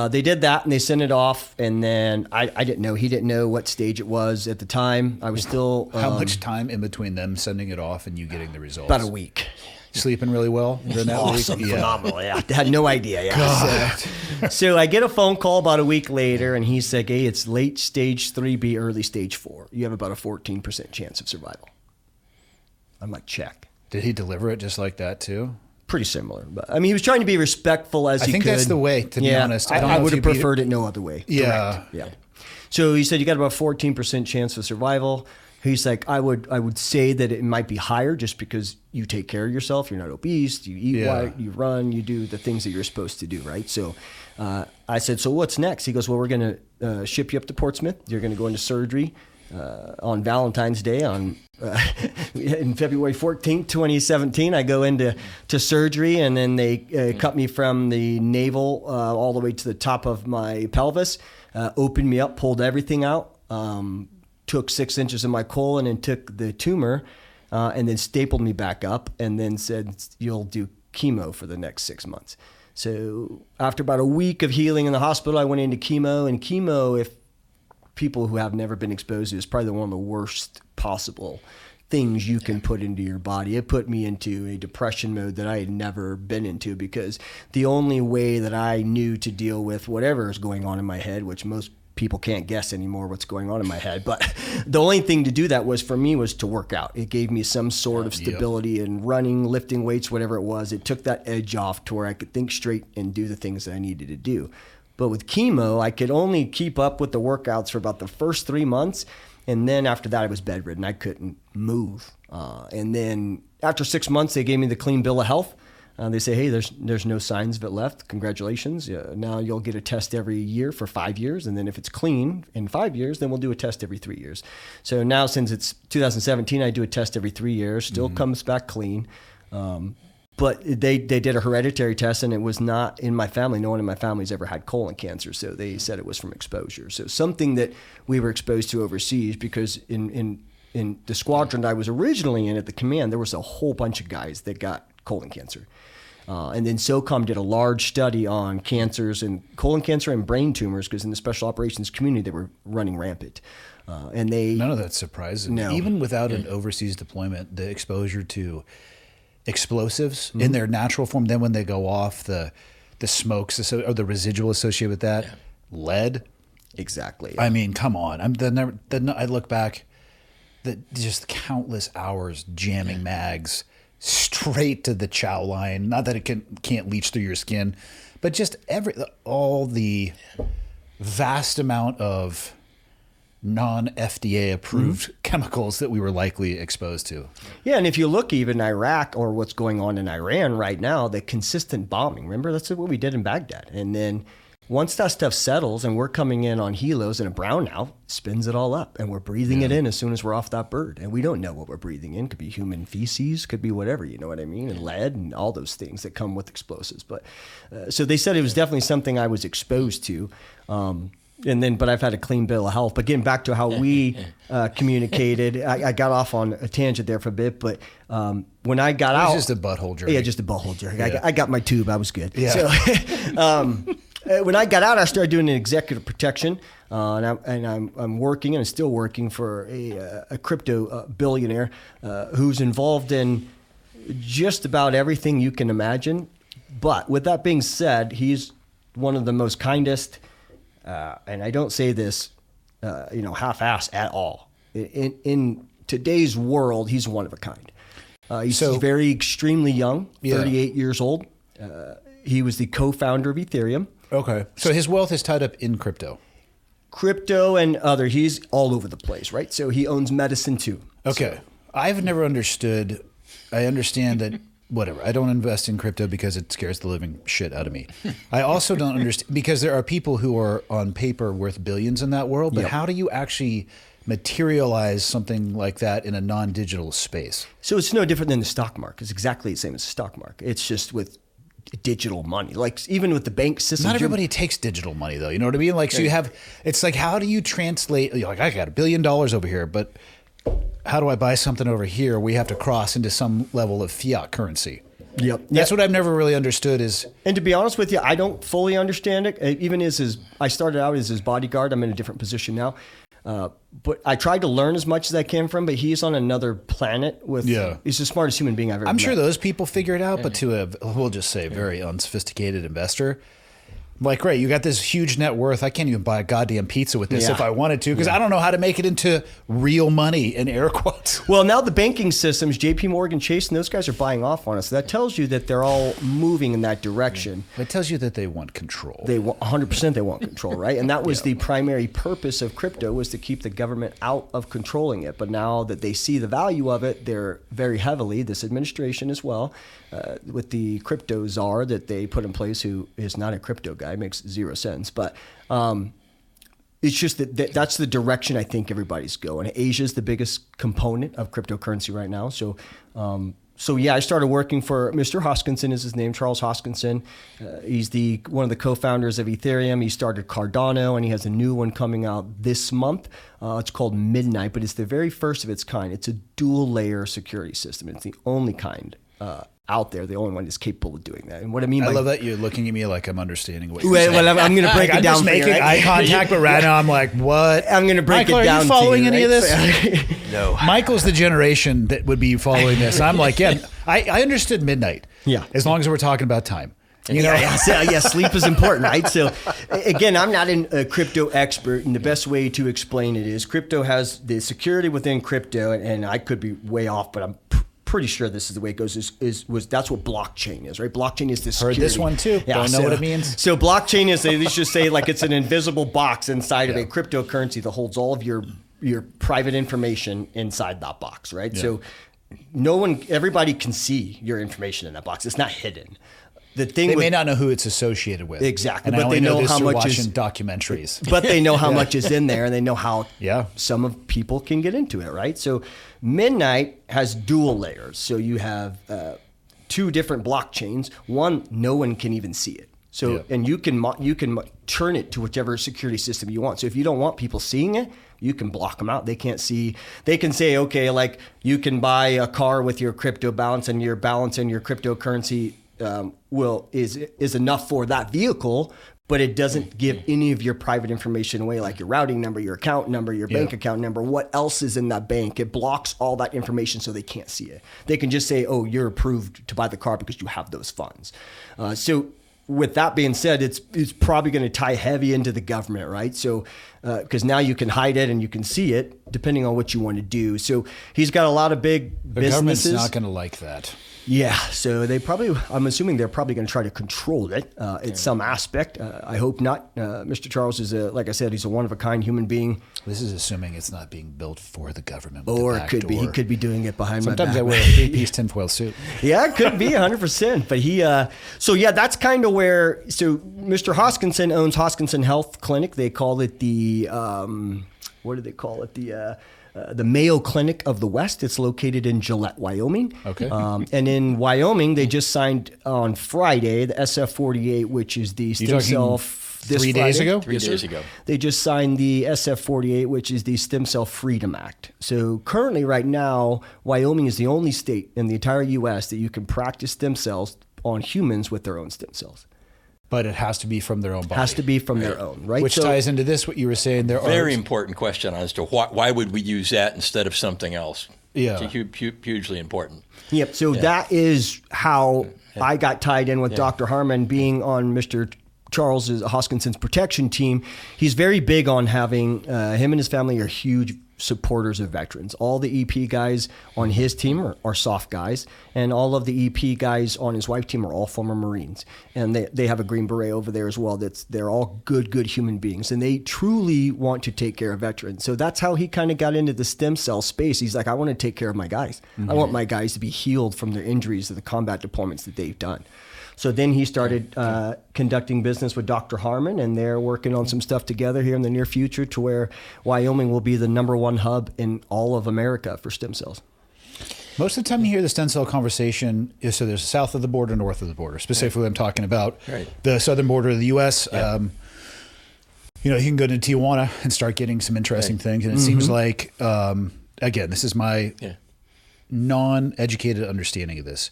[SPEAKER 1] they did that and they sent it off. And then I didn't know. He didn't know what stage it was at the time. I was still.
[SPEAKER 3] How much time in between them sending it off and you getting the results?
[SPEAKER 1] About a week.
[SPEAKER 3] Sleeping really well during that
[SPEAKER 1] Awesome,
[SPEAKER 3] week?
[SPEAKER 1] phenomenal. Yeah, I had no idea. Yeah. So I get a phone call about a week later, and he's like, "Hey, it's late stage 3B, early stage 4. You have about a 14% chance of survival." I'm like, check.
[SPEAKER 3] Did he deliver it just like that too?
[SPEAKER 1] Pretty similar, but I mean, he was trying to be respectful as he could.
[SPEAKER 3] I think that's the way, to be honest. I don't know
[SPEAKER 1] I
[SPEAKER 3] if
[SPEAKER 1] would have
[SPEAKER 3] you'd be-
[SPEAKER 1] preferred it no other way.
[SPEAKER 3] Yeah.
[SPEAKER 1] Direct. Yeah. So he said you got about 14% chance of survival. He's like, I would say that it might be higher just because you take care of yourself. You're not obese. You eat right. You run. You do the things that you're supposed to do, right? So I said, so what's next? He goes, well, we're going to ship you up to Portsmouth. You're going to go into surgery. on Valentine's Day in February 14th, 2017. I go into surgery, and then they cut me from the navel all the way to the top of my pelvis, opened me up, pulled everything out, took 6 inches of my colon and took the tumor, and then stapled me back up, and then said, you'll do chemo for the next 6 months. So after about a week of healing in the hospital, I went into chemo, and chemo, if people who have never been exposed to, is probably one of the worst possible things you can put into your body. It put me into a depression mode that I had never been into, because the only way that I knew to deal with whatever is going on in my head, which most people can't guess anymore what's going on in my head, but the only thing to do that was to work out. It gave me some sort of stability in running, lifting weights, whatever it was. It took that edge off to where I could think straight and do the things that I needed to do. But with chemo, I could only keep up with the workouts for about the first 3 months. And then after that, I was bedridden. I couldn't move. And then after 6 months, they gave me the clean bill of health. They say, hey, there's no signs of it left. Congratulations. Now you'll get a test every year for 5 years. And then if it's clean in 5 years, then we'll do a test every 3 years. So now, since it's 2017, I do a test every 3 years. Still comes back clean. But they did a hereditary test, and it was not in my family. No one in my family's ever had colon cancer, so they said it was from exposure. So something that we were exposed to overseas, because in the squadron I was originally in at the command, there was a whole bunch of guys that got colon cancer. And then SOCOM did a large study on cancers, and colon cancer and brain tumors, because in the special operations community, they were running rampant. And
[SPEAKER 3] none of that's surprising.
[SPEAKER 1] No.
[SPEAKER 3] Even without an overseas deployment, the exposure to explosives in their natural form, then when they go off, the smokes or the residual associated with that, lead.
[SPEAKER 1] Exactly.
[SPEAKER 3] I mean, come on. I look back, just countless hours jamming mags straight to the chow line. Not that it can't leach through your skin, but just all the vast amount of non-FDA approved chemicals that we were likely exposed to.
[SPEAKER 1] Yeah, and if you look even Iraq, or what's going on in Iran right now, the consistent bombing, remember, that's what we did in Baghdad. And then once that stuff settles and we're coming in on helos and a brownout, spins it all up, and we're breathing it in as soon as we're off that bird. And we don't know what we're breathing in. Could be human feces, could be whatever, you know what I mean? And lead and all those things that come with explosives. But so they said it was definitely something I was exposed to. But I've had a clean bill of health. But getting back to how we communicated, I got off on a tangent there for a bit. But when I got out,
[SPEAKER 3] just a butthole jerk.
[SPEAKER 1] Yeah, just a butthole jerk. Yeah. I got my tube. I was good.
[SPEAKER 3] Yeah.
[SPEAKER 1] So when I got out, I started doing an executive protection, and I'm working, and I'm still working for a crypto billionaire who's involved in just about everything you can imagine. But with that being said, he's one of the most kindest. And I don't say this, half-ass at all. In today's world, he's one of a kind. He's very extremely young, 38 years old. He was the co-founder of Ethereum.
[SPEAKER 3] Okay. So his wealth is tied up in crypto.
[SPEAKER 1] Crypto and other. He's all over the place, right? So he owns medicine too.
[SPEAKER 3] Okay. So. I've never understood. I understand that. Whatever. I don't invest in crypto because it scares the living shit out of me. I also don't understand, because there are people who are on paper worth billions in that world, but how do you actually materialize something like that in a non-digital space? So
[SPEAKER 1] it's no different than the stock market. It's exactly the same as the stock market. It's just with digital money. Like even with the bank system.
[SPEAKER 3] Not everybody takes digital money though. You know what I mean? Like, so you have, it's like, how do you translate, like I got $1 billion over here, but how do I buy something over here? We have to cross into some level of fiat currency.
[SPEAKER 1] Yep.
[SPEAKER 3] That's what I've never really understood is.
[SPEAKER 1] And to be honest with you, I don't fully understand it. Even I started out as his bodyguard. I'm in a different position now. But I tried to learn as much as I can from him, but he's on another planet he's the smartest human being I've ever met.
[SPEAKER 3] I'm sure those people figure it out, but to we'll just say very unsophisticated investor, like, great, you got this huge net worth. I can't even buy a goddamn pizza with this if I wanted to, because I don't know how to make it into real money, in air quotes.
[SPEAKER 1] Well, now the banking systems, JP Morgan, Chase, and those guys are buying off on us. That tells you that they're all moving in that direction.
[SPEAKER 3] It tells you that they want control.
[SPEAKER 1] 100% they want control, right? And that was the primary purpose of crypto, was to keep the government out of controlling it. But now that they see the value of it, they're very heavily, this administration as well, with the crypto czar that they put in place, who is not a crypto guy, makes zero sense. But it's just that's the direction I think everybody's going. Asia's the biggest component of cryptocurrency right now. So yeah, I started working for Mr. Hoskinson is his name, Charles Hoskinson. He's one of the co-founders of Ethereum. He started Cardano, and he has a new one coming out this month. It's called Midnight, but it's the very first of its kind. It's a dual layer security system. It's the only kind out there, the only one that's capable of doing that. And what I mean,
[SPEAKER 3] I
[SPEAKER 1] by
[SPEAKER 3] love that you're looking at me like I'm understanding what you're saying.
[SPEAKER 1] Well, I'm going to break it down.
[SPEAKER 3] I'm just making eye contact, but right now I'm like, what?
[SPEAKER 1] I'm going to break
[SPEAKER 3] Michael,
[SPEAKER 1] it down.
[SPEAKER 3] Are you following any of this?
[SPEAKER 4] No.
[SPEAKER 3] Michael's the generation that would be following this. I'm like, yeah, I understood midnight.
[SPEAKER 1] Yeah.
[SPEAKER 3] As long as we're talking about time. You know?
[SPEAKER 1] Yeah, sleep is important, right? So, again, I'm not a crypto expert, and the best way to explain it is crypto has the security within crypto, and I could be way off, but I'm pretty sure this is the way it goes. That's what blockchain is, right? Blockchain is the security.
[SPEAKER 3] Heard this one too.
[SPEAKER 1] Yeah,
[SPEAKER 3] Don't know what it means.
[SPEAKER 1] So blockchain is, they just say like it's an invisible box inside of a cryptocurrency that holds all of your private information inside that box, right? Yeah. So everybody can see your information in that box. It's not hidden. They
[SPEAKER 3] may not know who it's associated with.
[SPEAKER 1] Exactly.
[SPEAKER 3] And
[SPEAKER 1] but they know how much
[SPEAKER 3] watching documentaries.
[SPEAKER 1] But they know how much is in there, and they know how some of people can get into it, right? So Midnight has dual layers. So you have two different blockchains. One, no one can even see it. So and you can turn it to whichever security system you want. So if you don't want people seeing it, you can block them out. They can't see. They can say, okay, like you can buy a car with your crypto balance, and your balance in your cryptocurrency is enough for that vehicle, but it doesn't give any of your private information away, like your routing number, your account number, your bank account number, what else is in that bank. It blocks all that information so they can't see it. They can just say, oh, you're approved to buy the car because you have those funds. So with that being said, it's probably going to tie heavy into the government, right? So because now you can hide it and you can see it depending on what you want to do. So he's got a lot of big businesses.
[SPEAKER 3] The government's not going to like that.
[SPEAKER 1] Yeah, so I'm assuming they're probably going to try to control it in some aspect. I hope not. Mr. Charles is, like I said, he's a one-of-a-kind human being.
[SPEAKER 3] This is assuming it's not being built for the government.
[SPEAKER 1] Or it could be. He could be doing it behind my back.
[SPEAKER 3] Sometimes I wear a three-piece tinfoil suit.
[SPEAKER 1] Yeah, it could be 100%. But that's kind of where, so Mr. Hoskinson owns Hoskinson Health Clinic. They call it the, what do they call it? The Mayo Clinic of the West. It's located in Gillette, Wyoming.
[SPEAKER 3] Okay.
[SPEAKER 1] And in Wyoming, they just signed on Friday the SF-48, which is the stem cell.
[SPEAKER 3] 3 days ago?
[SPEAKER 4] 3 days ago.
[SPEAKER 1] They just signed the SF-48, which is the Stem Cell Freedom Act. So currently, right now, Wyoming is the only state in the entire U.S. that you can practice stem cells on humans with their own stem cells.
[SPEAKER 3] But it has to be from their own body.
[SPEAKER 1] Has to be from their own, right?
[SPEAKER 3] Which ties into this, what you were saying.
[SPEAKER 4] Very important question as to why would we use that instead of something else?
[SPEAKER 3] Yeah.
[SPEAKER 4] It's hugely important.
[SPEAKER 1] Yep. So that is how I got tied in with Dr. Harmon being on Mr. Charles Hoskinson's protection team. He's very big on having, him and his family are huge supporters of veterans. All the EP guys on his team are soft guys, and all of the EP guys on his wife's team are all former Marines. And they have a Green Beret over there as well. They're all good human beings, and they truly want to take care of veterans. So that's how he kind of got into the stem cell space. He's like, I want to take care of my guys. Mm-hmm. I want my guys to be healed from their injuries of the combat deployments that they've done. So then he started conducting business with Dr. Harmon, and they're working on some stuff together here in the near future to where Wyoming will be the #1 hub in all of America for stem cells.
[SPEAKER 3] Most of the time you hear the stem cell conversation is so there's south of the border, north of the border. Specifically, I'm talking about the southern border of the U.S. Yeah. You can go to Tijuana and start getting some interesting things. And it seems like, again, this is my non-educated understanding of this.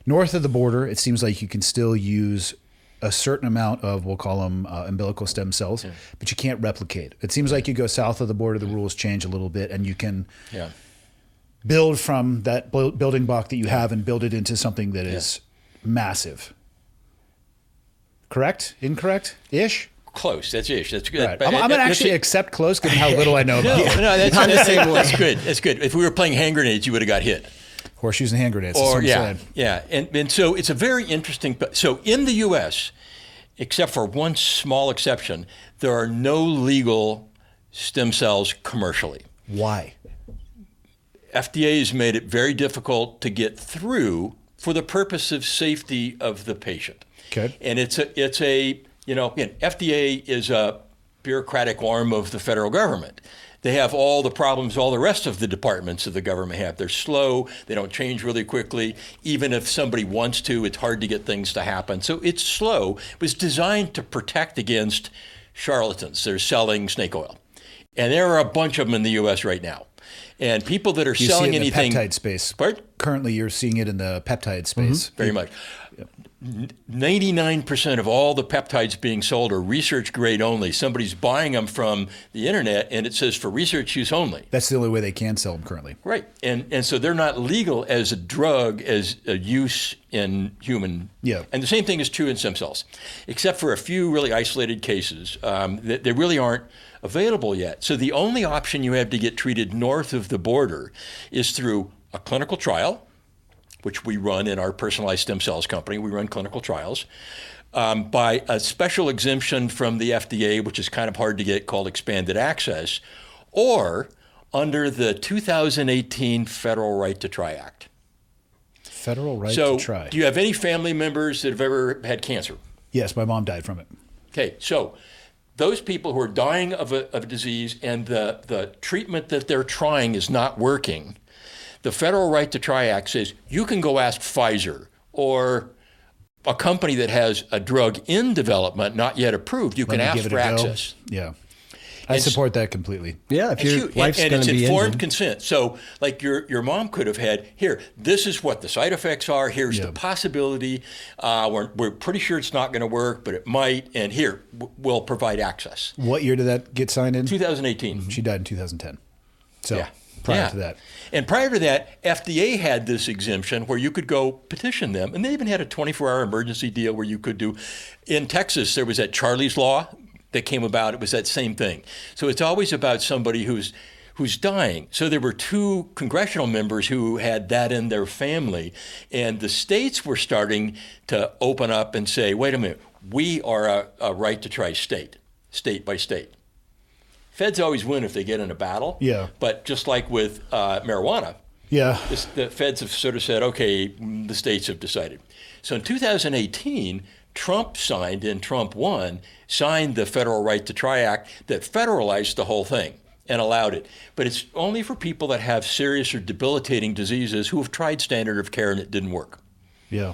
[SPEAKER 3] North of the border, it seems like you can still use a certain amount of, we'll call them umbilical stem cells, but you can't replicate. It seems like you go south of the border, the rules change a little bit, and you can build from that building block that you have and build it into something that is massive. Correct? Incorrect? Ish?
[SPEAKER 4] Close. That's ish. That's good.
[SPEAKER 3] Right. I'm going to actually accept close given how little I know about it.
[SPEAKER 4] No, that's good. That's good. If we were playing hand grenades, you would have got hit.
[SPEAKER 3] Horseshoes and hand grenades.
[SPEAKER 4] And so it's a very interesting. So in the U.S., except for one small exception, there are no legal stem cells commercially.
[SPEAKER 3] Why?
[SPEAKER 4] FDA has made it very difficult to get through for the purpose of safety of the patient.
[SPEAKER 3] Okay.
[SPEAKER 4] And FDA is a bureaucratic arm of the federal government. They have all the problems all the rest of the departments of the government have. They're slow. They don't change really quickly. Even if somebody wants to, it's hard to get things to happen. So it's slow. It was designed to protect against charlatans. They're selling snake oil. And there are a bunch of them in the U.S. right now. And people that are selling anything.
[SPEAKER 3] You see it in the peptide space.
[SPEAKER 4] Pardon?
[SPEAKER 3] Currently, you're seeing it in the peptide space.
[SPEAKER 4] Very much. 99% of all the peptides being sold are research grade only. Somebody's buying them from the internet and it says for research use only.
[SPEAKER 3] That's the only way they can sell them currently.
[SPEAKER 4] Right. And so they're not legal as a drug, as a use in human.
[SPEAKER 3] Yeah.
[SPEAKER 4] And the same thing is true in stem cells, except for a few really isolated cases that they really aren't available yet. So the only option you have to get treated north of the border is through a clinical trial, which we run in our personalized stem cells company. We run clinical trials by a special exemption from the FDA, which is kind of hard to get, called expanded access, or under the 2018 Federal Right to Try Act.
[SPEAKER 3] Federal right
[SPEAKER 4] So
[SPEAKER 3] to try.
[SPEAKER 4] do you have any family members that have ever had cancer?
[SPEAKER 3] Yes, my mom died from it.
[SPEAKER 4] Okay, so those people who are dying of a disease and the treatment that they're trying is not working, the Federal Right to Try Act says you can go ask Pfizer or a company that has a drug in development, not yet approved. You can ask for access.
[SPEAKER 3] Yeah. I support that completely.
[SPEAKER 1] Yeah, if your life's
[SPEAKER 4] and
[SPEAKER 1] going
[SPEAKER 4] it's
[SPEAKER 1] to be
[SPEAKER 4] informed
[SPEAKER 1] ended.
[SPEAKER 4] consent. So, like your mom could have had, here, this is what the side effects are. Here's the possibility. We're pretty sure it's not going to work, but it might. And here, we'll provide access.
[SPEAKER 3] What year did that get signed in?
[SPEAKER 4] 2018.
[SPEAKER 3] She died in 2010. So
[SPEAKER 4] Yeah.
[SPEAKER 3] prior to that.
[SPEAKER 4] And prior to that, FDA had this exemption where you could go petition them. And they even had a 24-hour emergency deal where you could do. In Texas, there was that Charlie's Law that came about. It was that same thing. So it's always about somebody who's dying. So there were 2 congressional members who had that in their family. And the states were starting to open up and say, wait a minute, we are a right to try state by state. Feds always win if they get in a battle.
[SPEAKER 3] Yeah.
[SPEAKER 4] But just like with marijuana,
[SPEAKER 3] Yeah.
[SPEAKER 4] the feds have sort of said, okay, the states have decided. So in 2018, Trump signed, and Trump won, signed the Federal Right to Try Act that federalized the whole thing and allowed it. But it's only for people that have serious or debilitating diseases who have tried standard of care and it didn't work.
[SPEAKER 3] Yeah.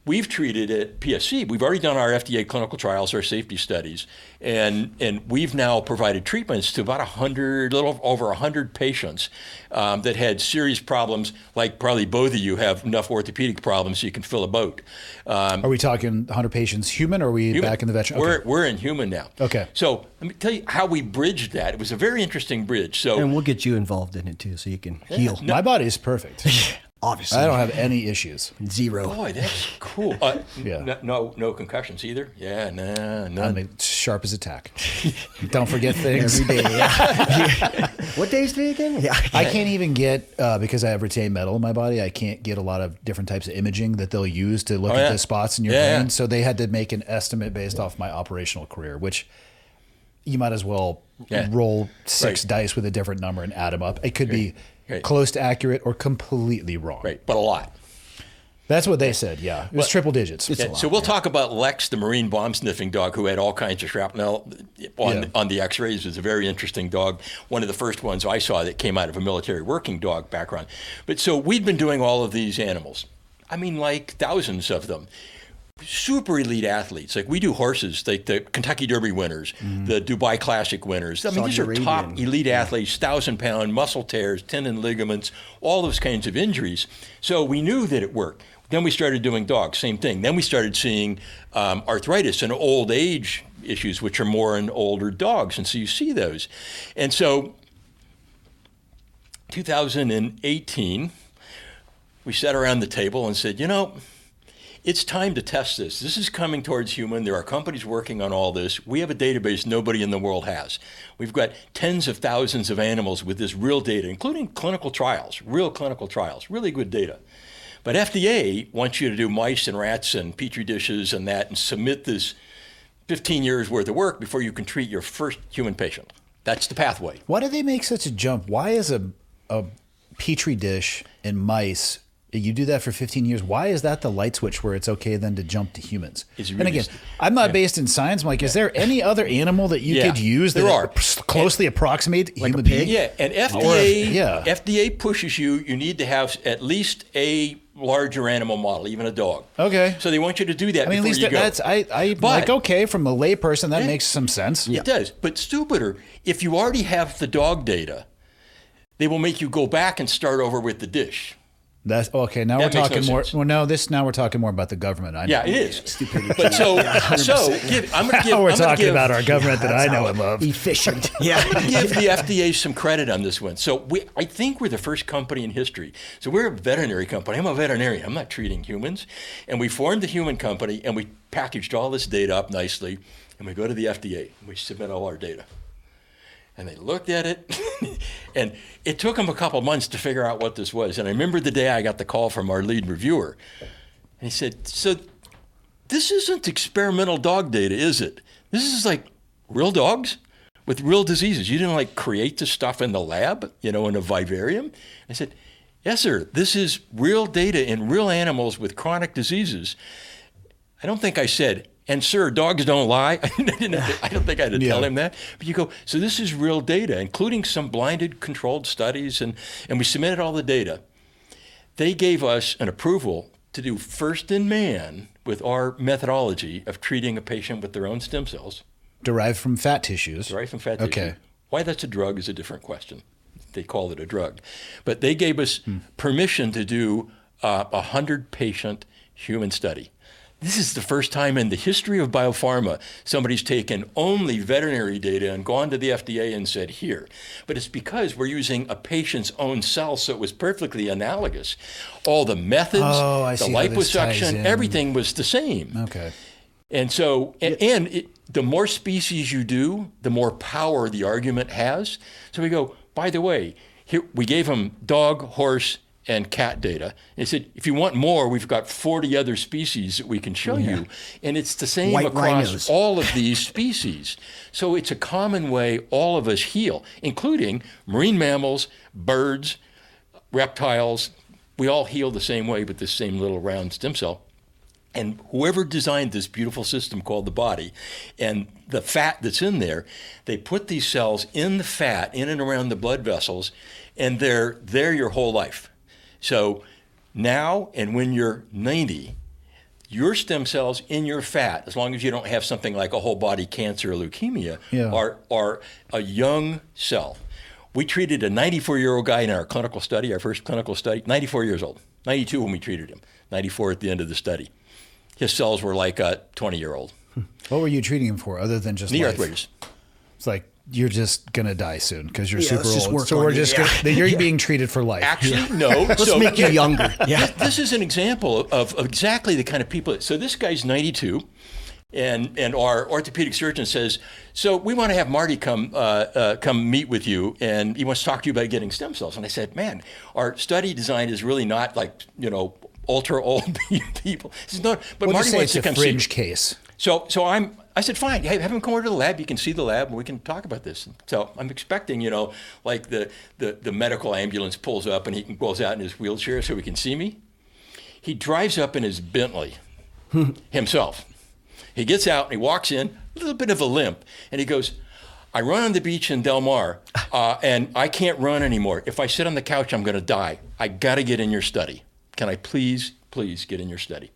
[SPEAKER 4] We've treated at PSC, we've already done our FDA clinical trials, our safety studies, and we've now provided treatments to about 100, little over 100 patients that had serious problems, like probably both of you have enough orthopedic problems so you can fill a boat.
[SPEAKER 3] Are we talking 100 patients human, or are we back in the veterinary? Okay.
[SPEAKER 4] We're in human now.
[SPEAKER 3] Okay.
[SPEAKER 4] So let me tell you how we bridged that. It was a very interesting bridge. So
[SPEAKER 1] And we'll get you involved in it too, so you can heal.
[SPEAKER 3] My body is perfect.
[SPEAKER 1] Obviously.
[SPEAKER 3] I don't have any issues.
[SPEAKER 1] Zero.
[SPEAKER 4] boy, that's cool.
[SPEAKER 3] Yeah.
[SPEAKER 4] No concussions either? Yeah, nah, none.
[SPEAKER 3] I'm as sharp as a tack. Don't forget things.
[SPEAKER 1] Every day. Yeah. What day is today again? Yeah.
[SPEAKER 3] I can't even get, because I have retained metal in my body, I can't get a lot of different types of imaging that they'll use to look at the spots in your brain. So they had to make an estimate based off my operational career, which you might as well roll 6 dice with a different number and add them up. It could be close to accurate or completely wrong.
[SPEAKER 4] Right, but a lot.
[SPEAKER 3] That's what they said, yeah. It was triple digits.
[SPEAKER 4] So we'll talk about Lex, the Marine bomb-sniffing dog who had all kinds of shrapnel on the x-rays. It was a very interesting dog. One of the first ones I saw that came out of a military working dog background. But so we'd been doing all of these animals. I mean, like thousands of them. Super elite athletes. Like we do horses, like the Kentucky Derby winners, the Dubai Classic winners. I mean, these are top elite athletes, 1,000-pound muscle tears, tendon ligaments, all those kinds of injuries. So we knew that it worked. Then we started doing dogs, same thing. Then we started seeing arthritis and old age issues, which are more in older dogs. And so you see those. And so 2018, we sat around the table and said, it's time to test this. This is coming towards human. There are companies working on all this. We have a database nobody in the world has. We've got tens of thousands of animals with this real data, including clinical trials, real clinical trials, really good data. But FDA wants you to do mice and rats and petri dishes and that and submit this 15 years worth of work before you can treat your first human patient. That's the pathway.
[SPEAKER 3] Why do they make such a jump? Why is a petri dish and mice You do that for 15 years. Why is that the light switch where it's okay then to jump to humans?
[SPEAKER 4] Really
[SPEAKER 3] and again, I'm not based in science. I'm like, is there any other animal that you could use that closely approximate
[SPEAKER 1] like
[SPEAKER 3] human
[SPEAKER 1] a pig?
[SPEAKER 3] being?
[SPEAKER 4] Yeah, and FDA pushes you need to have at least a larger animal model, even a dog.
[SPEAKER 3] Okay.
[SPEAKER 4] So they want you to do that.
[SPEAKER 3] I mean, at least that's like, okay, from a layperson, that makes some sense.
[SPEAKER 4] It does. But stupider, if you already have the dog data, they will make you go back and start over with the dish.
[SPEAKER 3] That's okay. Now we're talking more. Well, no, now we're talking more about the government. I know.
[SPEAKER 4] Yeah, it is. But I'm going to give.
[SPEAKER 3] We're talking about our government that I know and love.
[SPEAKER 1] Efficient.
[SPEAKER 4] Yeah. Give the FDA some credit on this one. So I think we're the first company in history. So we're a veterinary company. I'm a veterinarian. I'm not treating humans. And we formed the human company, and we packaged all this data up nicely, and we go to the FDA and we submit all our data. And they looked at it, and it took them a couple months to figure out what this was. And I remember the day I got the call from our lead reviewer. And he said, so this isn't experimental dog data, is it? This is like real dogs with real diseases. You didn't like create this stuff in the lab, in a vivarium? I said, yes, sir. This is real data in real animals with chronic diseases. I don't think I said, and sir, dogs don't lie. I don't think I had to tell him that. But you go, so this is real data, including some blinded controlled studies, and we submitted all the data. They gave us an approval to do first in man with our methodology of treating a patient with their own stem cells.
[SPEAKER 3] Derived from fat tissues.
[SPEAKER 4] Derived from fat tissue. Why that's a drug is a different question. They call it a drug. But they gave us permission to do a 100-patient human study. This is the first time in the history of biopharma somebody's taken only veterinary data and gone to the FDA and said, here. But it's because we're using a patient's own cells, so it was perfectly analogous. All the methods, the liposuction, everything was the same.
[SPEAKER 3] Okay.
[SPEAKER 4] And so, the more species you do, the more power the argument has. So we go, by the way, here we gave them dog, horse, and cat data. And they said, if you want more, we've got 40 other species that we can show you. And it's the same across all of these species. So it's a common way all of us heal, including marine mammals, birds, reptiles. We all heal the same way with this same little round stem cell. And whoever designed this beautiful system called the body and the fat that's in there, they put these cells in the fat, in and around the blood vessels, and they're there your whole life. So now and when you're 90, your stem cells in your fat, as long as you don't have something like a whole body cancer or leukemia, are a young cell. We treated a 94-year-old guy in our clinical study, our first clinical study, 94 years old, 92 when we treated him, 94 at the end of the study. His cells were like a 20-year-old.
[SPEAKER 3] What were you treating him for other than just
[SPEAKER 4] knee
[SPEAKER 3] life?
[SPEAKER 4] arthritis?
[SPEAKER 3] It's like, you're just going to die soon because you're super old.
[SPEAKER 1] So we're
[SPEAKER 3] just you're being treated for life.
[SPEAKER 4] Actually, no.
[SPEAKER 1] Let's make you younger.
[SPEAKER 4] This is an example of exactly the kind of people. So this guy's 92, and our orthopedic surgeon says, so we want to have Marty come meet with you, and he wants to talk to you about getting stem cells. And I said, man, our study design is really not like, ultra old people. This is not, but
[SPEAKER 3] we'll
[SPEAKER 4] Marty wants to come see.
[SPEAKER 3] It's a fringe case.
[SPEAKER 4] So I said, fine, hey, have him come over to the lab. You can see the lab and we can talk about this. So I'm expecting, like the medical ambulance pulls up and he goes out in his wheelchair so he can see me. He drives up in his Bentley himself. He gets out and he walks in, a little bit of a limp, and he goes, I run on the beach in Del Mar and I can't run anymore. If I sit on the couch, I'm going to die. I got to get in your study. Can I please get in your study?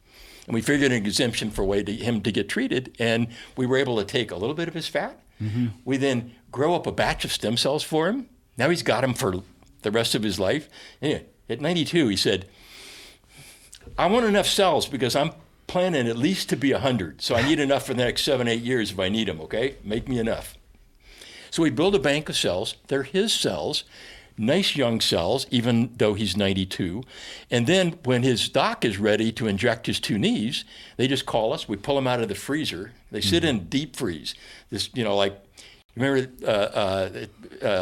[SPEAKER 4] And we figured an exemption for him to get treated, and we were able to take a little bit of his fat. Mm-hmm. We then grow up a batch of stem cells for him. Now he's got them for the rest of his life. Anyway, at 92, he said, I want enough cells because I'm planning at least to be 100, so I need enough for the next 7-8 years if I need them, okay? Make me enough. So we build a bank of cells. They're his cells. Nice young cells, even though he's 92. And then when his doc is ready to inject his 2 knees, they just call us. We pull them out of the freezer. They sit in deep freeze. This, Remember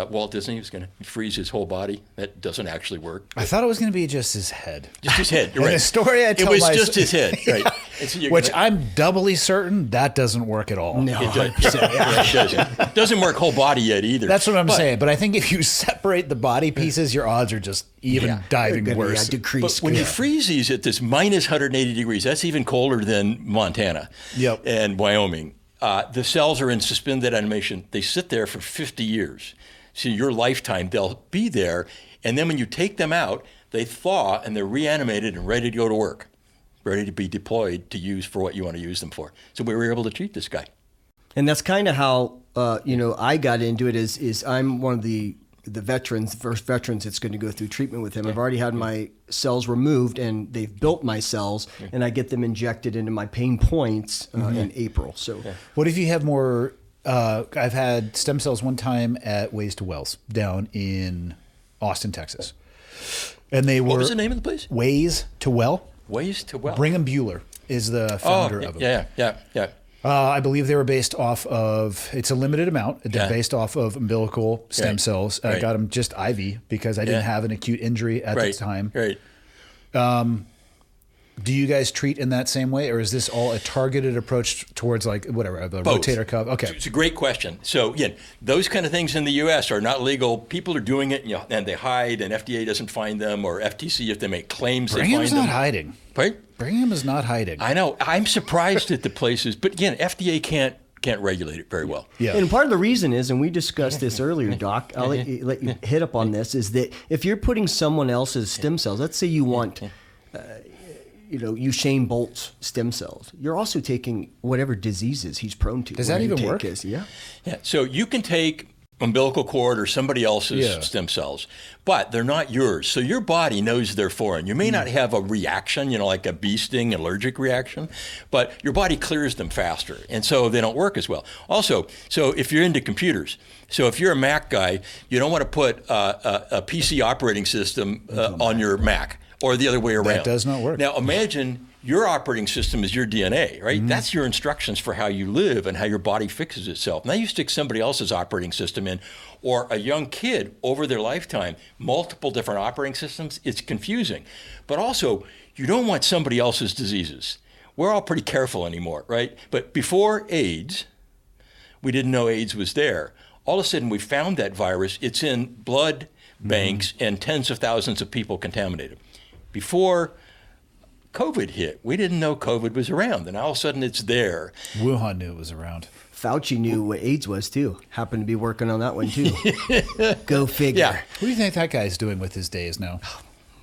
[SPEAKER 4] Walt Disney was going to freeze his whole body? That doesn't actually work.
[SPEAKER 3] I thought it was going to be just his head.
[SPEAKER 4] Just his head. You're
[SPEAKER 3] In
[SPEAKER 4] right.
[SPEAKER 3] the story I tell
[SPEAKER 4] it was just his head, right? And so
[SPEAKER 3] Which I'm doubly certain that doesn't work at all.
[SPEAKER 1] No,
[SPEAKER 4] it doesn't. It doesn't work whole body yet either.
[SPEAKER 3] That's what I'm saying. But I think if you separate the body pieces, your odds are just even diving worse.
[SPEAKER 1] Decrease.
[SPEAKER 4] But when you freeze these at this minus 180 degrees, that's even colder than Montana and Wyoming. The cells are in suspended animation. They sit there for 50 years. So your lifetime, they'll be there. And then when you take them out, they thaw and they're reanimated and ready to go to work, ready to be deployed to use for what you want to use them for. So we were able to treat this guy.
[SPEAKER 1] And that's kind of how, I got into it is I'm one of the first veterans that's going to go through treatment with him. I've already had my cells removed and they've built my cells and I get them injected into my pain points in April. So
[SPEAKER 3] What if you have more? I've had stem cells one time at Ways to Wells down in Austin, Texas. And they were.
[SPEAKER 4] What was the name of the place?
[SPEAKER 3] Ways to Well.
[SPEAKER 4] Ways to Well.
[SPEAKER 3] Brigham Bueller is the founder of them.
[SPEAKER 4] Yeah.
[SPEAKER 3] I believe they were based off of, it's a limited amount, they're based off of umbilical stem cells. I got them just IV because I didn't have an acute injury at the time.
[SPEAKER 4] Right.
[SPEAKER 3] Do you guys treat in that same way, or is this all a targeted approach towards like whatever, the
[SPEAKER 4] Both.
[SPEAKER 3] rotator cuff? Okay.
[SPEAKER 4] It's a great question. So again, those kind of things in the U.S. are not legal. People are doing it, and they hide, and FDA doesn't find them, or FTC if they make claims they find them.
[SPEAKER 3] Bringham's not hiding.
[SPEAKER 4] Right?
[SPEAKER 3] Brigham is not hiding.
[SPEAKER 4] I know. I'm surprised at the places, but again, FDA can't regulate it very well.
[SPEAKER 3] Yeah.
[SPEAKER 1] And part of the reason is, and we discussed this earlier, Doc, I'll let you hit up on this, is that if you're putting someone else's stem cells, let's say you want, Usain Bolt's stem cells, you're also taking whatever diseases he's prone to.
[SPEAKER 3] Does that even work?
[SPEAKER 1] Yeah.
[SPEAKER 4] So you can take umbilical cord or somebody else's stem cells, but they're not yours. So your body knows they're foreign. You may not have a reaction, like a bee sting allergic reaction, but your body clears them faster. And so they don't work as well. Also, so if you're into computers, so if you're a Mac guy, you don't want to put a PC operating system on your Mac or the other way around.
[SPEAKER 3] That does not work.
[SPEAKER 4] Now imagine your operating system is your DNA, right? Mm-hmm. That's your instructions for how you live and how your body fixes itself. Now you stick somebody else's operating system in, or a young kid over their lifetime, multiple different operating systems, it's confusing. But also, you don't want somebody else's diseases. We're all pretty careful anymore, right? But before AIDS, we didn't know AIDS was there. All of a sudden, we found that virus. It's in blood banks and tens of thousands of people contaminated. Before COVID hit, we didn't know COVID was around, and all of a sudden it's there.
[SPEAKER 3] Wuhan knew it was around.
[SPEAKER 1] Fauci knew what AIDS was too. Happened to be working on that one too. Go figure.
[SPEAKER 4] Yeah.
[SPEAKER 3] What do you think that guy's doing with his days now?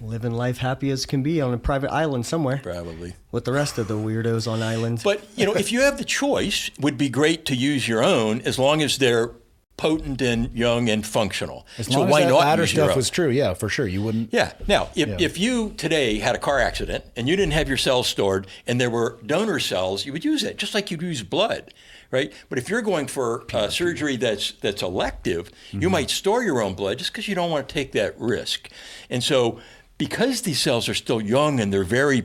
[SPEAKER 1] Living life happy as can be on a private island somewhere.
[SPEAKER 4] Probably.
[SPEAKER 1] With the rest of the weirdos on islands.
[SPEAKER 4] But, if you have the choice, it would be great to use your own as long as they're potent and young and functional.
[SPEAKER 3] As long as that latter stuff was true, yeah, for sure. You wouldn't.
[SPEAKER 4] Yeah. Now, if you today had a car accident and you didn't have your cells stored and there were donor cells, you would use it just like you'd use blood, right? But if you're going for surgery that's elective, you might store your own blood just because you don't want to take that risk. And so, because these cells are still young and they're very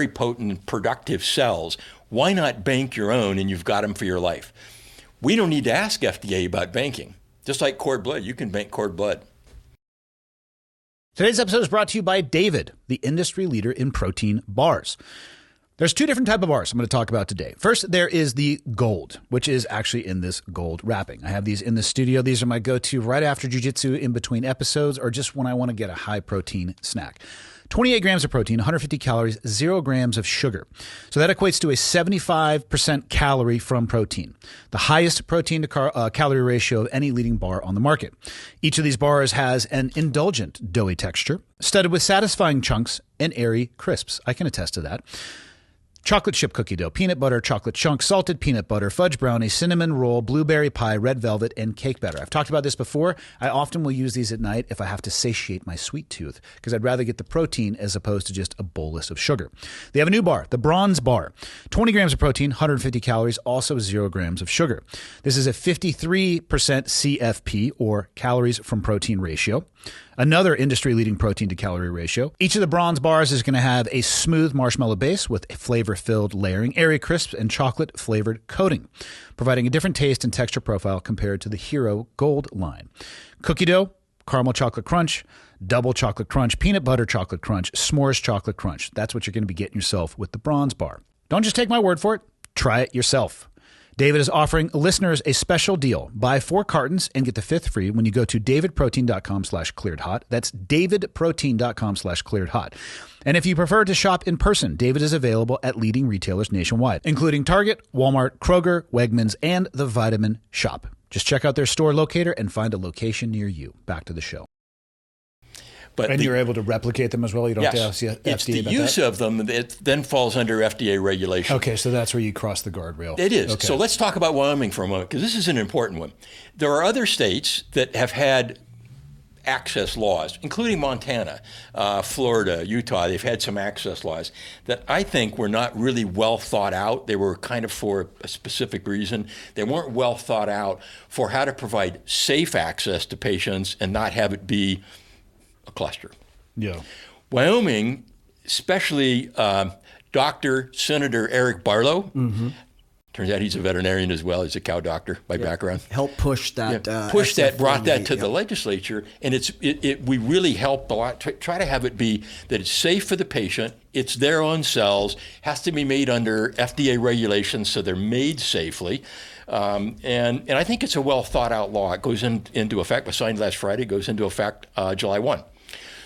[SPEAKER 4] potent and productive cells, why not bank your own and you've got them for your life? We don't need to ask FDA about banking. Just like cord blood, you can bank cord blood.
[SPEAKER 3] Today's episode is brought to you by David, the industry leader in protein bars. There's two different types of bars I'm going to talk about today. First, there is the gold, which is actually in this gold wrapping. I have these in the studio. These are my go-to right after jiu-jitsu, in between episodes, or just when I want to get a high-protein snack. 28 grams of protein, 150 calories, 0 grams of sugar. So that equates to a 75% calorie from protein, the highest protein to calorie ratio of any leading bar on the market. Each of these bars has an indulgent, doughy texture, studded with satisfying chunks and airy crisps. I can attest to that. Chocolate chip cookie dough, peanut butter, chocolate chunks, salted peanut butter, fudge brownie, cinnamon roll, blueberry pie, red velvet, and cake batter. I've talked about this before. I often will use these at night if I have to satiate my sweet tooth, because I'd rather get the protein as opposed to just a bolus of sugar. They have a new bar, the Bronze Bar. 20 grams of protein, 150 calories, also 0 grams of sugar. This is a 53% CFP, or calories from protein ratio. Another industry-leading protein to calorie ratio. Each of the Bronze bars is going to have a smooth marshmallow base with flavored flavor-filled layering, airy crisp, and chocolate-flavored coating, providing a different taste and texture profile compared to the Hero Gold line. Cookie dough, caramel chocolate crunch, double chocolate crunch, peanut butter chocolate crunch, s'mores chocolate crunch. That's what you're going to be getting yourself with the Bronze Bar. Don't just take my word for it. Try it yourself. David is offering listeners a special deal. Buy 4 cartons and get the 5th free when you go to davidprotein.com/clearedhot. That's davidprotein.com/clearedhot. And if you prefer to shop in person, David is available at leading retailers nationwide, including Target, Walmart, Kroger, Wegmans, and The Vitamin Shop. Just check out their store locator and find a location near you. Back to the show. And you're able to replicate them as well? You don't have to ask the FDA
[SPEAKER 4] it's the
[SPEAKER 3] about
[SPEAKER 4] use
[SPEAKER 3] that?
[SPEAKER 4] of them that then falls under FDA regulation.
[SPEAKER 3] Okay, so that's where you cross the guardrail.
[SPEAKER 4] It is.
[SPEAKER 3] Okay.
[SPEAKER 4] So let's talk about Wyoming for a moment, because this is an important one. There are other states that have had access laws, including Montana, Florida, Utah. They've had some access laws that I think were not really well thought out. They were kind of for a specific reason. They weren't well thought out for how to provide safe access to patients and not have it be a cluster.
[SPEAKER 3] Yeah.
[SPEAKER 4] Wyoming, especially Dr. Senator Eric Barlow, turns out he's a veterinarian as well. He's a cow doctor by background.
[SPEAKER 1] Help push that.
[SPEAKER 4] Brought that to the legislature, and we really helped a lot. Try to have it be that it's safe for the patient. It's their own cells. Has to be made under FDA regulations, so they're made safely. And I think it's a well thought out law. It goes into effect. Was signed last Friday. Goes into effect July 1.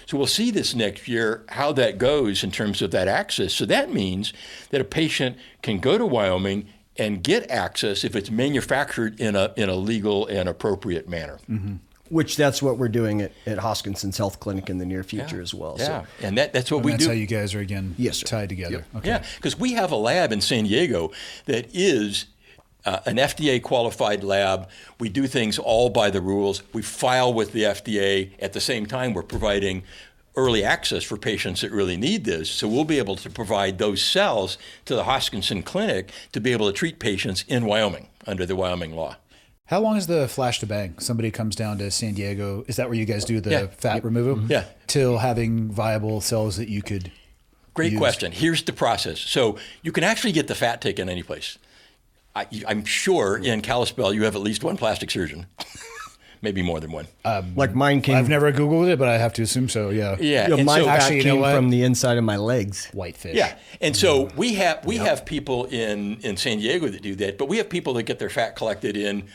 [SPEAKER 4] So we'll see this next year, how that goes in terms of that access. So that means that a patient can go to Wyoming and get access if it's manufactured in a legal and appropriate manner.
[SPEAKER 3] Mm-hmm.
[SPEAKER 1] Which that's what we're doing at Hoskinson's Health Clinic in the near future as well.
[SPEAKER 4] Yeah,
[SPEAKER 1] So.
[SPEAKER 4] and that's what we do.
[SPEAKER 3] That's how you guys are, again,
[SPEAKER 1] Yes, sir.
[SPEAKER 3] tied together.
[SPEAKER 4] Yep.
[SPEAKER 3] Okay.
[SPEAKER 4] Yeah, because we have a lab in San Diego that is an FDA-qualified lab. We do things all by the rules. We file with the FDA. At the same time, we're providing early access for patients that really need this. So we'll be able to provide those cells to the Hoskinson Clinic to be able to treat patients in Wyoming under the Wyoming law.
[SPEAKER 3] How long is the flash to bang? Somebody comes down to San Diego. Is that where you guys do the fat removal?
[SPEAKER 4] Yeah.
[SPEAKER 3] Till having viable cells that you could
[SPEAKER 4] Great question. Here's the process. So you can actually get the fat taken any place. I'm sure in Kalispell you have at least one plastic surgeon, maybe more than one.
[SPEAKER 1] Like mine came.
[SPEAKER 3] I've never Googled it, but I have to assume so, yeah.
[SPEAKER 4] Yeah,
[SPEAKER 1] You know, my
[SPEAKER 4] so,
[SPEAKER 1] fat
[SPEAKER 3] actually, you know
[SPEAKER 1] came
[SPEAKER 3] what?
[SPEAKER 1] from the inside of my legs.
[SPEAKER 3] Whitefish.
[SPEAKER 4] yeah, and so we have people in San Diego that do that, but we have people that get their fat collected in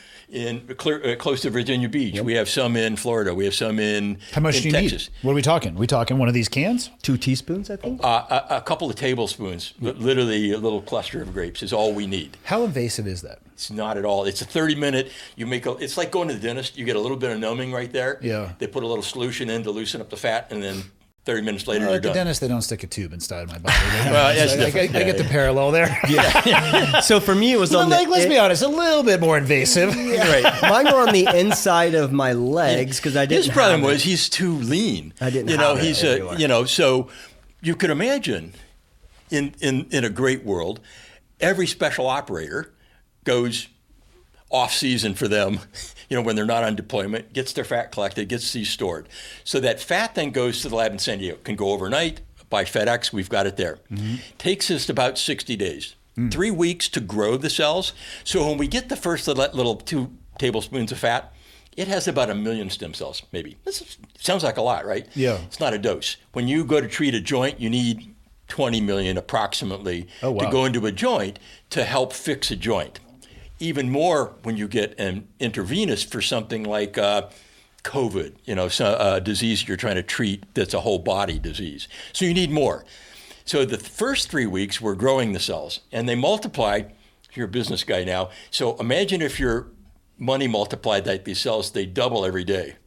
[SPEAKER 4] close to Virginia Beach. We have some in Florida. We have some in
[SPEAKER 3] How much do you
[SPEAKER 4] Texas.
[SPEAKER 3] need? What are we talking? We talking one of these cans?
[SPEAKER 1] 2 teaspoons, I think.
[SPEAKER 4] A couple of tablespoons, literally a little cluster of grapes is all we need.
[SPEAKER 3] How invasive is that?
[SPEAKER 4] It's not at all. It's a 30-minute. It's like going to the dentist. You get a little bit of numbing right there.
[SPEAKER 3] Yeah.
[SPEAKER 4] They put a little solution in to loosen up the fat, and then 30 minutes later,
[SPEAKER 3] Well,
[SPEAKER 4] you're
[SPEAKER 3] at the
[SPEAKER 4] done.
[SPEAKER 3] dentist, they don't stick a tube inside my body.
[SPEAKER 4] Well, that's
[SPEAKER 3] I
[SPEAKER 4] different.
[SPEAKER 3] get the parallel there.
[SPEAKER 1] So for me, it was on
[SPEAKER 3] Like, let's
[SPEAKER 1] the.
[SPEAKER 3] be honest, a little bit more invasive.
[SPEAKER 4] Right.
[SPEAKER 1] Mine were on the inside of my legs because I didn't.
[SPEAKER 4] His problem
[SPEAKER 1] have it.
[SPEAKER 4] was he's too lean.
[SPEAKER 1] I didn't
[SPEAKER 4] You know,
[SPEAKER 1] have it
[SPEAKER 4] he's
[SPEAKER 1] regular.
[SPEAKER 4] so you could imagine in a great world, every special operator goes off season for them, when they're not on deployment, gets their fat collected, gets these stored. So that fat then goes to the lab in San Diego, can go overnight by FedEx, we've got it there. Takes us about 60 days, 3 weeks to grow the cells. So when we get the first little 2 tablespoons of fat, it has about 1 million stem cells, maybe. This sounds like a lot, right?
[SPEAKER 3] Yeah.
[SPEAKER 4] It's not a dose. When you go to treat a joint, you need 20 million approximately
[SPEAKER 3] Oh, wow.
[SPEAKER 4] to go into a joint to help fix a joint. Even more when you get an intravenous for something like COVID, a disease you're trying to treat that's a whole body disease. So you need more. So the first 3 weeks, we're growing the cells, and they multiply. You're a business guy now. So imagine if your money multiplied like these cells, they double every day.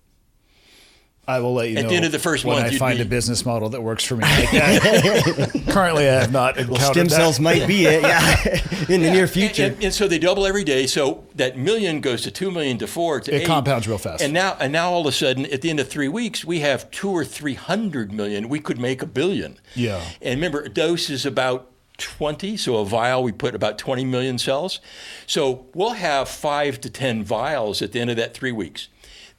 [SPEAKER 3] I will let you know
[SPEAKER 4] At the end of the first
[SPEAKER 3] when
[SPEAKER 4] month,
[SPEAKER 3] I
[SPEAKER 4] you'd
[SPEAKER 3] find
[SPEAKER 4] be-
[SPEAKER 3] a business model that works for me like that. Currently, I have not encountered
[SPEAKER 1] Stem
[SPEAKER 3] that.
[SPEAKER 1] cells might be it, in the near future.
[SPEAKER 4] And so they double every day. So that million goes to 2 million to 4 to 8.
[SPEAKER 3] It compounds real fast.
[SPEAKER 4] And now all of a sudden, at the end of 3 weeks, we have 200 or 300 million. We could make 1 billion.
[SPEAKER 3] Yeah.
[SPEAKER 4] And remember, a dose is about 20. So a vial, we put about 20 million cells. So we'll have 5 to 10 vials at the end of that 3 weeks.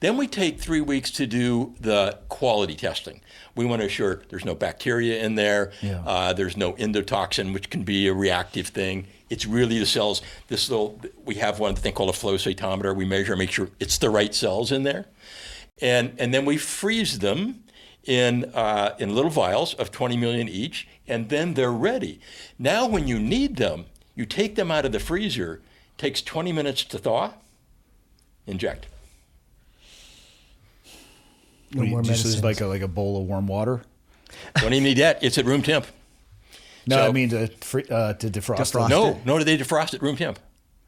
[SPEAKER 4] Then we take 3 weeks to do the quality testing. We want to assure there's no bacteria in there.
[SPEAKER 3] Yeah.
[SPEAKER 4] There's no endotoxin, which can be a reactive thing. It's really the cells. We have one thing called a flow cytometer. We measure, make sure it's the right cells in there. And then we freeze them in little vials of 20 million each, and then they're ready. Now, when you need them, you take them out of the freezer. Takes 20 minutes to thaw. Inject.
[SPEAKER 3] Just like a bowl of warm water.
[SPEAKER 4] Don't even need that. It's at room temp.
[SPEAKER 3] No,
[SPEAKER 4] So-
[SPEAKER 3] I mean to defrost.
[SPEAKER 1] Defrost.
[SPEAKER 3] it.
[SPEAKER 4] No, they defrost at room temp.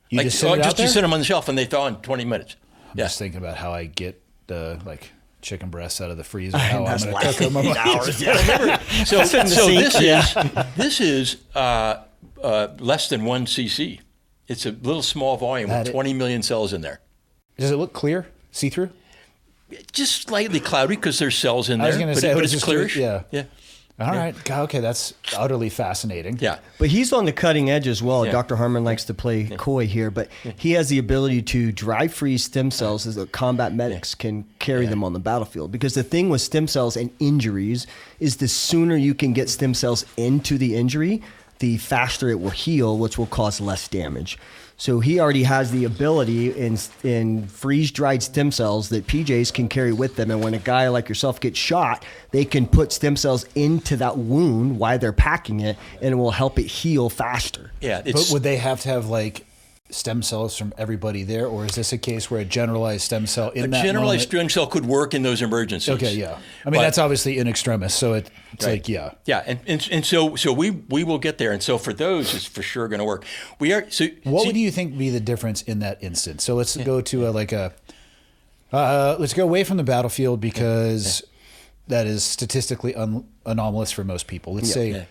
[SPEAKER 3] You just sit it out there?
[SPEAKER 4] You sit them on the shelf and they thaw in 20 minutes.
[SPEAKER 3] I'm just thinking about how I get like chicken breasts out of the freezer. How I'm
[SPEAKER 1] That's
[SPEAKER 3] going to cook them.
[SPEAKER 1] like 8 hours. Yeah.
[SPEAKER 4] So
[SPEAKER 1] sink,
[SPEAKER 4] this is less than 1 cc. It's a little small volume with 20 million cells in there.
[SPEAKER 3] Does it look clear, see through?
[SPEAKER 4] Just slightly cloudy because there's cells in
[SPEAKER 3] I
[SPEAKER 4] there.
[SPEAKER 3] was going to say,
[SPEAKER 4] but
[SPEAKER 3] it's
[SPEAKER 4] it's
[SPEAKER 3] just
[SPEAKER 4] clearish.
[SPEAKER 3] Yeah. All right. Okay, that's utterly fascinating.
[SPEAKER 4] Yeah.
[SPEAKER 1] But he's on the cutting edge as well.
[SPEAKER 4] Yeah.
[SPEAKER 1] Dr. Harmon likes to play coy here, but he has the ability to dry freeze stem cells as the combat medics can carry them on the battlefield. Because the thing with stem cells and injuries is the sooner you can get stem cells into the injury, the faster it will heal, which will cause less damage. So he already has the ability in freeze-dried stem cells that PJs can carry with them. And when a guy like yourself gets shot, they can put stem cells into that wound while they're packing it, and it will help it heal faster.
[SPEAKER 4] Yeah.
[SPEAKER 3] But would they have to have like stem cells from everybody there, or is this a case where a generalized stem cell in that
[SPEAKER 4] generalized
[SPEAKER 3] moment?
[SPEAKER 4] stem cell could work in those emergencies.
[SPEAKER 3] Okay, yeah. I mean, that's obviously in extremis, so it's
[SPEAKER 4] Right.
[SPEAKER 3] like, yeah.
[SPEAKER 4] Yeah, and so we will get there, and so for those, it's for sure going to work. We are. So
[SPEAKER 3] What
[SPEAKER 4] see,
[SPEAKER 3] would you think be the difference in that instance? So let's go to let's go away from the battlefield because that is statistically anomalous for most people. Let's say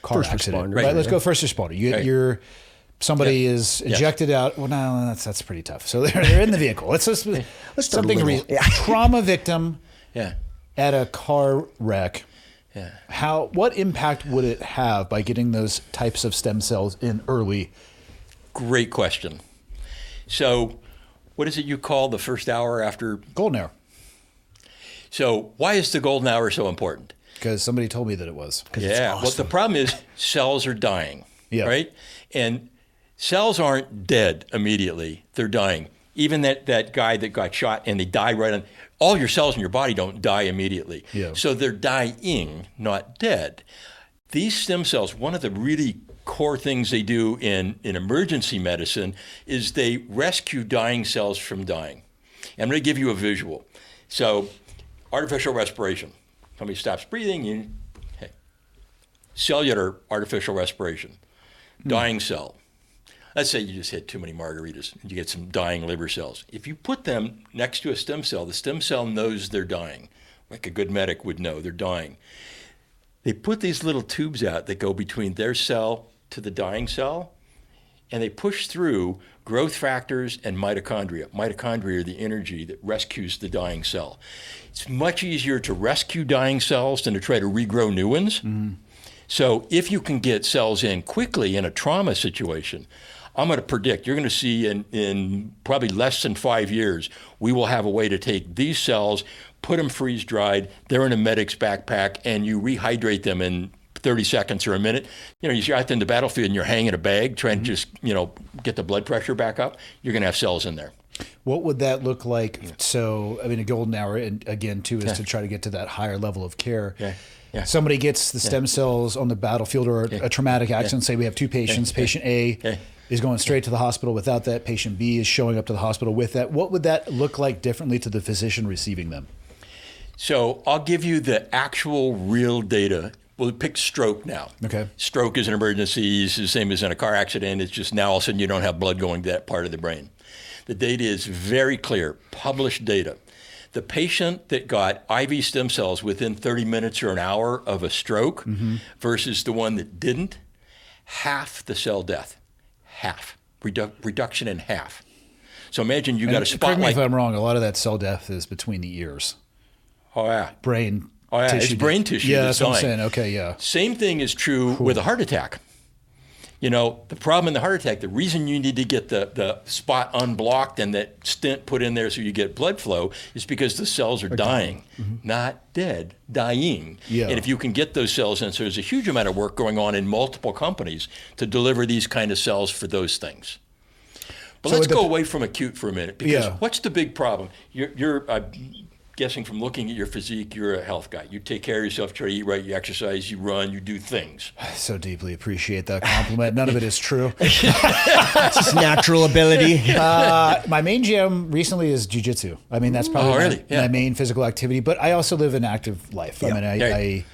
[SPEAKER 3] car
[SPEAKER 1] First
[SPEAKER 3] accident.
[SPEAKER 1] responder.
[SPEAKER 3] Right. Let's go first responder. You're somebody is ejected out. Well, no, that's pretty tough. So they're in the vehicle. Let's
[SPEAKER 1] start
[SPEAKER 3] something
[SPEAKER 1] little.
[SPEAKER 3] trauma victim
[SPEAKER 4] Yeah.
[SPEAKER 3] at a car wreck.
[SPEAKER 4] Yeah.
[SPEAKER 3] What impact would it have by getting those types of stem cells in early?
[SPEAKER 4] Great question. So, what is it you call the first hour after?
[SPEAKER 3] Golden hour.
[SPEAKER 4] So, why is the golden hour so important?
[SPEAKER 3] Because somebody told me that it was.
[SPEAKER 4] Yeah. Well, the problem is cells are dying.
[SPEAKER 3] Yeah.
[SPEAKER 4] Right. And cells aren't dead immediately; they're dying. Even that guy that got shot and they die right on. All your cells in your body don't die immediately.
[SPEAKER 3] Yeah.
[SPEAKER 4] So they're dying, not dead. These stem cells, one of the really core things they do in emergency medicine is they rescue dying cells from dying. And I'm going to give you a visual. So, artificial respiration. Somebody stops breathing, cellular artificial respiration. Dying cell. Let's say you just had too many margaritas and you get some dying liver cells. If you put them next to a stem cell, the stem cell knows they're dying, like a good medic would know they're dying. They put these little tubes out that go between their cell to the dying cell, and they push through growth factors and mitochondria. Mitochondria are the energy that rescues the dying cell. It's much easier to rescue dying cells than to try to regrow new ones. Mm-hmm. So if you can get cells in quickly in a trauma situation, I'm going to predict you're going to see in probably less than 5 years, we will have a way to take these cells, put them freeze-dried, they're in a medic's backpack, and you rehydrate them in 30 seconds or a minute. You're out in the battlefield and you're hanging a bag trying to just, get the blood pressure back up. You're going to have cells in there.
[SPEAKER 3] What would that look like? So, I mean, a golden hour, and again, too, is to try to get to that higher level of care.
[SPEAKER 4] Yeah.
[SPEAKER 3] Somebody gets the stem cells on the battlefield or a traumatic accident. Say we have two patients. Patient A is going straight to the hospital without that. Patient B is showing up to the hospital with that. What would that look like differently to the physician receiving them?
[SPEAKER 4] So I'll give you the actual real data. We'll pick stroke now.
[SPEAKER 3] Okay.
[SPEAKER 4] Stroke is an emergency. It's the same as in a car accident. It's just now all of a sudden you don't have blood going to that part of the brain. The data is very clear, published data. The patient that got IV stem cells within 30 minutes or an hour of a stroke versus the one that didn't, half the cell death. Half. Reduction in half. So imagine you got a spotlight.
[SPEAKER 3] Correct me if I'm wrong, a lot of that cell death is between the ears.
[SPEAKER 4] Oh, yeah.
[SPEAKER 3] Brain
[SPEAKER 4] tissue. It's brain tissue
[SPEAKER 3] Yeah,
[SPEAKER 4] that's
[SPEAKER 3] what I'm
[SPEAKER 4] dying.
[SPEAKER 3] saying. Okay, yeah.
[SPEAKER 4] Same thing is true with a heart attack. You know, the problem in the heart attack, the reason you need to get the spot unblocked and that stent put in there so you get blood flow is because the cells are dying, not dead, dying.
[SPEAKER 3] Yeah.
[SPEAKER 4] And if you can get those cells in, so there's a huge amount of work going on in multiple companies to deliver these kind of cells for those things. But let's go away from acute for a minute, because what's the big problem? I'm guessing from looking at your physique, you're a health guy. You take care of yourself, try to eat right, you exercise, you run, you do things.
[SPEAKER 3] I so deeply appreciate that compliment. None of it is true.
[SPEAKER 1] It's just natural ability.
[SPEAKER 3] My main jam recently is jiu-jitsu. I mean, that's probably my main physical activity, but I also live an active life. I mean,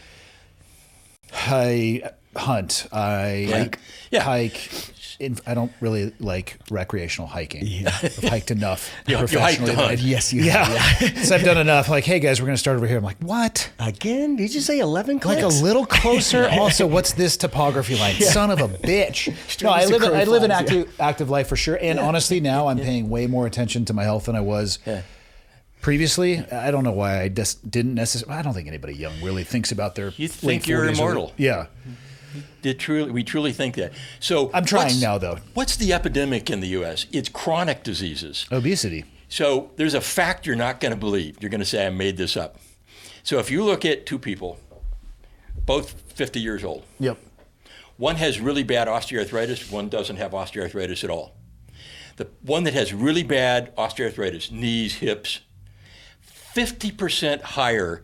[SPEAKER 3] I hunt, I hike. I don't really like recreational hiking. I've hiked enough professionally.
[SPEAKER 4] You hiked
[SPEAKER 1] Yes, you have.
[SPEAKER 3] So I've done enough. Like, hey guys, we're going to start over here. I'm like, what?
[SPEAKER 1] Again? Did you say 11 clicks?
[SPEAKER 3] Like a little closer. Also, what's this topography line? Son of a bitch. No, I live an active life for sure. And honestly, now I'm paying way more attention to my health than I was previously. I don't know why I just didn't necessarily. I don't think anybody young really thinks about their.
[SPEAKER 4] You think you're immortal?
[SPEAKER 3] Yeah.
[SPEAKER 4] We truly think that. So
[SPEAKER 3] I'm trying now, though.
[SPEAKER 4] What's the epidemic in the U.S.? It's chronic diseases.
[SPEAKER 3] Obesity.
[SPEAKER 4] So there's a fact you're not going to believe. You're going to say, I made this up. So if you look at two people, both 50 years old.
[SPEAKER 1] Yep.
[SPEAKER 4] One has really bad osteoarthritis. One doesn't have osteoarthritis at all. The one that has really bad osteoarthritis, knees, hips, 50% higher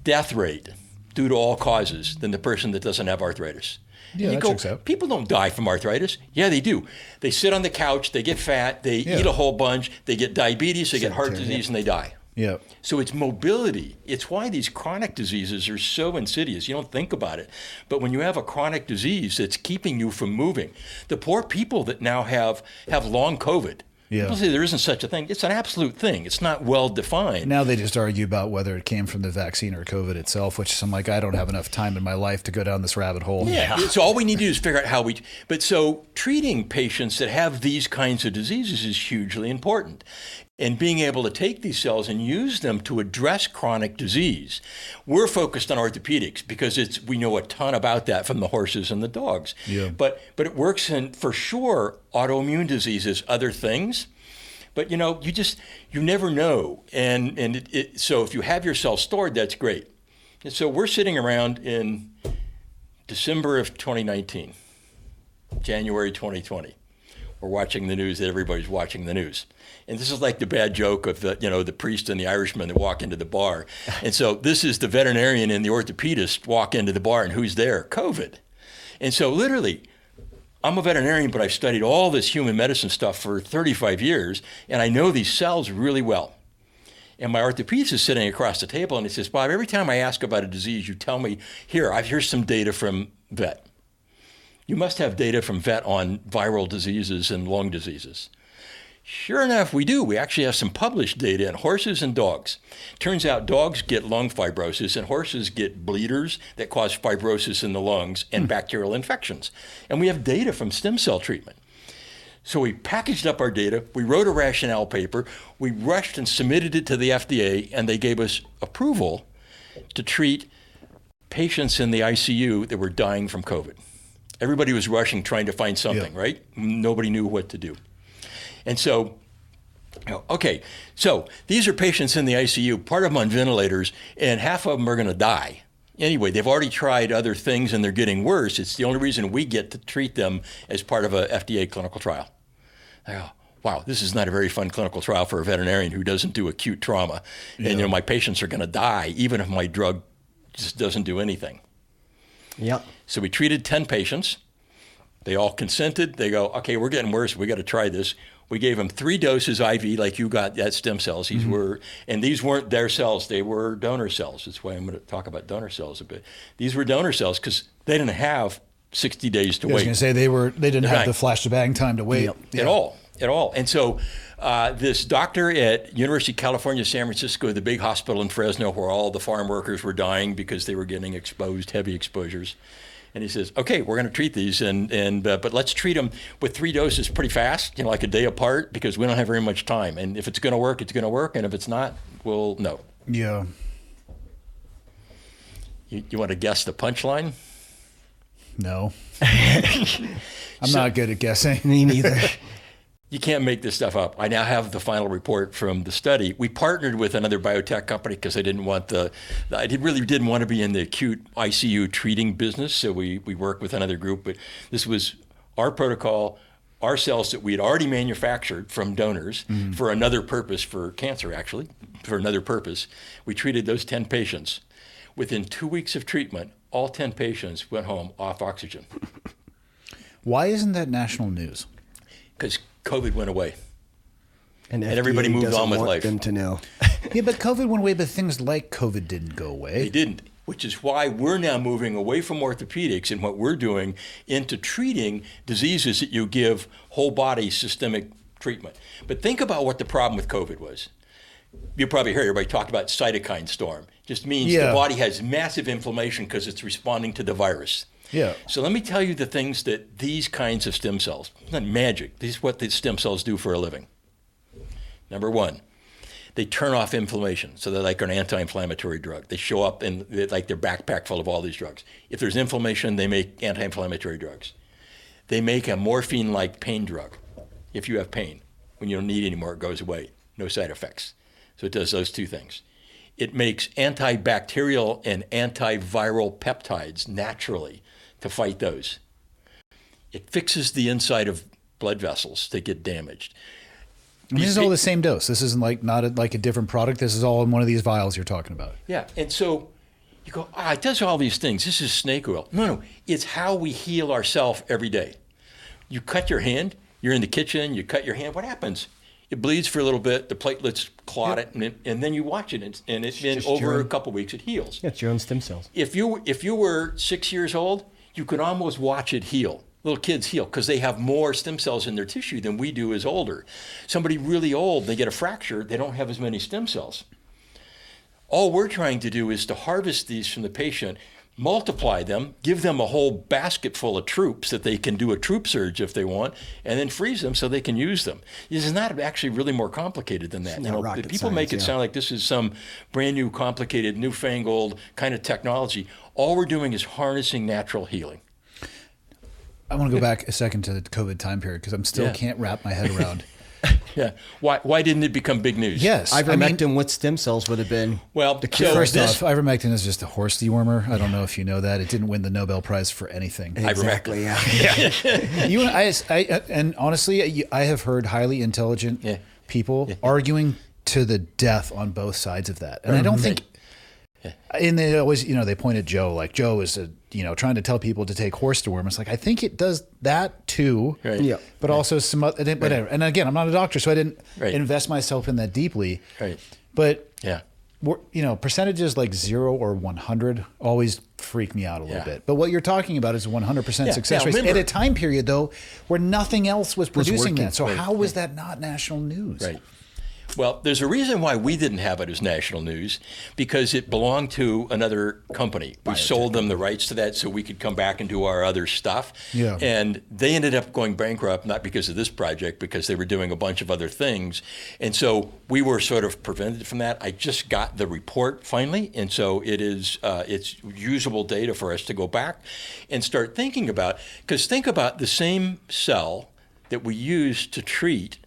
[SPEAKER 4] death rate due to all causes than the person that doesn't have arthritis.
[SPEAKER 3] Yeah, that checks out.
[SPEAKER 4] People don't die from arthritis. Yeah, they do. They sit on the couch, they get fat, they eat a whole bunch, they get diabetes, they get heart disease, and they die.
[SPEAKER 3] Yeah.
[SPEAKER 4] So it's mobility. It's why these chronic diseases are so insidious. You don't think about it. But when you have a chronic disease that's keeping you from moving, the poor people that now have long COVID, people say there isn't such a thing. It's an absolute thing. It's not well defined.
[SPEAKER 3] Now they just argue about whether it came from the vaccine or COVID itself, which I'm like, I don't have enough time in my life to go down this rabbit hole.
[SPEAKER 4] Yeah. So all we need to do is figure out how we. But so treating patients that have these kinds of diseases is hugely important. And being able to take these cells and use them to address chronic disease. We're focused on orthopedics because we know a ton about that from the horses and the dogs.
[SPEAKER 3] Yeah.
[SPEAKER 4] But it works in, for sure, autoimmune diseases, other things. But you never know. And so if you have your cells stored, that's great. And so we're sitting around in December of 2019, January 2020. We're watching the news that everybody's watching the news. And this is like the bad joke of the priest and the Irishman that walk into the bar. And so this is the veterinarian and the orthopedist walk into the bar, and who's there? COVID. And so literally, I'm a veterinarian, but I've studied all this human medicine stuff for 35 years, and I know these cells really well. And my orthopedist is sitting across the table, and he says, Bob, every time I ask about a disease, you tell me, here's some data from vet. You must have data from vet on viral diseases and lung diseases. Sure enough, we do. We actually have some published data in horses and dogs. Turns out dogs get lung fibrosis and horses get bleeders that cause fibrosis in the lungs and bacterial infections. And we have data from stem cell treatment. So we packaged up our data, we wrote a rationale paper, we rushed and submitted it to the FDA, and they gave us approval to treat patients in the ICU that were dying from COVID. Everybody was rushing, trying to find something, right? Nobody knew what to do. And so, so these are patients in the ICU, part of them on ventilators, and half of them are going to die. Anyway, they've already tried other things and they're getting worse. It's the only reason we get to treat them as part of a FDA clinical trial. I go, wow, this is not a very fun clinical trial for a veterinarian who doesn't do acute trauma. And my patients are going to die even if my drug just doesn't do anything.
[SPEAKER 1] Yep. So
[SPEAKER 4] we treated 10 patients. They all consented. They go, okay, we're getting worse. We got to try this. We gave them 3 doses IV, like you got that stem cells. These weren't their cells. They were donor cells. That's why I'm going to talk about donor cells a bit. These were donor cells because they didn't have 60 days to wait.
[SPEAKER 3] I was going to say they didn't have the flash to bang time to wait
[SPEAKER 4] at all. And so this doctor at University of California, San Francisco, the big hospital in Fresno, where all the farm workers were dying because they were getting heavy exposures. And he says, okay, we're going to treat these, but let's treat them with 3 doses pretty fast, like a day apart, because we don't have very much time. And if it's going to work, it's going to work. And if it's not, we'll know.
[SPEAKER 3] Yeah.
[SPEAKER 4] You want to guess the punchline?
[SPEAKER 3] No. I'm not good at guessing.
[SPEAKER 1] Me neither.
[SPEAKER 4] You can't make this stuff up. I now have the final report from the study. We partnered with another biotech company because I didn't want really didn't want to be in the acute ICU treating business. So we worked with another group, but this was our protocol, our cells that we had already manufactured from donors for another purpose, for cancer actually, for another purpose. We treated those 10 patients. Within 2 weeks of treatment, all 10 patients went home off oxygen.
[SPEAKER 3] Why isn't that national news?
[SPEAKER 4] Because COVID went away.
[SPEAKER 1] And
[SPEAKER 4] everybody
[SPEAKER 1] FDA
[SPEAKER 4] moved
[SPEAKER 1] doesn't
[SPEAKER 4] on with
[SPEAKER 1] want
[SPEAKER 4] life.
[SPEAKER 1] them to know.
[SPEAKER 3] Yeah, but COVID went away, but things like COVID didn't go away.
[SPEAKER 4] They didn't, which is why we're now moving away from orthopedics and what we're doing into treating diseases that you give whole body systemic treatment. But think about what the problem with COVID was. You probably heard everybody talk about cytokine storm. Just means the body has massive inflammation because it's responding to the virus.
[SPEAKER 3] Yeah.
[SPEAKER 4] So let me tell you the things that these kinds of stem cells, not magic, this is what the stem cells do for a living. Number one, they turn off inflammation. So they're like an anti-inflammatory drug. They show up in like their backpack full of all these drugs. If there's inflammation, they make anti-inflammatory drugs. They make a morphine-like pain drug. If you have pain, when you don't need it anymore, it goes away. No side effects. So it does those two things. It makes antibacterial and antiviral peptides naturally to fight those. It fixes the inside of blood vessels that get damaged.
[SPEAKER 3] And this is all the same dose. This isn't like like a different product. This is all in one of these vials you're talking about.
[SPEAKER 4] Yeah, and so you go, it does all these things. This is snake oil. No, it's how we heal ourselves every day. You cut your hand, you're in the kitchen, you cut your hand, what happens? It bleeds for a little bit, the platelets clot it, and then you watch it, and over a couple of weeks it heals.
[SPEAKER 1] Yeah, it's your own stem cells.
[SPEAKER 4] If you were 6 years old, you could almost watch it heal. Little kids heal because they have more stem cells in their tissue than we do as older. Somebody really old, they get a fracture, they don't have as many stem cells. All we're trying to do is to harvest these from the patient, multiply them, give them a whole basket full of troops that they can do a troop surge if they want, and then freeze them so they can use them. This is not actually really more complicated than that.
[SPEAKER 1] It's not rocket
[SPEAKER 4] People
[SPEAKER 1] science,
[SPEAKER 4] make it sound like this is some brand new, complicated, newfangled kind of technology. All we're doing is harnessing natural healing.
[SPEAKER 3] I want to go back a second to the COVID time period because I'm still can't wrap my head around.
[SPEAKER 4] Yeah. Why didn't it become big news?
[SPEAKER 3] Yes.
[SPEAKER 1] Ivermectin with stem cells would have been
[SPEAKER 4] Well,
[SPEAKER 1] the cure.
[SPEAKER 3] First off, ivermectin is just a horse dewormer. I don't know if you know that. It didn't win the Nobel Prize for anything.
[SPEAKER 1] Exactly, yeah.
[SPEAKER 3] You and honestly, I have heard highly intelligent people arguing to the death on both sides of that. And I don't think, and they always, they point at Joe, like Joe is trying to tell people to take horse dewormer. It's like, I think it does that too.
[SPEAKER 4] Right.
[SPEAKER 1] Yeah.
[SPEAKER 3] But also some other, whatever. And again, I'm not a doctor, so I didn't invest myself in that deeply.
[SPEAKER 4] Right.
[SPEAKER 3] But
[SPEAKER 4] Yeah.
[SPEAKER 3] Percentages like 0 or 100 always freak me out a little bit. But what you're talking about is 100% success rate at a time period, though, where nothing else was producing that. So how was that not national news?
[SPEAKER 4] Right. Well, there's a reason why we didn't have it as national news, because it belonged to another company. We sold them the rights to that so we could come back and do our other stuff.
[SPEAKER 3] Yeah.
[SPEAKER 4] And they ended up going bankrupt, not because of this project, because they were doing a bunch of other things. And so we were sort of prevented from that. I just got the report finally, and so it's usable data for us to go back and start thinking about. Because think about the same cell that we used to treat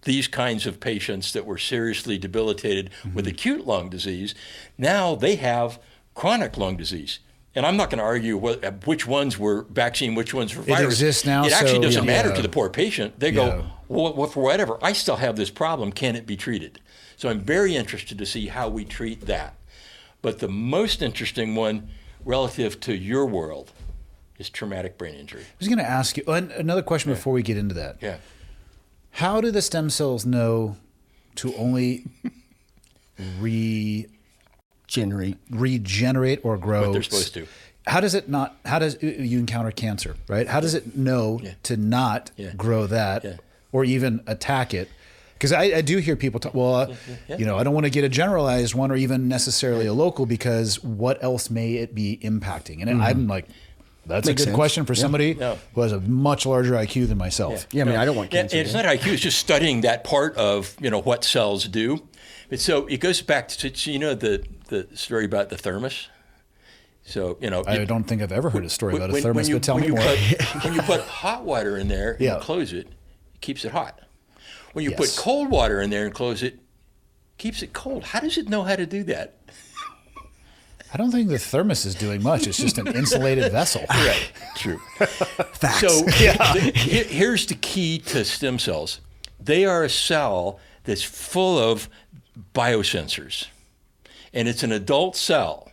[SPEAKER 4] these kinds of patients that were seriously debilitated with acute lung disease. Now they have chronic lung disease. And I'm not going to argue which ones were vaccine, which ones were virus.
[SPEAKER 3] It exists now.
[SPEAKER 4] It actually doesn't matter to the poor patient. They go, well, for whatever, I still have this problem. Can it be treated? So I'm very interested to see how we treat that. But the most interesting one relative to your world is traumatic brain injury.
[SPEAKER 3] I was going to ask you another question before we get into that.
[SPEAKER 4] Yeah.
[SPEAKER 3] How do the stem cells know to only regenerate or grow?
[SPEAKER 4] What they're supposed to.
[SPEAKER 3] How does you encounter cancer, right? How does it know to not grow that or even attack it? Because I do hear people talk, I don't want to get a generalized one or even necessarily a local, because what else may it be impacting? And I'm like, that's a good question for somebody who has a much larger IQ than myself.
[SPEAKER 1] Yeah, I mean, I don't want cancer.
[SPEAKER 4] It's not IQ, it's just studying that part of, what cells do. But so it goes back to, the story about the thermos. So,
[SPEAKER 3] I don't think I've ever heard a story about a thermos, but tell me more.
[SPEAKER 4] When you put hot water in there and close it, it keeps it hot. When you put cold water in there and close it, keeps it cold. How does it know how to do that?
[SPEAKER 3] I don't think the thermos is doing much. It's just an insulated vessel.
[SPEAKER 4] Right. True.
[SPEAKER 1] Facts.
[SPEAKER 4] So here's the key to stem cells. They are a cell that's full of biosensors. And it's an adult cell,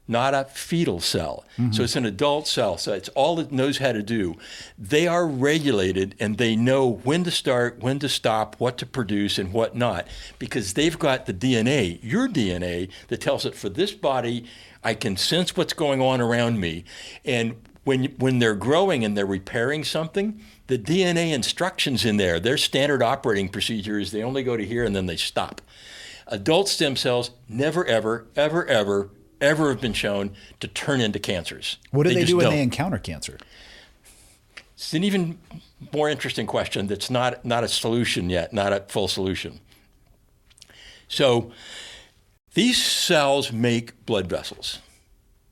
[SPEAKER 4] not a fetal cell. Mm-hmm. So it's an adult cell. So it's all it knows how to do. They are regulated, and they know when to start, when to stop, what to produce, and what not, because they've got the DNA, your DNA, that tells it, for this body, I can sense what's going on around me. And when they're growing and they're repairing something, the DNA instructions in there, their standard operating procedure is they only go to here and then they stop. Adult stem cells never, ever, ever, ever, ever have been shown to turn into cancers.
[SPEAKER 3] What do they do when they encounter cancer?
[SPEAKER 4] It's an even more interesting question that's not a solution yet, not a full solution. So these cells make blood vessels.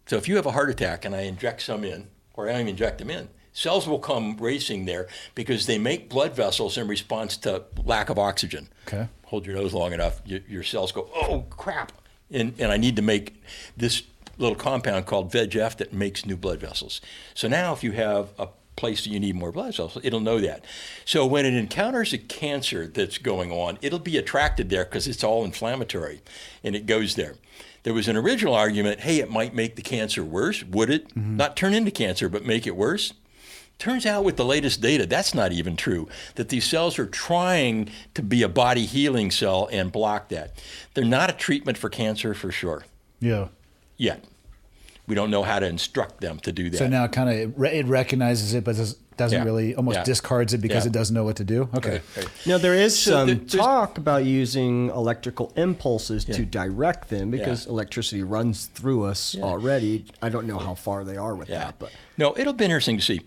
[SPEAKER 4] So if you have a heart attack and I inject some in, or I don't even inject them in, cells will come racing there because they make blood vessels in response to lack of oxygen.
[SPEAKER 3] Okay.
[SPEAKER 4] Hold your nose long enough, your cells go, oh, crap. And I need to make this little compound called VEGF that makes new blood vessels. So now if you have a place that you need more blood vessels, it'll know that. So when it encounters a cancer that's going on, it'll be attracted there because it's all inflammatory, and it goes there. There was an original argument, hey, it might make the cancer worse. Would it? Mm-hmm. Not turn into cancer, but make it worse? Turns out with the latest data, that's not even true, that these cells are trying to be a body healing cell and block that. They're not a treatment for cancer for sure.
[SPEAKER 3] Yeah.
[SPEAKER 4] Yet. We don't know how to instruct them to do that.
[SPEAKER 3] So now kind of it recognizes it, but doesn't really, almost discards it because it doesn't know what to do? Okay.
[SPEAKER 1] Now, there is some talk about using electrical impulses to direct them because electricity runs through us already. I don't know how far they are with that. But
[SPEAKER 4] no, it'll be interesting to see.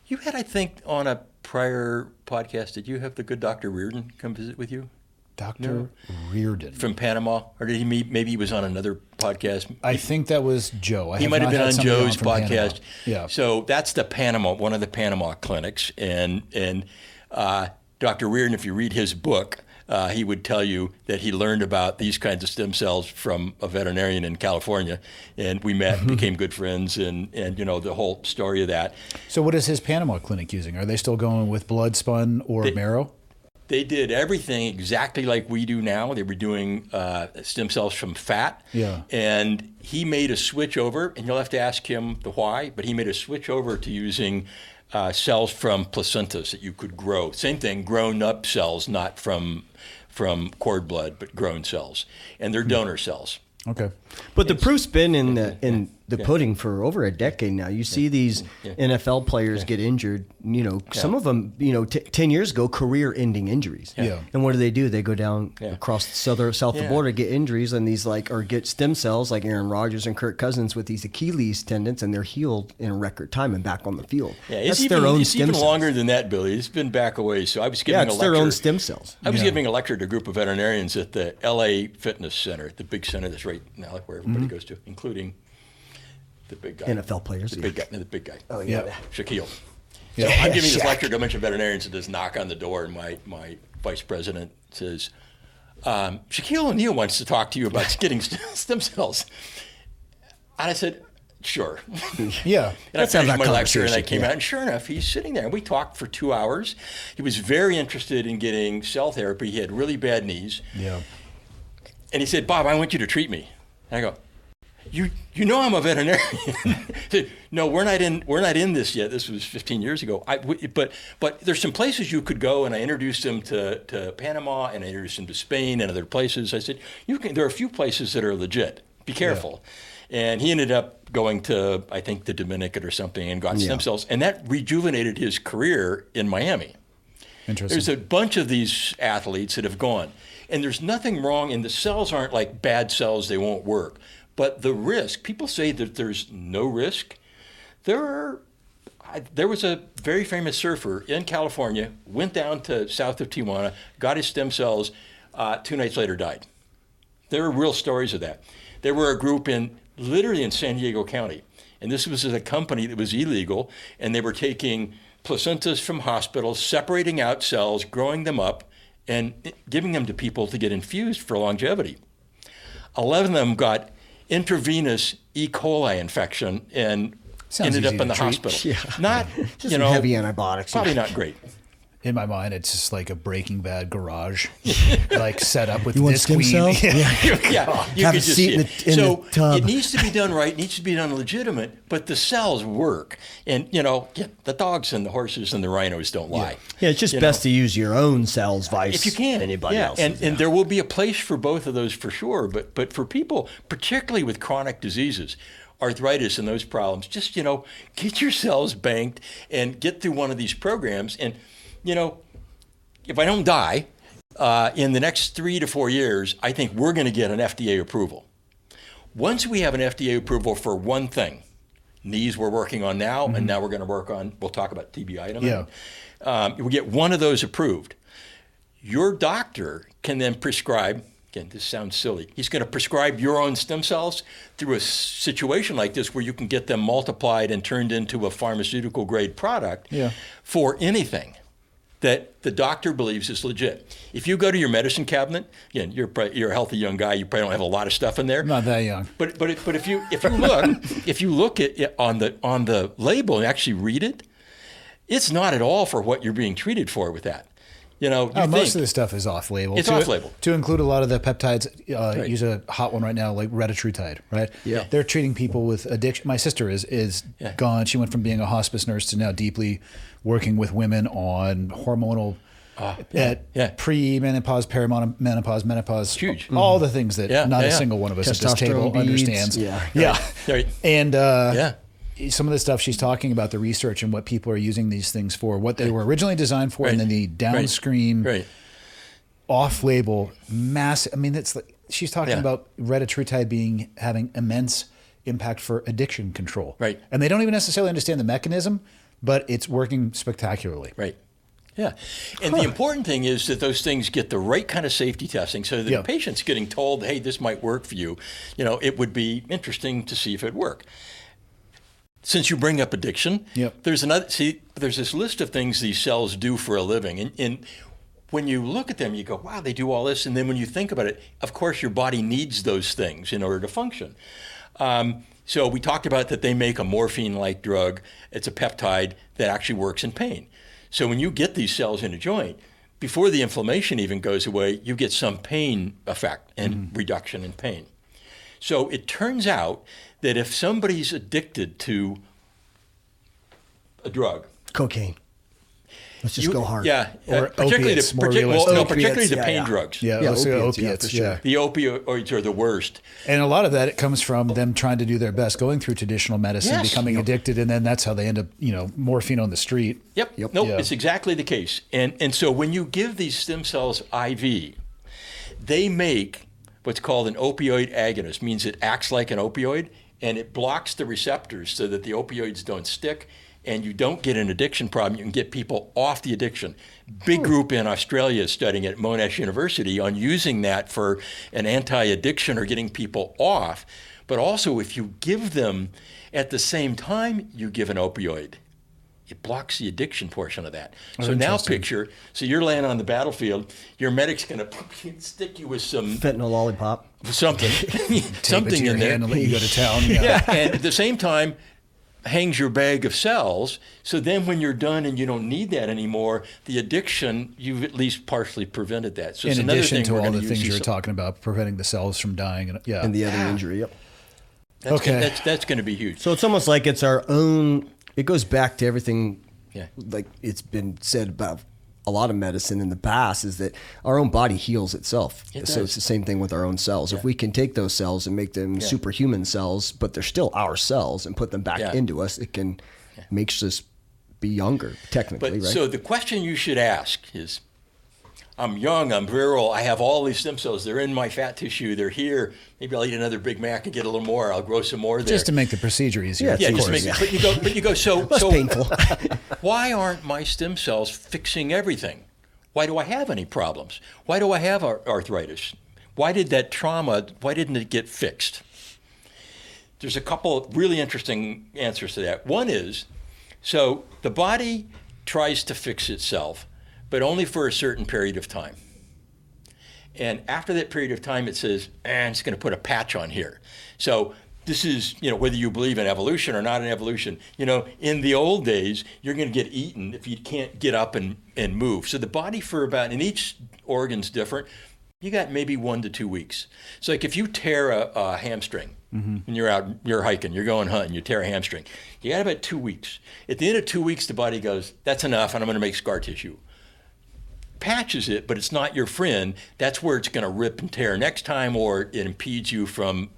[SPEAKER 4] You had, I think, on a prior podcast, did you have the good Dr. Reardon come visit with you?
[SPEAKER 3] Dr. Reardon.
[SPEAKER 4] From Panama? Or did he maybe he was on another podcast?
[SPEAKER 3] I think that was Joe.
[SPEAKER 4] He might have been on Joe's podcast.
[SPEAKER 3] Panama. Yeah.
[SPEAKER 4] So that's the Panama, one of the Panama clinics. And Dr. Reardon, if you read his book, he would tell you that he learned about these kinds of stem cells from a veterinarian in California, and we met, became good friends, and the whole story of that.
[SPEAKER 3] So what is his Panama clinic using? Are they still going with blood spun or marrow?
[SPEAKER 4] They did everything exactly like we do now. They were doing stem cells from fat, and he made a switch over, and you'll have to ask him the why, but he made a switch over to using cells from placentas that you could grow. Same thing, grown up cells, not from cord blood, but grown cells. And they're donor cells.
[SPEAKER 3] Okay.
[SPEAKER 1] But the proof's been in the pudding for over a decade now. You see these NFL players get injured, some of them, 10 years ago, career-ending injuries.
[SPEAKER 3] Yeah.
[SPEAKER 1] And what do? They go down across the south of the border, get injuries, and or get stem cells like Aaron Rodgers and Kirk Cousins with these Achilles tendons, and they're healed in a record time and back on the field.
[SPEAKER 4] Yeah, it's even longer than that, Billy. It's been back away. So I was giving a lecture.
[SPEAKER 1] Their own stem cells.
[SPEAKER 4] I was giving a lecture to a group of veterinarians at the LA Fitness Center, the big center that's right now where everybody goes to, including the big guy.
[SPEAKER 1] NFL players.
[SPEAKER 4] The big guy.
[SPEAKER 1] Oh, yeah.
[SPEAKER 4] Shaquille. So I'm giving this lecture to a bunch of veterinarians, and there's knock on the door, and my vice president says, Shaquille O'Neal wants to talk to you about getting stem cells. And I said, sure.
[SPEAKER 3] Yeah.
[SPEAKER 4] And I finished my lecture, and I came out, and sure enough, he's sitting there. And we talked for 2 hours. He was very interested in getting cell therapy. He had really bad knees.
[SPEAKER 3] Yeah.
[SPEAKER 4] And he said, Bob, I want you to treat me. And I go, you know I'm a veterinarian. He said, no, we're not in this yet. This was 15 years ago. But there's some places you could go, and I introduced him to Panama, and I introduced him to Spain and other places. I said, there are a few places that are legit. Be careful. Yeah. And he ended up going to, I think, the Dominican or something, and got stem cells. And that rejuvenated his career in Miami.
[SPEAKER 3] Interesting.
[SPEAKER 4] There's a bunch of these athletes that have gone. And there's nothing wrong, and the cells aren't like bad cells, they won't work. But the risk, people say that there's no risk. There was a very famous surfer in California, went down to south of Tijuana, got his stem cells, 2 nights later died. There are real stories of that. There were a group in literally in San Diego County. And this was a company that was illegal, and they were taking placentas from hospitals, separating out cells, growing them up, and giving them to people to get infused for longevity. 11 of them got intravenous E. coli infection and ended up in the hospital.
[SPEAKER 1] Yeah.
[SPEAKER 4] Not,
[SPEAKER 1] Just heavy antibiotics.
[SPEAKER 4] Probably not great.
[SPEAKER 3] In my mind, it's just like a Breaking Bad garage, like set up with
[SPEAKER 1] You want
[SPEAKER 3] this
[SPEAKER 1] stem
[SPEAKER 3] queen.
[SPEAKER 1] cells?
[SPEAKER 4] Yeah, you
[SPEAKER 1] Have a
[SPEAKER 4] could just
[SPEAKER 1] seat
[SPEAKER 4] see
[SPEAKER 1] in
[SPEAKER 4] it.
[SPEAKER 1] the tub.
[SPEAKER 4] It needs to be done right, needs to be done legitimate, but the cells work. And, the dogs and the horses and the rhinos don't lie.
[SPEAKER 1] Yeah, it's just best to use your own cells, vice
[SPEAKER 4] If you can.
[SPEAKER 1] anybody else.
[SPEAKER 4] And there will be a place for both of those for sure. But for people, particularly with chronic diseases, arthritis and those problems, just, get your cells banked and get through one of these programs. And, if I don't die in the next 3 to 4 years, I think we're going to get an FDA approval. Once we have an FDA approval for one thing, knees we're working on now, and now we're going to work on, we'll talk about TBI in a minute. We get one of those approved. Your doctor can then prescribe, again, this sounds silly, he's going to prescribe your own stem cells through a situation like this where you can get them multiplied and turned into a pharmaceutical grade product for anything that the doctor believes is legit. If you go to your medicine cabinet, again, you're a healthy young guy, you probably don't have a lot of stuff in there.
[SPEAKER 3] I'm not that young.
[SPEAKER 4] But if you look at it on the label and actually read it, it's not at all for what you're being treated for with that.
[SPEAKER 3] Most of the stuff is off-label.
[SPEAKER 4] It's off-label.
[SPEAKER 3] To include a lot of the peptides, use a hot one right now, like retatrutide, right?
[SPEAKER 1] Yeah.
[SPEAKER 3] They're treating people with addiction. My sister is gone. She went from being a hospice nurse to now deeply working with women on hormonal, pre-menopause, perimenopause, menopause.
[SPEAKER 4] Huge.
[SPEAKER 3] All the things that not a single one of us at this table
[SPEAKER 1] Testosterone beads.
[SPEAKER 3] understands.
[SPEAKER 1] Yeah.
[SPEAKER 4] Right.
[SPEAKER 3] And some of the stuff she's talking about, the research and what people are using these things for, what they were originally designed for, and then the downstream off-label mass. I mean, it's like she's talking about retatrutide having immense impact for addiction control.
[SPEAKER 4] Right.
[SPEAKER 3] And they don't even necessarily understand the mechanism, but it's working spectacularly.
[SPEAKER 4] Right. Yeah. And the important thing is that those things get the right kind of safety testing so that the patient's getting told, hey, this might work for you. It would be interesting to see if it worked. Since you bring up addiction, there's this list of things these cells do for a living. And when you look at them, you go, wow, they do all this. And then when you think about it, of course, your body needs those things in order to function. So we talked about that they make a morphine-like drug. It's a peptide that actually works in pain. So when you get these cells in a joint, before the inflammation even goes away, you get some pain effect and reduction in pain. So it turns out that if somebody's addicted to a drug,
[SPEAKER 1] cocaine. Let's just go hard.
[SPEAKER 4] Yeah,
[SPEAKER 3] Or
[SPEAKER 4] particularly
[SPEAKER 3] opiates, more realistic.
[SPEAKER 4] particularly the
[SPEAKER 1] Opiates,
[SPEAKER 4] pain drugs.
[SPEAKER 3] Let's go
[SPEAKER 1] opiates,
[SPEAKER 3] opiates.
[SPEAKER 1] for sure.
[SPEAKER 4] The opioids are the worst.
[SPEAKER 3] And a lot of that, it comes from them trying to do their best, going through traditional medicine, becoming addicted, and then that's how they end up, morphine on the street.
[SPEAKER 4] Yep. Nope, it's exactly the case. And so when you give these stem cells IV, they make what's called an opioid agonist, means it acts like an opioid, and it blocks the receptors so that the opioids don't stick, and you don't get an addiction problem. You can get people off the addiction. Big group in Australia is studying at Monash University on using that for an anti-addiction or getting people off. But also, if you give them at the same time you give an opioid, it blocks the addiction portion of that. So now picture, so you're laying on the battlefield, your medic's going to stick you with some
[SPEAKER 1] Fentanyl lollipop.
[SPEAKER 4] something in there.
[SPEAKER 3] And let you go to town.
[SPEAKER 4] And at the same time, hangs your bag of cells. So then when you're done and you don't need that anymore, the addiction, you've at least partially prevented that. So
[SPEAKER 3] In
[SPEAKER 4] it's another
[SPEAKER 3] addition
[SPEAKER 4] thing
[SPEAKER 3] to
[SPEAKER 4] we're
[SPEAKER 3] all
[SPEAKER 4] gonna
[SPEAKER 3] the
[SPEAKER 4] use
[SPEAKER 3] things you were
[SPEAKER 4] these-
[SPEAKER 3] talking about, preventing the cells from dying.
[SPEAKER 1] And the other injury. Yep.
[SPEAKER 4] That's going to be huge.
[SPEAKER 1] So it's almost like it's our own. It goes back to everything,
[SPEAKER 4] Yeah.
[SPEAKER 1] like it's been said about a lot of medicine in the past, is that our own body heals itself.
[SPEAKER 4] It
[SPEAKER 1] So
[SPEAKER 4] does.
[SPEAKER 1] it's the same thing with our own cells. If we can take those cells and make them superhuman cells, but they're still our cells, and put them back into us, it can makes us be younger, technically,
[SPEAKER 4] But
[SPEAKER 1] right?
[SPEAKER 4] so the question you should ask is, I'm young, I'm virile, I have all these stem cells, they're in my fat tissue, they're here, maybe I'll eat another Big Mac and get a little more, I'll grow some more there.
[SPEAKER 3] Just to make the procedure easier.
[SPEAKER 1] Yeah,
[SPEAKER 3] of
[SPEAKER 4] Yeah,
[SPEAKER 3] course.
[SPEAKER 4] just make, but you go, so
[SPEAKER 1] Less painful.
[SPEAKER 4] why aren't my stem cells fixing everything? Why do I have any problems? Why do I have arthritis? Why did that trauma, why didn't it get fixed? there's a couple of really interesting answers to that. One is, so the body tries to fix itself, but only for a certain period of time. And after that period of time, it says, I'm just going to put a patch on here. So this is, whether you believe in evolution or not in evolution, in the old days, you're going to get eaten if you can't get up and move. So the body and each organ's different, you got maybe 1 to 2 weeks. So like if you tear a hamstring, and you're hiking, you're going hunting, you tear a hamstring, you got about 2 weeks. At the end of 2 weeks, the body goes, that's enough, and I'm going to make scar tissue. Patches it, but it's not your friend. That's where it's going to rip and tear next time, or it impedes you from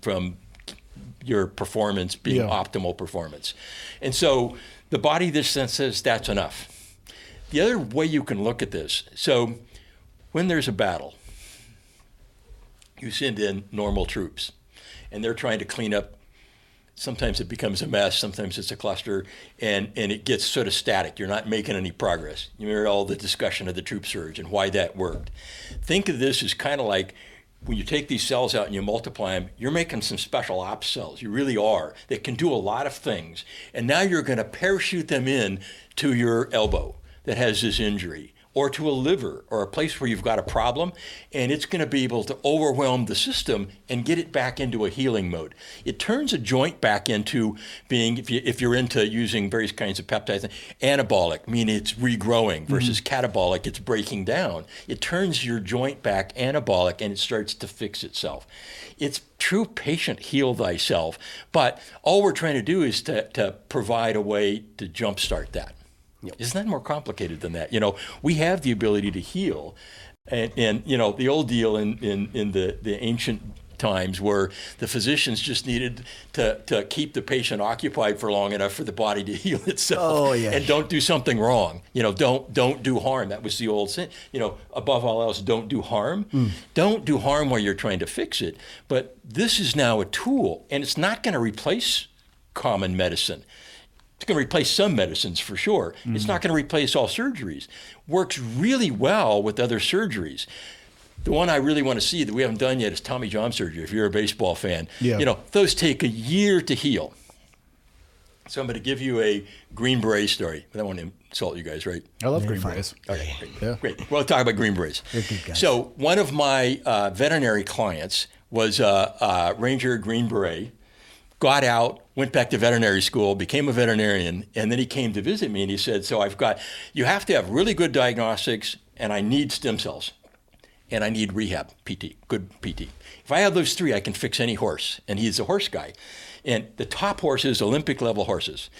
[SPEAKER 4] your performance being optimal performance. And so the body, this sense, says that's enough. The other way you can look at this, so when there's a battle, you send in normal troops, and they're trying to clean up. Sometimes it becomes a mess, sometimes it's a cluster, and it gets sort of static. You're not making any progress. You remember all the discussion of the troop surge and why that worked. Think of this as kind of like when you take these cells out and you multiply them, you're making some special ops cells. You really are. That can do a lot of things. And now you're going to parachute them in to your elbow that has this injury, or to a liver, or a place where you've got a problem, and it's going to be able to overwhelm the system and get it back into a healing mode. It turns a joint back into being, if you're into using various kinds of peptides, anabolic, meaning it's regrowing, versus catabolic, it's breaking down. It turns your joint back anabolic, and it starts to fix itself. It's true patient heal thyself, but all we're trying to do is to provide a way to jumpstart that. Isn't that more complicated than that? We have the ability to heal. And the old deal in the ancient times where the physicians just needed to keep the patient occupied for long enough for the body to heal itself.
[SPEAKER 1] Oh, yeah.
[SPEAKER 4] And don't do something wrong. Don't do harm. That was the old saying. Above all else, don't do harm. Don't do harm while you're trying to fix it. But this is now a tool, and it's not going to replace common medicine. It's going to replace some medicines for sure. It's not going to replace all surgeries. Works really well with other surgeries. The one I really want to see that we haven't done yet is Tommy John surgery, if you're a baseball fan.
[SPEAKER 3] Yeah.
[SPEAKER 4] Those take a year to heal. So I'm going to give you a Green Beret story. I don't want to insult you guys, right?
[SPEAKER 3] I love Green Berets.
[SPEAKER 4] Okay,
[SPEAKER 3] Yeah.
[SPEAKER 4] Great. Well, I'll talk about Green Berets.
[SPEAKER 1] They're good guys.
[SPEAKER 4] So one of my veterinary clients was a Ranger Green Beret, got out, went back to veterinary school, became a veterinarian, and then he came to visit me and he said, so you have to have really good diagnostics, and I need stem cells, and I need rehab, PT, good PT. If I have those three, I can fix any horse. And he's a horse guy. And the top horses, Olympic level horses.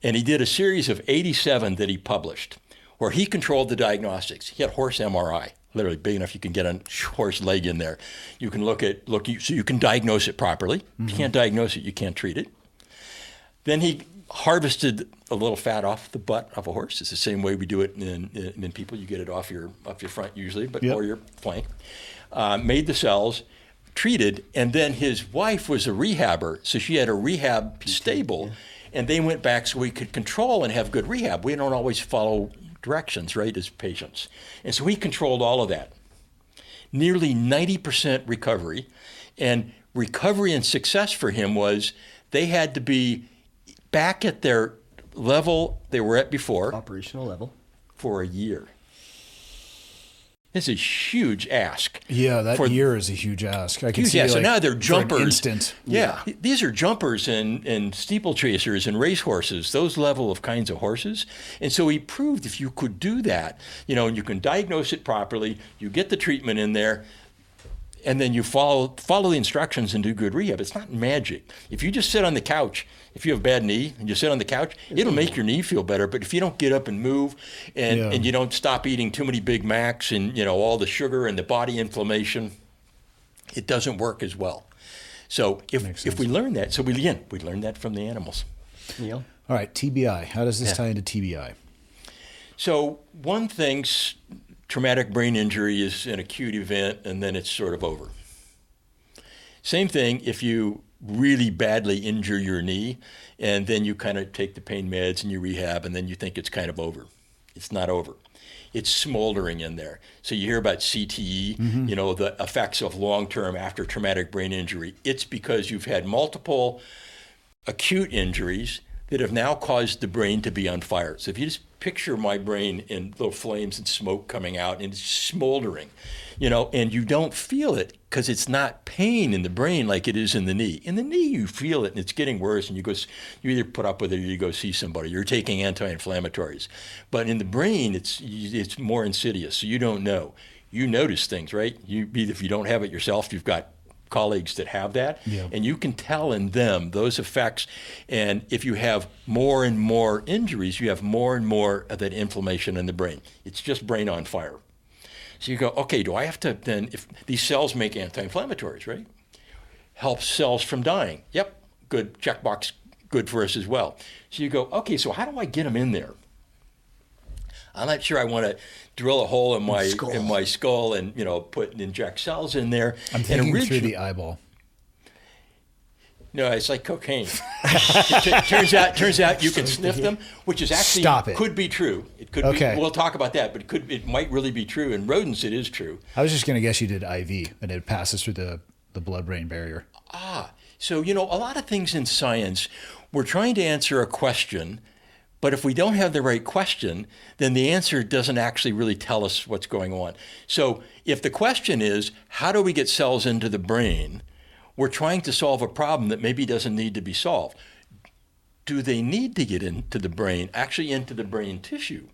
[SPEAKER 4] And he did a series of 87 that he published where he controlled the diagnostics. He had horse MRI. Literally big enough you can get a horse leg in there. You can so you can diagnose it properly. If you can't diagnose it, you can't treat it. Then he harvested a little fat off the butt of a horse. It's the same way we do it in people. You get it off your front usually, or your flank. Made the cells, treated, and then his wife was a rehabber, so she had a rehab stable, and they went back so we could control and have good rehab. We don't always follow directions, right, as patients. And so he controlled all of that. Nearly 90% recovery. And recovery and success for him was they had to be back at their level they were at before.
[SPEAKER 1] Operational level.
[SPEAKER 4] For a year. It's a huge ask.
[SPEAKER 3] Yeah, that year is a huge ask. I can see.
[SPEAKER 4] So now they're jumpers.
[SPEAKER 3] For an instant.
[SPEAKER 4] Yeah, these are jumpers and steeplechasers and racehorses, those level of kinds of horses. And so he proved if you could do that, you can diagnose it properly, you get the treatment in there, and then you follow the instructions and do good rehab. It's not magic. If you just sit on the couch, if you have a bad knee and you sit on the couch, it'll make your knee feel better. But if you don't get up and move and you don't stop eating too many Big Macs and all the sugar and the body inflammation, it doesn't work as well. So if we learn that, we learn that from the animals.
[SPEAKER 1] Yeah.
[SPEAKER 3] All right, TBI. How does this tie into TBI?
[SPEAKER 4] So one thing's traumatic brain injury is an acute event, and then it's sort of over. Same thing if you really badly injure your knee, and then you kind of take the pain meds and you rehab, and then you think it's kind of over. It's not over. It's smoldering in there. So you hear about CTE, the effects of long-term after traumatic brain injury. It's because you've had multiple acute injuries that have now caused the brain to be on fire. So if you just picture my brain in little flames and smoke coming out and it's smoldering, and you don't feel it because it's not pain in the brain like it is in the knee. In the knee, you feel it and it's getting worse, and you either put up with it or you go see somebody. You're taking anti-inflammatories. But in the brain, it's more insidious, so you don't know. You notice things, right? If you don't have it yourself, you've got colleagues that have that, and you can tell in them those effects. And if you have more and more injuries, you have more and more of that inflammation in the brain. It's just brain on fire. So you go, okay, do I have to then, if these cells make anti-inflammatories, right? Helps cells from dying. Yep, good, checkbox, good for us as well. So you go, okay, so how do I get them in there? I'm not sure I want to drill a hole in my skull and inject cells in there.
[SPEAKER 3] I'm thinking through the eyeball.
[SPEAKER 4] No, it's like cocaine. turns out you can sniff them, which is actually could be true. It could be. We'll talk about that, but it might really be true. In rodents, it is true.
[SPEAKER 3] I was just going to guess you did IV, and it passes through the blood-brain barrier.
[SPEAKER 4] So a lot of things in science, we're trying to answer a question. But if we don't have the right question, then the answer doesn't actually really tell us what's going on. So if the question is, how do we get cells into the brain? We're trying to solve a problem that maybe doesn't need to be solved. Do they need to get into the brain, actually into the brain tissue?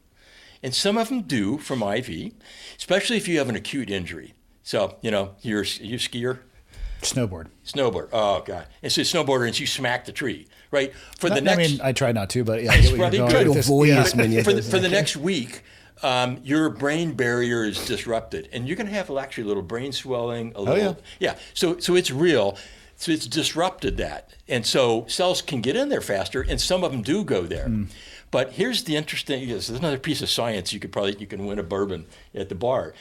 [SPEAKER 4] And some of them do from IV, especially if you have an acute injury. So, you're a skier?
[SPEAKER 3] Snowboard.
[SPEAKER 4] Oh, God. And so snowboarder, and you smack the tree, right?
[SPEAKER 3] I try not to, but yeah.
[SPEAKER 4] For the next week, your brain barrier is disrupted, and you're going to have actually a little brain swelling. So it's real. So it's disrupted that. And so cells can get in there faster, and some of them do go there. But here's the interesting, there's another piece of science you can win a bourbon at the bar.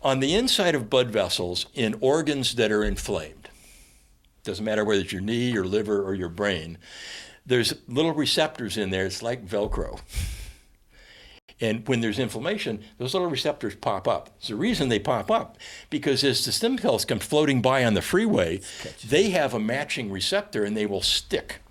[SPEAKER 4] On the inside of blood vessels in organs that are inflamed, doesn't matter whether it's your knee, your liver, or your brain, there's little receptors in there. It's like Velcro. And when there's inflammation, those little receptors pop up. It's the reason they pop up, because as the stem cells come floating by on the freeway, they have a matching receptor and they will stick.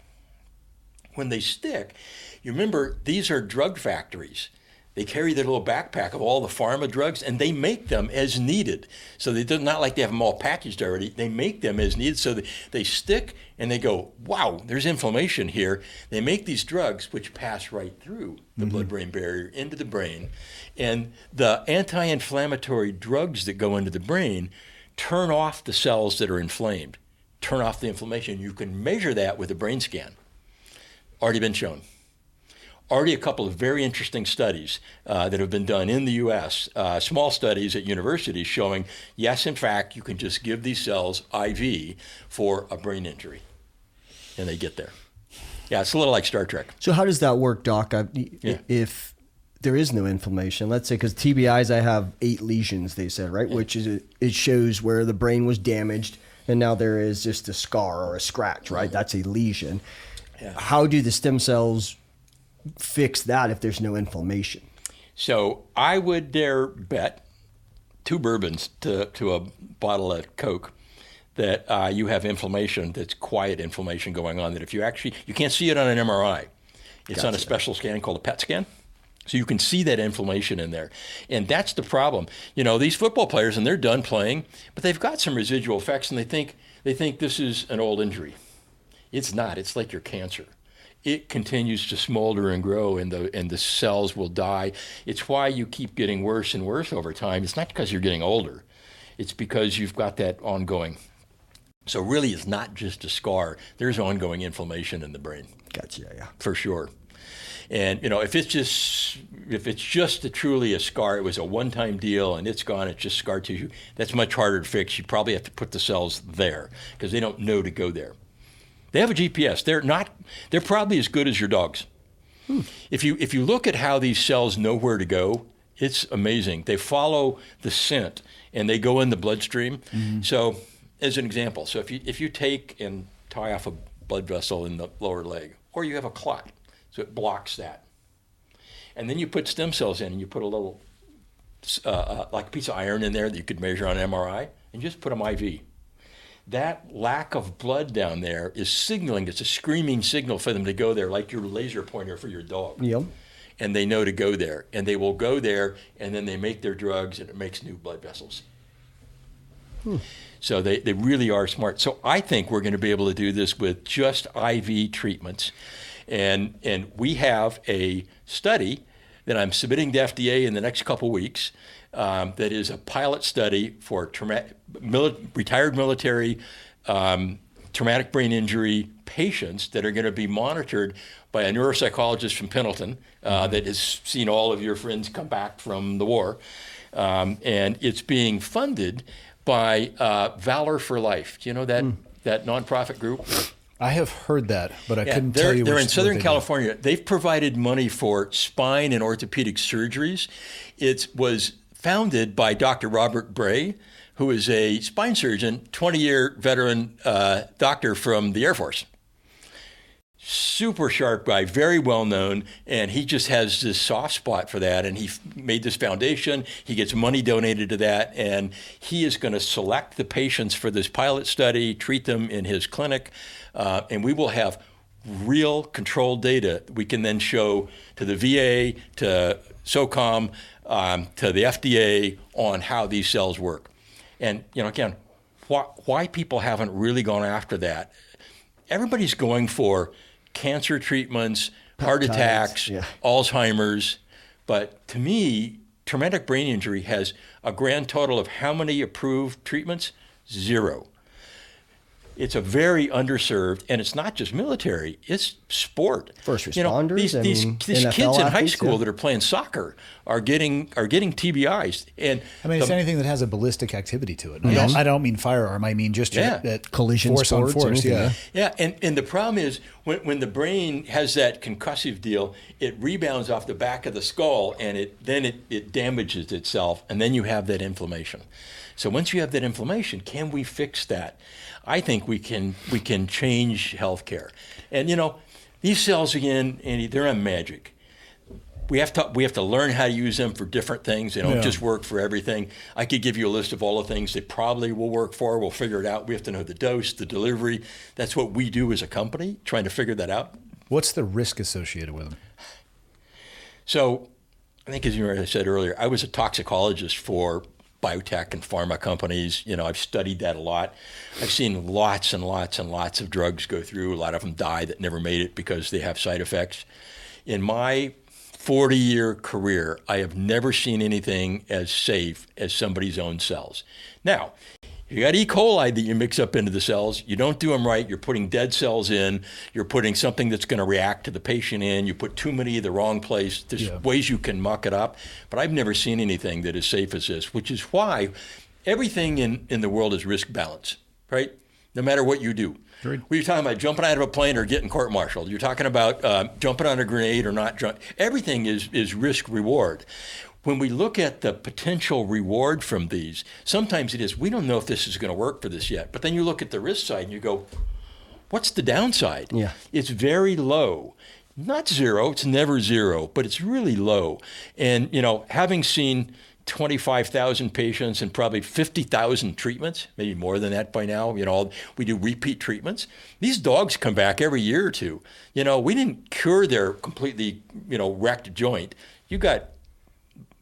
[SPEAKER 4] When they stick, you remember, these are drug factories. They carry their little backpack of all the pharma drugs, and they make them as needed. So they're not like they have them all packaged already. They make them as needed. So they stick, and they go, wow, there's inflammation here. They make these drugs, which pass right through the blood-brain barrier into the brain. And the anti-inflammatory drugs that go into the brain turn off the cells that are inflamed, turn off the inflammation. You can measure that with a brain scan. Already been shown. Already a couple of very interesting studies that have been done in the U.S., small studies at universities showing, yes, in fact, you can just give these cells IV for a brain injury, and they get there. Yeah, it's a little like Star Trek.
[SPEAKER 1] So how does that work, Doc? If there is no inflammation, let's say, because TBIs, I have 8 lesions, they said, right? Yeah. Which is, it shows where the brain was damaged, and now there is just a scar or a scratch, right? Mm-hmm. That's a lesion. Yeah. How do the stem cells fix that if there's no inflammation?
[SPEAKER 4] So I would dare bet 2 bourbons to a bottle of Coke that you have inflammation, that's quiet inflammation going on, that if you can't see it on an MRI. It's on a special scan called a PET scan. So you can see that inflammation in there. And that's the problem. These football players, and they're done playing, but they've got some residual effects, and they think this is an old injury. It's not. It's like your cancer. It continues to smolder and grow, and the cells will die. It's why you keep getting worse and worse over time. It's not because you're getting older. It's because you've got that ongoing. So really, it's not just a scar. There's ongoing inflammation in the brain.
[SPEAKER 1] Gotcha, yeah.
[SPEAKER 4] For sure. And if it's just truly a scar, it was a one-time deal and it's gone, it's just scar tissue, that's much harder to fix. You probably have to put the cells there because they don't know to go there. They have a GPS. They're probably as good as your dogs. If you look at how these cells know where to go, it's amazing. They follow the scent and they go in the bloodstream. Mm-hmm. So as an example, so if you take and tie off a blood vessel in the lower leg, or you have a clot, so it blocks that. And then you put stem cells in and you put a little, like a piece of iron in there that you could measure on an MRI, and just put them IV. that lack of blood down there is signaling. It's a screaming signal for them to go there, like your laser pointer for your dog.
[SPEAKER 1] Yep.
[SPEAKER 4] And they know to go there. And they will go there, and then they make their drugs, and it makes new blood vessels. So they really are smart. So I think we're going to be able to do this with just IV treatments. And we have a study that I'm submitting to FDA in the next couple weeks that is a pilot study for retired military traumatic brain injury patients that are going to be monitored by a neuropsychologist from Pendleton that has seen all of your friends come back from the war. And it's being funded by Valor for Life. Do you know that nonprofit group?
[SPEAKER 3] I have heard that, but I couldn't tell you.
[SPEAKER 4] They're in Southern California. They've provided money for spine and orthopedic surgeries. It was founded by Dr. Robert Bray, who is a spine surgeon, 20-year veteran doctor from the Air Force. Super sharp guy, very well known, and he just has this soft spot for that, and he made this foundation. He gets money donated to that, and he is going to select the patients for this pilot study, treat them in his clinic, and we will have real controlled data we can then show to the VA, to SOCOM, to the FDA on how these cells work. And, again, why people haven't really gone after that. Everybody's going for cancer treatments, heart attacks, Alzheimer's. But to me, traumatic brain injury has a grand total of how many approved treatments? 0. It's a very underserved, and it's not just military, it's sport.
[SPEAKER 1] First responders.
[SPEAKER 4] These kids in high school that are playing soccer are getting TBIs. And
[SPEAKER 3] it's anything that has a ballistic activity to it. I don't mean firearm, I mean just that
[SPEAKER 1] collision
[SPEAKER 3] force
[SPEAKER 1] sports,
[SPEAKER 3] on force.
[SPEAKER 4] Yeah, and the problem is when the brain has that concussive deal, it rebounds off the back of the skull, and it damages itself, and then you have that inflammation. So once you have that inflammation, can we fix that? I think we can change healthcare. And these cells again, Andy, they're not magic. We have to learn how to use them for different things. They don't just work for everything. I could give you a list of all the things they probably will work for. We'll figure it out. We have to know the dose, the delivery. That's what we do as a company, trying to figure that out.
[SPEAKER 3] What's the risk associated with them?
[SPEAKER 4] So I think, as I said earlier, I was a toxicologist for biotech and pharma companies. I've studied that a lot. I've seen lots and lots and lots of drugs go through. A lot of them die that never made it because they have side effects. In my 40-year career, I have never seen anything as safe as somebody's own cells. Now, you got E. coli that you mix up into the cells. You don't do them right. You're putting dead cells in. You're putting something that's going to react to the patient in. You put too many in the wrong place. There's ways you can muck it up. But I've never seen anything that is safe as this, which is why everything in the world is risk balance, right? No matter what you do.
[SPEAKER 3] Great.
[SPEAKER 4] Well, you're talking about jumping out of a plane or getting court-martialed. You're talking about jumping on a grenade or not. Everything is risk-reward. When we look at the potential reward from these, sometimes it is, we don't know if this is going to work for this yet. But then you look at the risk side and you go, what's the downside?
[SPEAKER 1] Yeah.
[SPEAKER 4] It's very low. Not 0, it's never 0, but it's really low. And, having seen 25,000 patients and probably 50,000 treatments, maybe more than that by now, we do repeat treatments. These dogs come back every year or two. We didn't cure their completely, wrecked joint. You got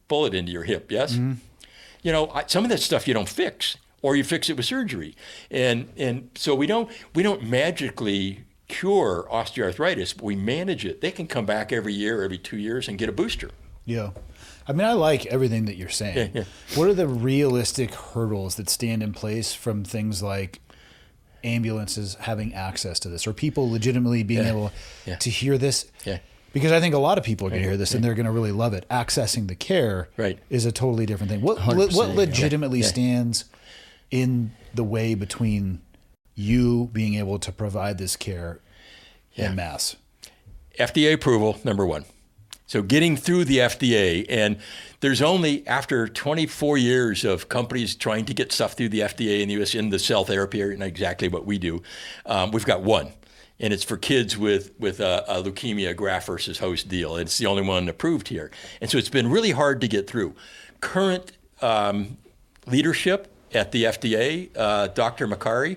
[SPEAKER 4] bullet into your hip, yes? Mm-hmm. Some of that stuff you don't fix, or you fix it with surgery. And so we don't magically cure osteoarthritis, but we manage it. They can come back every year, every 2 years and get a booster.
[SPEAKER 3] Yeah. I like everything that you're saying.
[SPEAKER 4] Yeah.
[SPEAKER 3] What are the realistic hurdles that stand in place from things like ambulances having access to this, or people legitimately being able to hear this?
[SPEAKER 4] Yeah.
[SPEAKER 3] Because I think a lot of people are going to hear this and they're going to really love it. Accessing the care is a totally different thing. What legitimately stands in the way between you being able to provide this care en masse?
[SPEAKER 4] FDA approval, number one. So getting through the FDA, and there's only, after 24 years of companies trying to get stuff through the FDA in the U.S. in the cell therapy area, and exactly what we do, we've got one. And it's for kids with a leukemia graft versus host deal. It's the only one approved here. And so it's been really hard to get through. Current leadership at the FDA, Dr. Makari.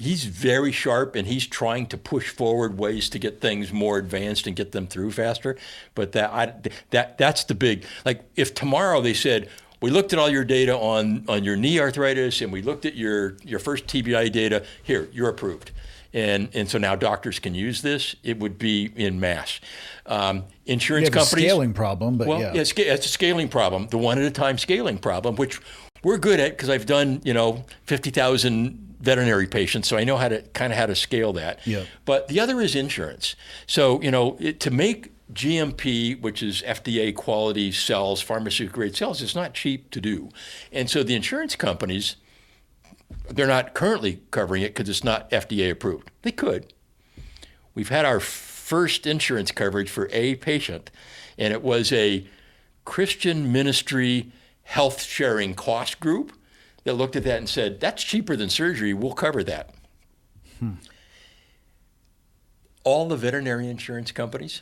[SPEAKER 4] He's very sharp, and he's trying to push forward ways to get things more advanced and get them through faster. But that's the big, like, if tomorrow they said, we looked at all your data on your knee arthritis, and we looked at your first TBI data, here, you're approved. And so now doctors can use this. It would be in mass. Insurance companies.
[SPEAKER 3] A scaling problem, but
[SPEAKER 4] well,
[SPEAKER 3] yeah.
[SPEAKER 4] It's a scaling problem, the one at a time scaling problem, which we're good at because I've done 50,000 veterinary patients, so I know how to scale that.
[SPEAKER 3] Yeah.
[SPEAKER 4] But the other is insurance. So to make GMP, which is FDA quality cells, pharmaceutical grade cells, is not cheap to do, and so the insurance companies, they're not currently covering it because it's not FDA approved. They could. We've had our first insurance coverage for a patient, and it was a Christian ministry health sharing cost group that looked at that and said, that's cheaper than surgery, we'll cover that. All the veterinary insurance companies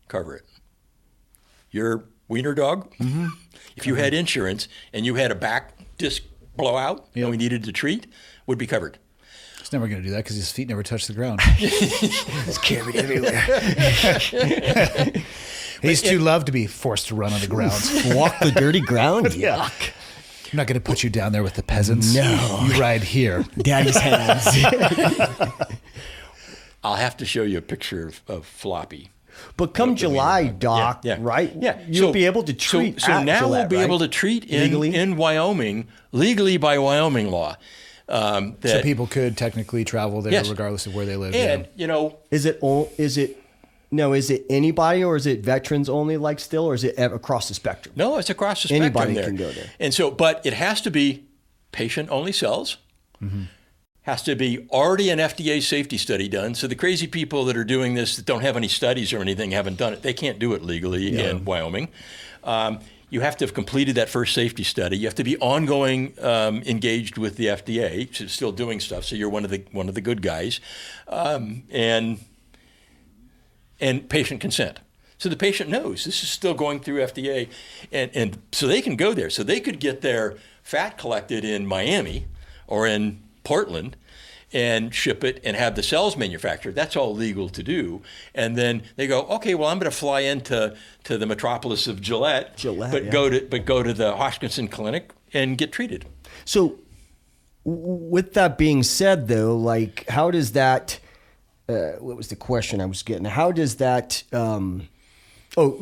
[SPEAKER 4] cover it. Your wiener dog, if you had insurance and you had a back disc blowout and we needed to treat, would be covered.
[SPEAKER 3] He's never going to do that because his feet never touch the ground.
[SPEAKER 1] It's carried everywhere.
[SPEAKER 3] He's too loved to be forced to run on the ground.
[SPEAKER 1] Walk the dirty ground?
[SPEAKER 3] Yeah.
[SPEAKER 1] Yuck.
[SPEAKER 3] I'm not going to put you down there with the peasants.
[SPEAKER 1] No.
[SPEAKER 3] You ride here.
[SPEAKER 1] Daddy's hands.
[SPEAKER 4] I'll have to show you a picture of Floppy.
[SPEAKER 1] But come July, Doc, right?
[SPEAKER 4] Yeah.
[SPEAKER 1] You'll be able to treat
[SPEAKER 4] So now
[SPEAKER 1] Gillette,
[SPEAKER 4] we'll be
[SPEAKER 1] right?
[SPEAKER 4] able to treat
[SPEAKER 1] Legally?
[SPEAKER 4] in Wyoming, legally by Wyoming law.
[SPEAKER 3] So people could technically travel there regardless of where they live.
[SPEAKER 4] And,
[SPEAKER 1] Is it anybody, or is it veterans only, like still, or is it across the spectrum?
[SPEAKER 4] No, it's across the spectrum.
[SPEAKER 1] Anybody
[SPEAKER 4] there.
[SPEAKER 1] can go there.
[SPEAKER 4] And so, but it has to be patient-only cells. Has to be already an FDA safety study done. So the crazy people that are doing this that don't have any studies or anything haven't done it. They can't do it legally in Wyoming. You have to have completed that first safety study. You have to be ongoing engaged with the FDA, so still doing stuff. So you're one of the good guys, and patient consent. So the patient knows this is still going through FDA, and so they can go there. So they could get their fat collected in Miami or in Portland and ship it and have the cells manufactured. That's all legal to do. And then they go, okay, well, I'm going to fly into the metropolis of Gillette, go to the Hoskinson clinic and get treated.
[SPEAKER 1] So with that being said, though, like, how does that, what was the question I was getting? How does that,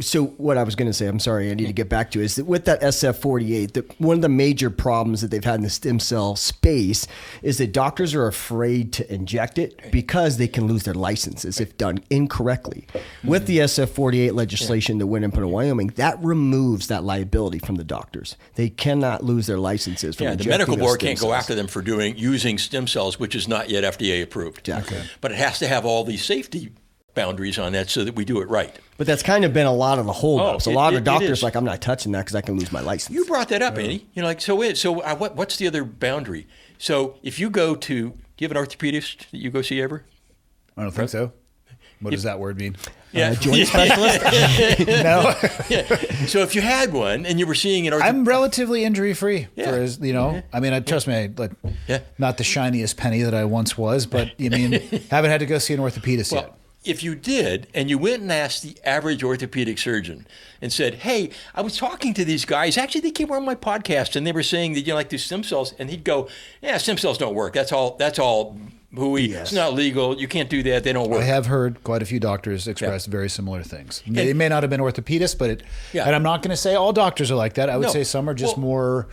[SPEAKER 1] so what I was going to say, I'm sorry, I need to get back to, is that with that SF48, one of the major problems that they've had in the stem cell space is that doctors are afraid to inject it because they can lose their licenses if done incorrectly. With the SF48 legislation that went in Wyoming, that removes that liability from the doctors. They cannot lose their licenses from injecting
[SPEAKER 4] the medical
[SPEAKER 1] those
[SPEAKER 4] board
[SPEAKER 1] stem
[SPEAKER 4] can't
[SPEAKER 1] cells.
[SPEAKER 4] go after them for using stem cells, which is not yet FDA approved.
[SPEAKER 1] Exactly.
[SPEAKER 4] But it has to have all these safety boundaries on that so that we do it right.
[SPEAKER 1] But that's kind of been a lot of the holdups. A lot of doctors
[SPEAKER 4] is.
[SPEAKER 1] like, I'm not touching that because I can lose my license.
[SPEAKER 4] You brought that up, Andy. What's the other boundary? So if you go to, do you have an orthopedist that you go see ever?
[SPEAKER 3] I don't think so. What does that word mean?
[SPEAKER 1] Joint specialist?
[SPEAKER 3] No.
[SPEAKER 4] So if you had one and you were seeing an orthopedist.
[SPEAKER 3] I'm relatively injury-free.
[SPEAKER 4] Yeah.
[SPEAKER 3] I mean, trust me, not the shiniest penny that I once was, but haven't had to go see an orthopedist yet.
[SPEAKER 4] If you did, and you went and asked the average orthopedic surgeon and said, hey, I was talking to these guys, actually they came on my podcast and they were saying that you like these stem cells, and he'd go, yeah, stem cells don't work. That's all hooey.
[SPEAKER 1] Yes.
[SPEAKER 4] It's not legal. You can't do that. They don't work.
[SPEAKER 3] I have heard quite a few doctors express very similar things. They may not have been orthopedists, but and I'm not going to say all doctors are like that. I would say some are just more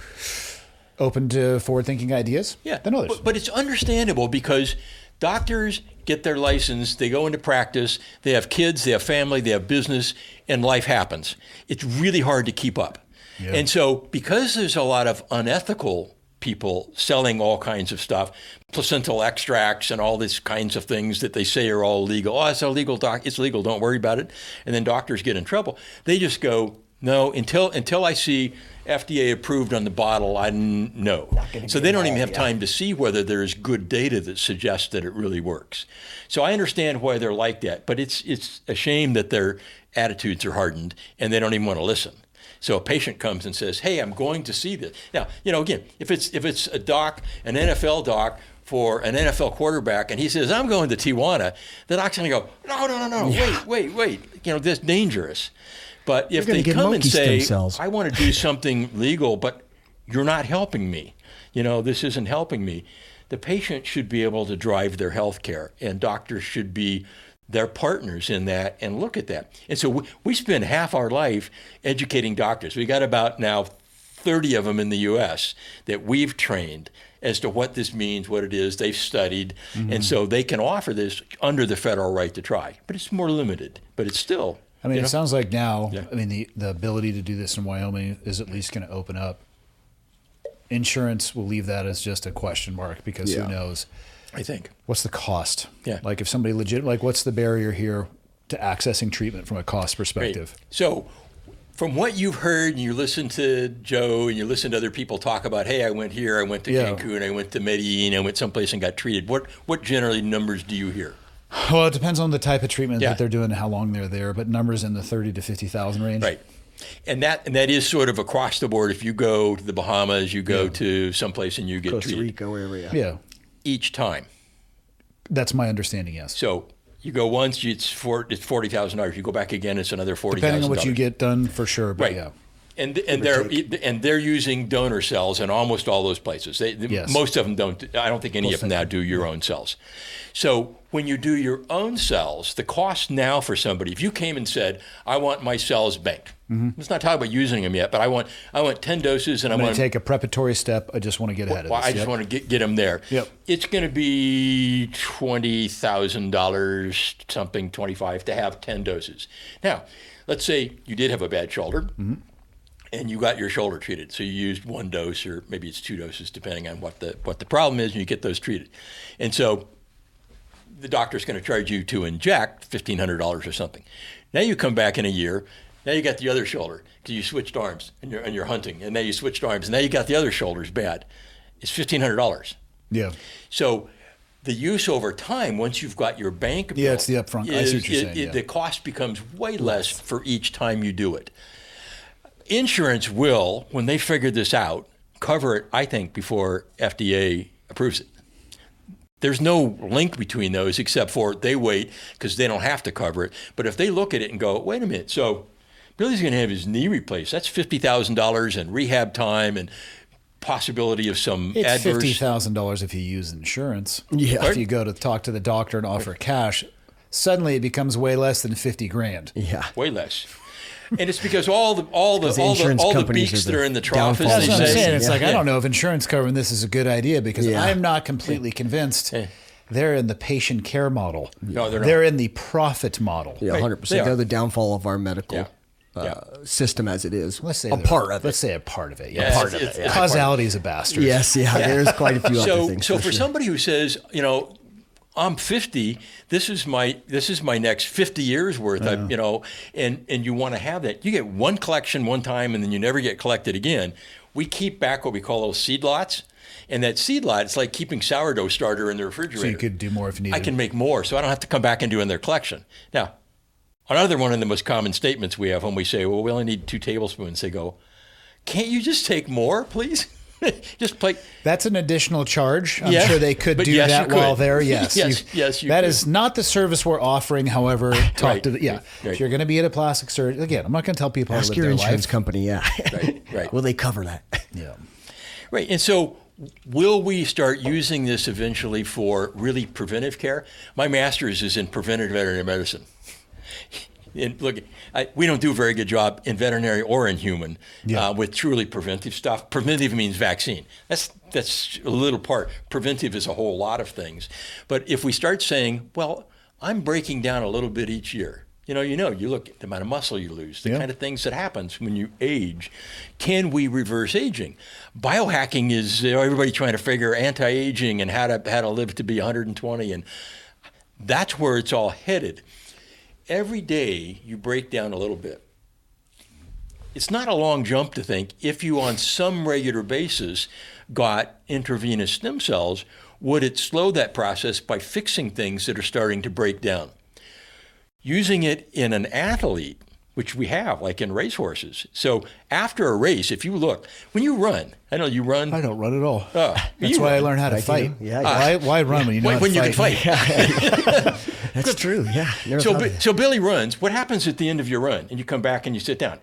[SPEAKER 3] open to forward-thinking ideas than others.
[SPEAKER 4] But it's understandable because doctors get their license, they go into practice, they have kids, they have family, they have business, and life happens. It's really hard to keep up. Yeah. And so because there's a lot of unethical people selling all kinds of stuff, placental extracts and all these kinds of things that they say are all legal. Oh, it's illegal, doc. It's legal. Don't worry about it. And then doctors get in trouble. They just go, no, until I see FDA approved on the bottle, I no. So they don't even have time to see whether there's good data that suggests that it really works. So I understand why they're like that, but it's a shame that their attitudes are hardened and they don't even want to listen. So a patient comes and says, "Hey, I'm going to see this." Now, again, if it's a doc, an NFL doc for an NFL quarterback, and he says, "I'm going to Tijuana," the doc's going to go, "No, wait. This is dangerous." But if they come and say, "I want to do something legal, but you're not helping me. This isn't helping me," the patient should be able to drive their health care, and doctors should be their partners in that and look at that. And so we spend half our life educating doctors. We got about now 30 of them in the U.S. that we've trained as to what this means, what it is. They've studied, and so they can offer this under the federal right to try. But it's more limited, but it's still.
[SPEAKER 3] It sounds like now, the ability to do this in Wyoming is at least going to open up. Insurance, will leave that as just a question mark because who knows?
[SPEAKER 4] I think.
[SPEAKER 3] What's the cost?
[SPEAKER 4] Yeah.
[SPEAKER 3] Like if somebody what's the barrier here to accessing treatment from a cost perspective?
[SPEAKER 4] Right. So from what you've heard, and you listen to Joe and you listen to other people talk about, hey, I went here, I went to Cancun, I went to Medellin, I went someplace and got treated. What generally numbers do you hear?
[SPEAKER 3] Well, it depends on the type of treatment that they're doing and how long they're there, but numbers in the 30 to 50,000 range.
[SPEAKER 4] Right. And that is sort of across the board. If you go to the Bahamas, you go to someplace and you get
[SPEAKER 1] Costa
[SPEAKER 4] treated.
[SPEAKER 1] Rica, wherever.
[SPEAKER 3] Yeah.
[SPEAKER 4] Each time.
[SPEAKER 3] That's my understanding, yes.
[SPEAKER 4] So you go once, it's $40,000. You go back again, it's another $40,000.
[SPEAKER 3] Depending on what you get done, for sure. But
[SPEAKER 4] right. And they're using donor cells in almost all those places. Most of them don't. I don't think any of them now do your own cells. So when you do your own cells, the cost now for somebody, if you came and said, "I want my cells banked," let's not talk about using them yet, but I want 10 doses, and
[SPEAKER 3] I'm going to take a preparatory step. I just want to get ahead of this.
[SPEAKER 4] I just want to get them there.
[SPEAKER 3] Yep.
[SPEAKER 4] It's going to be $20,000, something, $25,000 to have 10 doses. Now, let's say you did have a bad shoulder. And you got your shoulder treated. So you used one dose, or maybe it's 2 doses, depending on what the problem is, and you get those treated. And so the doctor's going to charge you to inject $1,500 or something. Now you come back in a year, now you got the other shoulder, because you switched arms, and you're hunting, and now you switched arms, and now you got the other shoulder's bad. It's $1,500.
[SPEAKER 3] Yeah.
[SPEAKER 4] So the use over time, once you've got your bank bill,
[SPEAKER 3] it's the upfront. I see what you're saying.
[SPEAKER 4] The cost becomes way less for each time you do it. Insurance will, when they figure this out, cover it, I think, before FDA approves it. There's no link between those except for they wait because they don't have to cover it. But if they look at it and go, wait a minute, so Billy's going to have his knee replaced. That's $50,000 in rehab time and possibility of some
[SPEAKER 3] adverse.
[SPEAKER 4] It's
[SPEAKER 3] $50,000 if you use insurance.
[SPEAKER 1] Yeah.
[SPEAKER 3] If you go to talk to the doctor and offer cash, suddenly it becomes way less than $50,000.
[SPEAKER 1] Yeah.
[SPEAKER 4] Way less. And it's because all the beaks that are in the trough, as
[SPEAKER 3] that's
[SPEAKER 4] they
[SPEAKER 3] what I'm
[SPEAKER 4] say.
[SPEAKER 3] saying. It's like, I don't know if insurance covering this is a good idea because I'm not completely convinced they're in the patient care model.
[SPEAKER 4] No, they're not.
[SPEAKER 3] They're in the profit model.
[SPEAKER 1] Yeah, 100%. They're the downfall of our medical system as it is.
[SPEAKER 3] Let's say
[SPEAKER 1] a part of it.
[SPEAKER 3] Let's say a part of it.
[SPEAKER 4] Yeah,
[SPEAKER 3] a part of it. Causality is a bastard.
[SPEAKER 1] Yes, there's quite a few other things.
[SPEAKER 4] So for somebody who says, I'm 50. This is my next 50 years worth. And you want to have that. You get one collection one time, and then you never get collected again. We keep back what we call those seed lots, and that seed lot, it's like keeping sourdough starter in the refrigerator.
[SPEAKER 3] So you could do more if you needed.
[SPEAKER 4] I can make more, so I don't have to come back and do in their collection. Now, another one of the most common statements we have when we say, "Well, we only need 2 tablespoons," they go, "Can't you just take more, please?" Just play.
[SPEAKER 3] That's an additional charge. I'm sure they could do that while there. Yes.
[SPEAKER 4] Yes, you
[SPEAKER 3] That
[SPEAKER 4] could.
[SPEAKER 3] is not the service we're offering. However, talk to the
[SPEAKER 4] Right.
[SPEAKER 3] If you're going to be at a plastic surgeon, again, I'm not going to tell people how to
[SPEAKER 1] Ask
[SPEAKER 3] live
[SPEAKER 1] your
[SPEAKER 3] their
[SPEAKER 1] insurance
[SPEAKER 3] life.
[SPEAKER 1] company,
[SPEAKER 4] Right.
[SPEAKER 1] Will they cover that?
[SPEAKER 3] Yeah.
[SPEAKER 4] Right. And so will we start using this eventually for really preventive care? My master's is in preventive veterinary medicine. And look, we don't do a very good job in veterinary or in human with truly preventive stuff. Preventive means vaccine. That's a little part. Preventive is a whole lot of things. But if we start saying, well, I'm breaking down a little bit each year. You look at the amount of muscle you lose, the kind of things that happens when you age. Can we reverse aging? Biohacking is everybody trying to figure anti-aging and how to live to be 120, and that's where it's all headed. Every day you break down a little bit. It's not a long jump to think if you on some regular basis got intravenous stem cells, would it slow that process by fixing things that are starting to break down? Using it in an athlete which we have, like in racehorses. So after a race, if you look, when you run, I know you run.
[SPEAKER 3] I don't run at all.
[SPEAKER 4] That's
[SPEAKER 3] That's why I learned how to fight.
[SPEAKER 1] Yeah.
[SPEAKER 3] Why run when you know how to
[SPEAKER 4] when you can
[SPEAKER 3] fight?
[SPEAKER 4] fight.
[SPEAKER 1] That's true. Yeah. Never
[SPEAKER 4] So,
[SPEAKER 1] thought of that.
[SPEAKER 4] so Billy runs. What happens at the end of your run? And you come back and you sit down.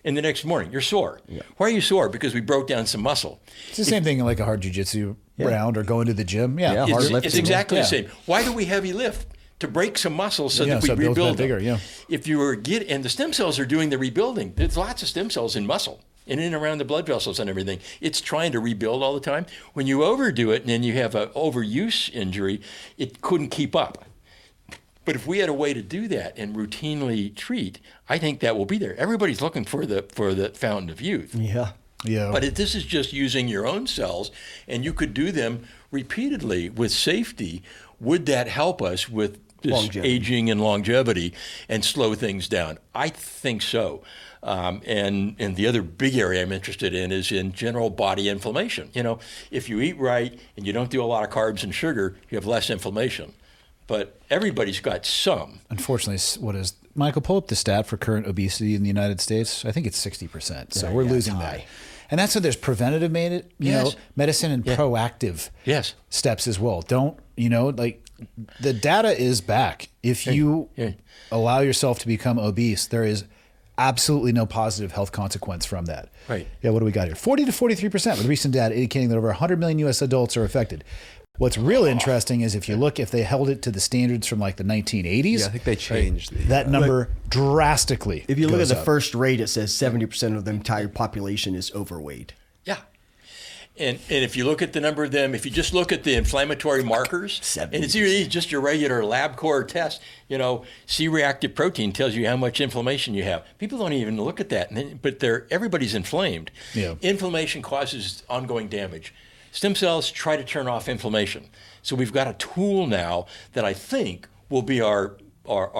[SPEAKER 4] And the next morning, you're sore.
[SPEAKER 1] Yeah.
[SPEAKER 4] Why are you sore? Because we broke down some muscle.
[SPEAKER 3] It's the same thing in like a hard jiu-jitsu round or going to the gym. Yeah.
[SPEAKER 1] Yeah, hard
[SPEAKER 4] It's
[SPEAKER 1] lifting.
[SPEAKER 4] exactly
[SPEAKER 3] Yeah.
[SPEAKER 4] the same. Why do we heavy lift? To break some muscles so
[SPEAKER 3] Yeah,
[SPEAKER 4] that we
[SPEAKER 3] so it builds
[SPEAKER 4] rebuild
[SPEAKER 3] back bigger,
[SPEAKER 4] them.
[SPEAKER 3] yeah.
[SPEAKER 4] If you were and the stem cells are doing the rebuilding. There's lots of stem cells in muscle and in and around the blood vessels and everything. It's trying to rebuild all the time. When you overdo it and then you have an overuse injury, it couldn't keep up. But if we had a way to do that and routinely treat, I think that will be there. Everybody's looking for the fountain of youth.
[SPEAKER 1] Yeah.
[SPEAKER 3] Yeah.
[SPEAKER 4] But this is just using your own cells, and you could do them repeatedly with safety. Would that help us with this
[SPEAKER 1] Longevity.
[SPEAKER 4] aging and longevity and slow things down? I think so. And the other big area I'm interested in is in general body inflammation. You know, if you eat right and you don't do a lot of carbs and sugar, you have less inflammation. But everybody's got some.
[SPEAKER 3] Unfortunately, what is Michael? Pull up the stat for current obesity in the United States. I think it's 60%. So we're losing
[SPEAKER 1] it's
[SPEAKER 3] that.
[SPEAKER 1] high.
[SPEAKER 3] And that's what there's preventative
[SPEAKER 4] Yes.
[SPEAKER 3] medicine and proactive
[SPEAKER 4] Yes.
[SPEAKER 3] steps as well. Don't, like the data is back. If you allow yourself to become obese, there is absolutely no positive health consequence from that.
[SPEAKER 4] Right.
[SPEAKER 3] Yeah, what do we got here? 40 to 43% with recent data indicating that over 100 million U.S. adults are affected. What's real interesting is if they held it to the standards from like the 1980s,
[SPEAKER 5] Yeah, I think they changed
[SPEAKER 3] that number drastically.
[SPEAKER 1] If you look at
[SPEAKER 3] goes
[SPEAKER 1] the
[SPEAKER 3] up.
[SPEAKER 1] first rate, it says 70% of the entire population is overweight.
[SPEAKER 4] Yeah. And if you look at the number of them, if you just look at the inflammatory markers, and it's really just your regular LabCorp test, C-reactive protein tells you how much inflammation you have. People don't even look at that, but everybody's inflamed.
[SPEAKER 3] Yeah.
[SPEAKER 4] Inflammation causes ongoing damage. Stem cells try to turn off inflammation. So we've got a tool now that I think will be our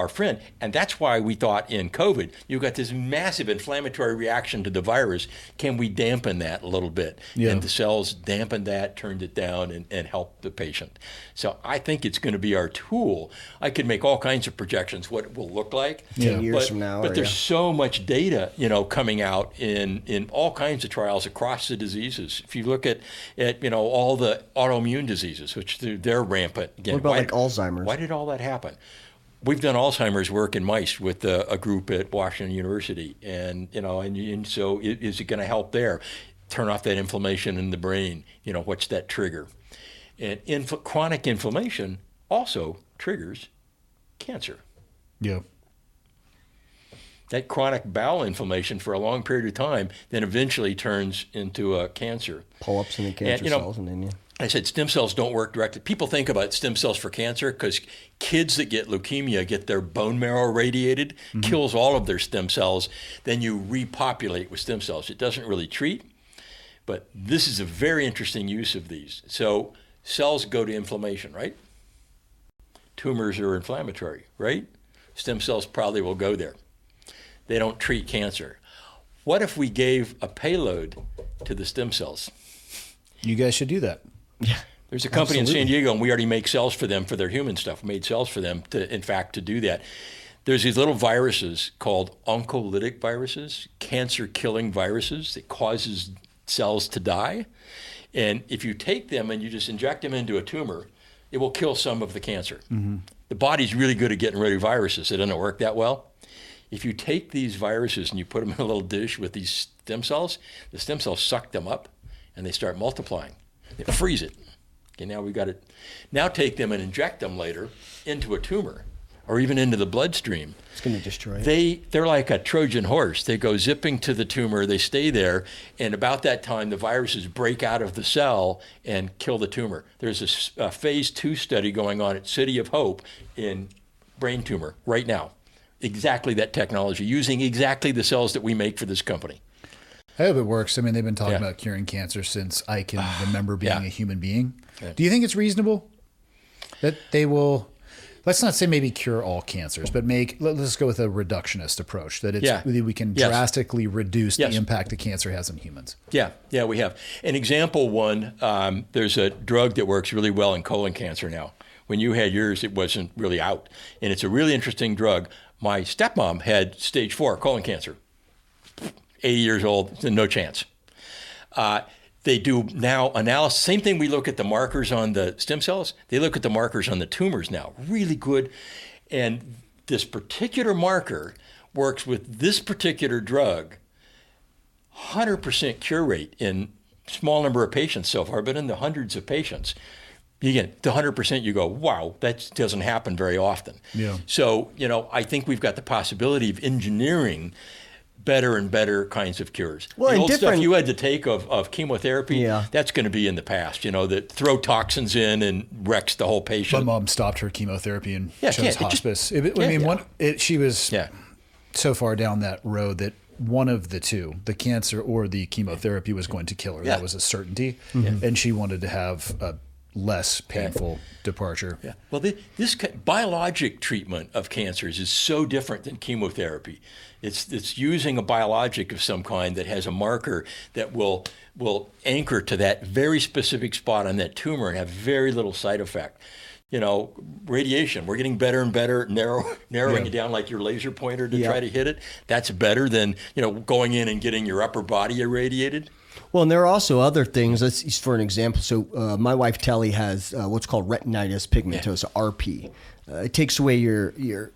[SPEAKER 4] friend. And that's why we thought in COVID, you got this massive inflammatory reaction to the virus. Can we dampen that a little bit?
[SPEAKER 3] Yeah.
[SPEAKER 4] And the cells dampened that, turned it down, and helped the patient. So I think it's going to be our tool. I could make all kinds of projections what it will look like.
[SPEAKER 1] 10 years from now.
[SPEAKER 4] But
[SPEAKER 1] or,
[SPEAKER 4] there's so much data, coming out in all kinds of trials across the diseases. If you look at all the autoimmune diseases, which they're rampant. Again,
[SPEAKER 1] What about like Alzheimer's?
[SPEAKER 4] Why did all that happen? We've done Alzheimer's work in mice with a group at Washington University, and so is it going to help there? Turn off that inflammation in the brain. What's that trigger? And chronic inflammation also triggers cancer.
[SPEAKER 3] Yeah.
[SPEAKER 4] That chronic bowel inflammation for a long period of time then eventually turns into a cancer.
[SPEAKER 1] Pull-ups in the cancer cells, and then
[SPEAKER 4] I said stem cells don't work directly. People think about stem cells for cancer because kids that get leukemia get their bone marrow radiated, kills all of their stem cells. Then you repopulate with stem cells. It doesn't really treat, but this is a very interesting use of these. So cells go to inflammation, right? Tumors are inflammatory, right? Stem cells probably will go there. They don't treat cancer. What if we gave a payload to the stem cells?
[SPEAKER 3] You guys should do that.
[SPEAKER 4] There's a company in San Diego, and we already make cells for them for their human stuff. We made cells for them to do that. There's these little viruses called oncolytic viruses, cancer-killing viruses that causes cells to die. And if you take them and you just inject them into a tumor, it will kill some of the cancer. The body's really good at getting rid of viruses. It doesn't work that well. If you take these viruses and you put them in a little dish with these stem cells, the stem cells suck them up, and they start multiplying. They freeze it. Okay, now we got it. Now take them and inject them later into a tumor or even into the bloodstream.
[SPEAKER 1] it's going to destroy it.
[SPEAKER 4] They're like a Trojan horse. They go zipping to the tumor, they stay there, and about that time the viruses break out of the cell and kill the tumor. There's a phase 2 study going on at City of Hope in brain tumor right now. Exactly that technology, using exactly the cells that we make for this company.
[SPEAKER 3] I hope it works. I mean, they've been talking
[SPEAKER 4] Yeah.
[SPEAKER 3] about curing cancer since I can remember being
[SPEAKER 4] Yeah.
[SPEAKER 3] a human being.
[SPEAKER 4] Yeah.
[SPEAKER 3] Do you think it's reasonable that they will, let's not say maybe cure all cancers, but let's go with a reductionist approach, that we can
[SPEAKER 4] Yes.
[SPEAKER 3] drastically reduce
[SPEAKER 4] Yes.
[SPEAKER 3] the impact that cancer has on humans?
[SPEAKER 4] Yeah, we have. An example one, there's a drug that works really well in colon cancer now. When you had yours, it wasn't really out. And it's a really interesting drug. My stepmom had stage 4 colon cancer. 80 years old, no chance. They do now analysis. Same thing, we look at the markers on the stem cells. They look at the markers on the tumors now. Really good. And this particular marker works with this particular drug. 100% cure rate in small number of patients so far, but in the hundreds of patients. Again, the 100%, you go, wow, that doesn't happen very often.
[SPEAKER 3] Yeah.
[SPEAKER 4] So, I think we've got the possibility of engineering better and better kinds of cures.
[SPEAKER 1] Well,
[SPEAKER 4] the
[SPEAKER 1] and
[SPEAKER 4] old stuff
[SPEAKER 1] different-
[SPEAKER 4] you had to take of chemotherapy,
[SPEAKER 1] Yeah.
[SPEAKER 4] that's going to be in the past, that throw toxins in and wrecks the whole
[SPEAKER 3] My
[SPEAKER 4] patient.
[SPEAKER 3] mom stopped her chemotherapy and
[SPEAKER 4] Yeah,
[SPEAKER 3] chose
[SPEAKER 4] can't- it just-
[SPEAKER 3] hospice.
[SPEAKER 4] Yeah.
[SPEAKER 3] She was
[SPEAKER 4] Yeah.
[SPEAKER 3] so far down that road that one of the two, the cancer or the chemotherapy, was going to kill her.
[SPEAKER 4] Yeah.
[SPEAKER 3] That was a certainty. And she wanted to have a less painful departure.
[SPEAKER 4] Yeah. Well, this biologic treatment of cancers is so different than chemotherapy. It's using a biologic of some kind that has a marker that will anchor to that very specific spot on that tumor and have very little side effect. Radiation, we're getting better and better, narrowing it down like your laser pointer to try to hit it. That's better than, going in and getting your upper body irradiated.
[SPEAKER 1] Well, and there are also other things. Let's use for an example. So my wife Telly has what's called retinitis pigmentosa, RP. It takes away your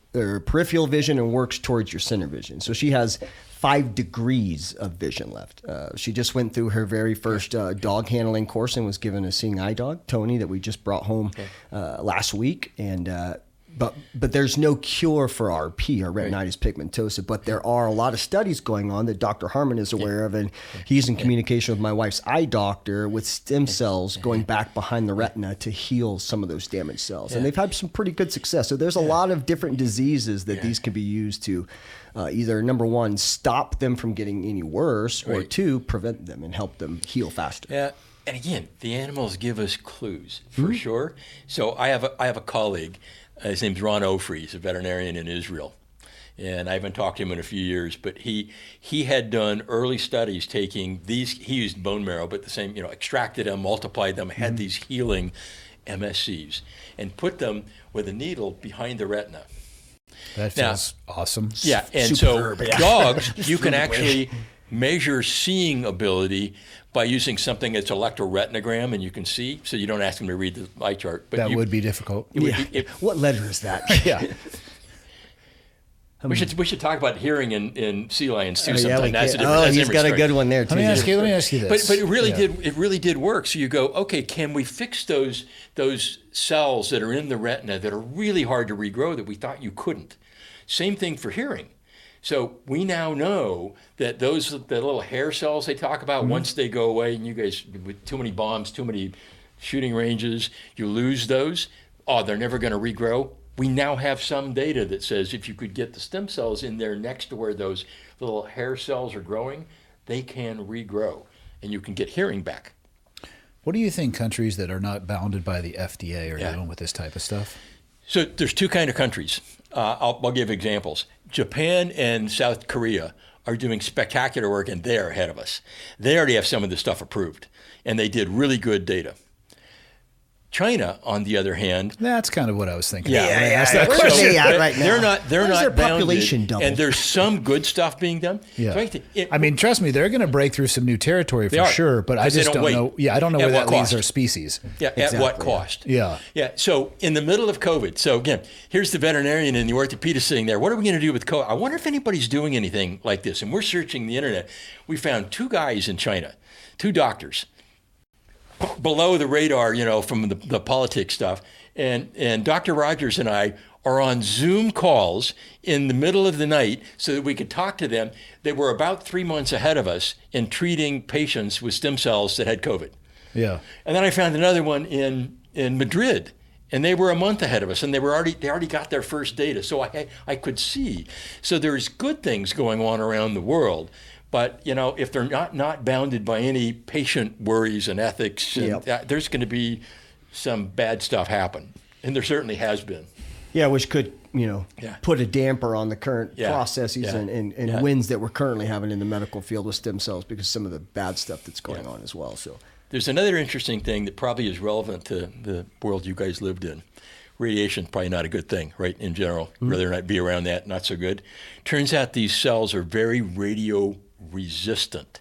[SPEAKER 1] peripheral vision and works towards your center vision. So she has 5 degrees of vision left. She just went through her very first dog handling course and was given a seeing eye dog, Tony, that we just brought home last week. And but there's no cure for RP, or retinitis pigmentosa. But there are a lot of studies going on that Dr. Harmon is aware of, and he's in communication with my wife's eye doctor with stem cells going back behind the retina to heal some of those damaged cells. And they've had some pretty good success. So there's a lot of different diseases that these can be used to either, number one, stop them from getting any worse, or 2, prevent them and help them heal faster.
[SPEAKER 4] Yeah. And again, the animals give us clues for sure. So I have a colleague. His name's Ron Ofri. He's a veterinarian in Israel. And I haven't talked to him in a few years, but he had done early studies taking these, he used bone marrow, but the same, extracted them, multiplied them, had these healing MSCs, and put them with a needle behind the retina.
[SPEAKER 3] That feels awesome.
[SPEAKER 4] Yeah, and
[SPEAKER 1] Superb,
[SPEAKER 4] so
[SPEAKER 1] yeah.
[SPEAKER 4] dogs, you can actually measure seeing ability by using something that's electroretinogram, and you can see, so you don't ask them to read the eye chart. But
[SPEAKER 3] That would be difficult.
[SPEAKER 1] What letter is that?
[SPEAKER 3] Yeah.
[SPEAKER 4] We should talk about hearing in sea lions too
[SPEAKER 1] Yeah,
[SPEAKER 4] sometime.
[SPEAKER 1] we
[SPEAKER 4] That's a
[SPEAKER 1] can.
[SPEAKER 4] different. That's a
[SPEAKER 1] He's
[SPEAKER 4] different
[SPEAKER 1] got a
[SPEAKER 4] story.
[SPEAKER 1] good one there too.
[SPEAKER 3] Let me ask you this.
[SPEAKER 4] But it really did work. So you go, okay, can we fix those cells that are in the retina that are really hard to regrow that we thought you couldn't? Same thing for hearing. So we now know that the little hair cells they talk about, once they go away, and you guys, with too many bombs, too many shooting ranges, you lose those. Oh, they're never going to regrow. We now have some data that says if you could get the stem cells in there next to where those little hair cells are growing, they can regrow, and you can get hearing back.
[SPEAKER 3] What do you think countries that are not bounded by the FDA are doing with this type of stuff?
[SPEAKER 4] So there's 2 kind of countries. I'll give examples. Japan and South Korea are doing spectacular work, and they're ahead of us. They already have some of this stuff approved, and they did really good data. China, on the other hand,
[SPEAKER 3] That's kind of what I was thinking.
[SPEAKER 4] Yeah.
[SPEAKER 3] when I asked
[SPEAKER 1] yeah.
[SPEAKER 3] that
[SPEAKER 1] Where are
[SPEAKER 3] question.
[SPEAKER 1] they at right now?
[SPEAKER 4] they're
[SPEAKER 1] Where's
[SPEAKER 4] not
[SPEAKER 1] their
[SPEAKER 4] bounded,
[SPEAKER 1] population double?
[SPEAKER 4] and there's some good stuff being done.
[SPEAKER 3] Yeah.
[SPEAKER 4] So I think
[SPEAKER 3] I mean, trust me, they're going to break through some new territory for
[SPEAKER 4] are,
[SPEAKER 3] sure, but I
[SPEAKER 4] because they
[SPEAKER 3] just
[SPEAKER 4] don't
[SPEAKER 3] don't
[SPEAKER 4] wait.
[SPEAKER 3] know. Yeah, I don't know
[SPEAKER 4] At
[SPEAKER 3] where
[SPEAKER 4] what
[SPEAKER 3] that leaves
[SPEAKER 4] cost?
[SPEAKER 3] our species.
[SPEAKER 4] Yeah, at what cost?
[SPEAKER 3] Yeah.
[SPEAKER 4] Yeah. So in the middle of COVID, so again, here's the veterinarian and the orthopedist sitting there. What are we going to do with COVID? I wonder if anybody's doing anything like this. And we're searching the internet. We found 2 guys in China, 2 doctors, below the radar, from the politics stuff. And Dr. Rogers and I are on Zoom calls in the middle of the night so that we could talk to them. They were about 3 months ahead of us in treating patients with stem cells that had COVID.
[SPEAKER 3] Yeah.
[SPEAKER 4] And then I found another one in Madrid, and they were a month ahead of us, and they already got their first data. So I could see. So there's good things going on around the world. But, if they're not bounded by any patient worries and ethics, there's going to be some bad stuff happen. And there certainly has been.
[SPEAKER 1] Yeah, which could, put a damper on the current
[SPEAKER 4] Yeah.
[SPEAKER 1] processes
[SPEAKER 4] Yeah.
[SPEAKER 1] and
[SPEAKER 4] Yeah.
[SPEAKER 1] wins that we're currently having in the medical field with stem cells, because some of the bad stuff that's going on as well. So
[SPEAKER 4] There's another interesting thing that probably is relevant to the world you guys lived in. radiation is probably not a good thing, right, in general. Rather not be around that, not so good. Turns out these cells are very radio resistant.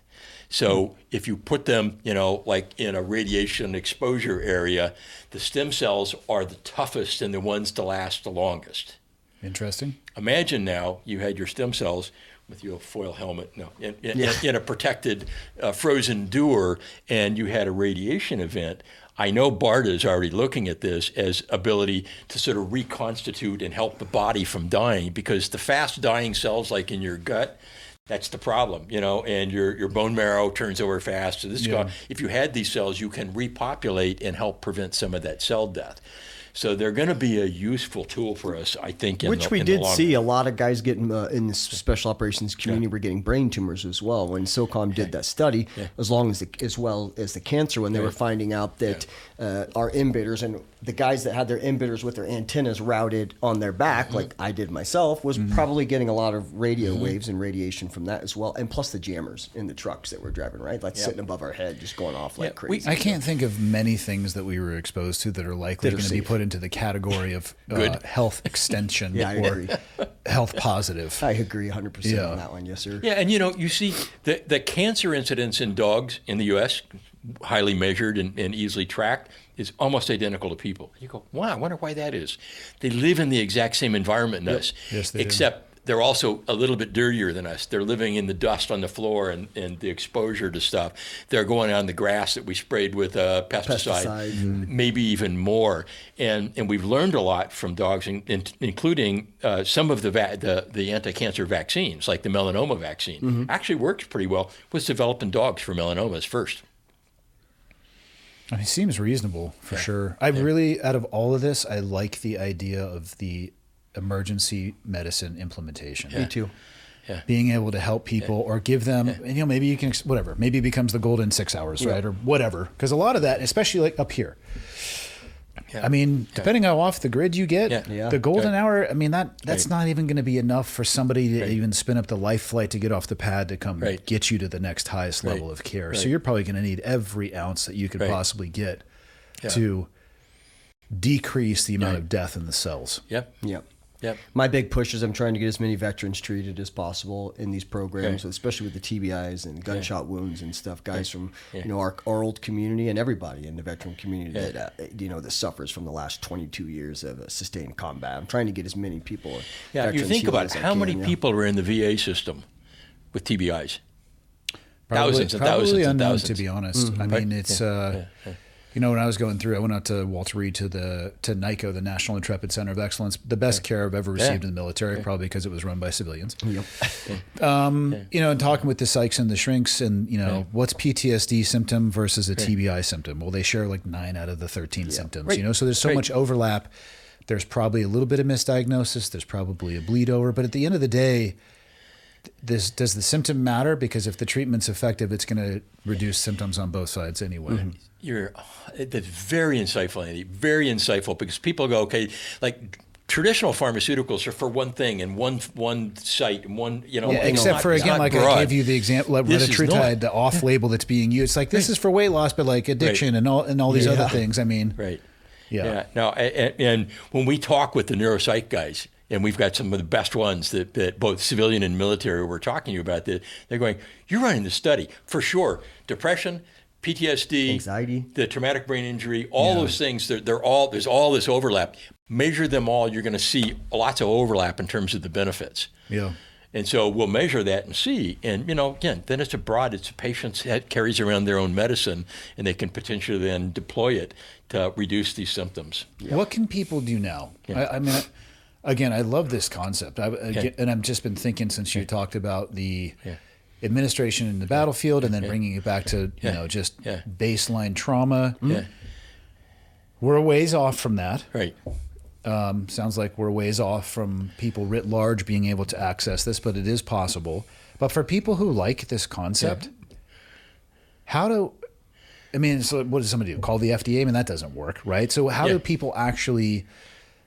[SPEAKER 4] So if you put them, like in a radiation exposure area, the stem cells are the toughest and the ones to last the longest.
[SPEAKER 3] Interesting.
[SPEAKER 4] Imagine now you had your stem cells with your foil helmet, in a protected frozen door, and you had a radiation event. I know BARDA is already looking at this as ability to sort of reconstitute and help the body from dying, because the fast dying cells like in your gut, that's the problem, and your bone marrow turns over fast. So if you had these cells, you can repopulate and help prevent some of that cell death. So they're going to be a useful tool for us, I think.
[SPEAKER 1] Which we did see a lot of guys getting in the special operations community were getting brain tumors as well. When SOCOM did that study, as well as the cancer, when they were finding out that our emitters and the guys that had their emitters with their antennas routed on their back, like I did myself, was probably getting a lot of radio waves and radiation from that as well. And plus the jammers in the trucks that we're driving, right? Like sitting above our head, just going off like crazy.
[SPEAKER 3] I can't think of many things that we were exposed to that are likely going to be put into the category of health extension or health positive.
[SPEAKER 1] I agree 100% on that one. Yes, sir.
[SPEAKER 4] Yeah, and you see the cancer incidence in dogs in the U.S., highly measured and easily tracked, is almost identical to people. You go, wow, I wonder why that is. They live in the exact same environment as us,
[SPEAKER 3] yes, they
[SPEAKER 4] except they're also a little bit dirtier than us. They're living in the dust on the floor and the exposure to stuff. They're going on the grass that we sprayed with pesticide, maybe even more. And we've learned a lot from dogs, including some of the anti-cancer vaccines, like the melanoma vaccine. Actually works pretty well. Was developed in dogs for melanomas first.
[SPEAKER 3] I mean, it seems reasonable for sure. I really, out of all of this, I like the idea of the emergency medicine implementation.
[SPEAKER 1] Me too.
[SPEAKER 3] Yeah. Being able to help people or give them, and maybe you can, whatever, maybe it becomes the golden 6 hours, right? Or whatever. Because a lot of that, especially like up here, I mean, depending how off the grid you get, the golden hour, I mean, that's not even going to be enough for somebody to even spin up the life flight to get off the pad to come get you to the next highest level of care. So you're probably going to need every ounce that you could possibly get to decrease the amount of death in the cells.
[SPEAKER 1] Yep. My big push is I'm trying to get as many veterans treated as possible in these programs, especially with the TBIs and gunshot wounds and stuff. Guys from our old community and everybody in the veteran community that that suffers from the last 22 years of sustained combat. I'm trying to get as many people.
[SPEAKER 4] You think about how many people are in the VA system with TBIs? Thousands and thousands and thousands.
[SPEAKER 3] To be honest, I mean it's. When I was going through, I went out to Walter Reed to NICO, the National Intrepid Center of Excellence, the best care I've ever received in the military, probably because it was run by civilians. And talking with the psychs and the shrinks and, what's PTSD symptom versus a TBI symptom? Well, they share like 9 out of the 13 symptoms, so there's so much overlap. There's probably a little bit of misdiagnosis. There's probably a bleed over. But at the end of the day, does the symptom matter? Because if the treatment's effective, it's going to reduce symptoms on both sides anyway.
[SPEAKER 4] That's very insightful, Andy. Very insightful, because people go, okay, like traditional pharmaceuticals are for one thing and one site and one,
[SPEAKER 3] except for, again, like broad. I gave you the example, like retatrutide, the off-label that's being used. Like this is for weight loss, but like addiction and all these other things. I mean,
[SPEAKER 4] No, and when we talk with the neuropsych guys, and we've got some of the best ones that both civilian and military were talking to you about, that they're going, you're running the study for sure. Depression, PTSD,
[SPEAKER 1] anxiety,
[SPEAKER 4] the traumatic brain injury, all those things, there's all this overlap. Measure them all, you're going to see lots of overlap in terms of the benefits.
[SPEAKER 3] Yeah.
[SPEAKER 4] And so we'll measure that and see. And, again, then it's a patient that carries around their own medicine, and they can potentially then deploy it to reduce these symptoms.
[SPEAKER 3] Yeah. What can people do now? I mean, again, I love this concept. And I've just been thinking since you talked about the administration in the battlefield and then bringing it back to, just baseline trauma. We're a ways off from that.
[SPEAKER 4] Right.
[SPEAKER 3] Sounds like we're a ways off from people writ large being able to access this, but it is possible. But for people who like this concept, so what does somebody do? Call the FDA? I mean, that doesn't work, right? So how do people actually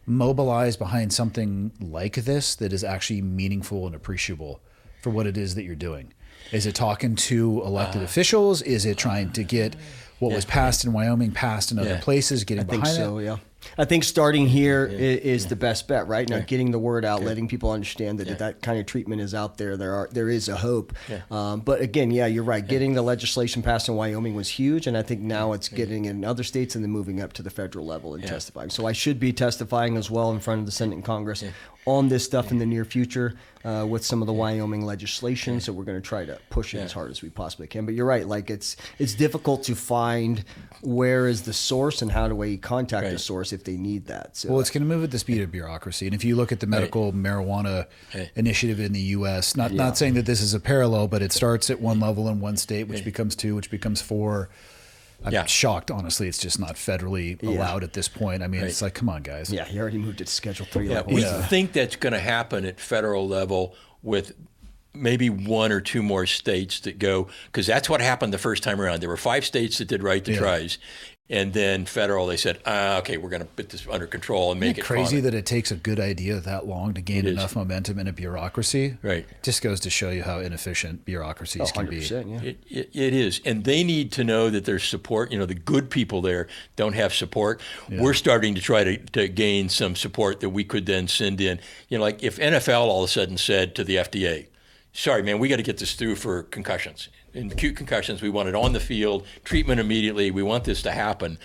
[SPEAKER 3] mobilize behind something like this that is actually meaningful and appreciable for what it is that you're doing? Is it talking to elected officials? Is it trying to get what was passed in Wyoming passed in other places, getting behind it?
[SPEAKER 1] I think so, I think starting here is the best bet, right? Now, getting the word out, letting people understand that that kind of treatment is out there. There is a hope. But again, you're right. Getting the legislation passed in Wyoming was huge, and I think now it's getting in other states and then moving up to the federal level and testifying. So I should be testifying as well in front of the Senate and Congress on this stuff in the near future with some of the Wyoming legislation. So we're going to try to push it as hard as we possibly can. But you're right. Like it's difficult to find where is the source and how do we contact the source if they need that. So,
[SPEAKER 3] well, it's going to move at the speed of bureaucracy. And if you look at the medical marijuana initiative in the U.S., not saying that this is a parallel, but it starts at one level in one state, which becomes 2, which becomes 4. I'm shocked, honestly. It's just not federally allowed at this point. I mean, it's like, come on, guys.
[SPEAKER 1] Yeah, he already moved it to Schedule 3 level.
[SPEAKER 4] We think that's going to happen at federal level with maybe 1 or 2 more states that go, because that's what happened the first time around. There were 5 states that did right to tries. And then federal, they said, okay, we're going to put this under control and make it
[SPEAKER 3] crazy
[SPEAKER 4] fun.
[SPEAKER 3] that it takes a good idea that long to gain enough momentum in a bureaucracy.
[SPEAKER 4] Right.
[SPEAKER 3] Just goes to show you how inefficient bureaucracies can be.
[SPEAKER 4] It is. And they need to know that there's support. You know, the good people there don't have support. We're starting to try to gain some support that we could then send in. You know, like if NFL all of a sudden said to the FDA, sorry, man, we got to get this through for concussions. In acute concussions, we want it on the field, treatment immediately. We want this to happen.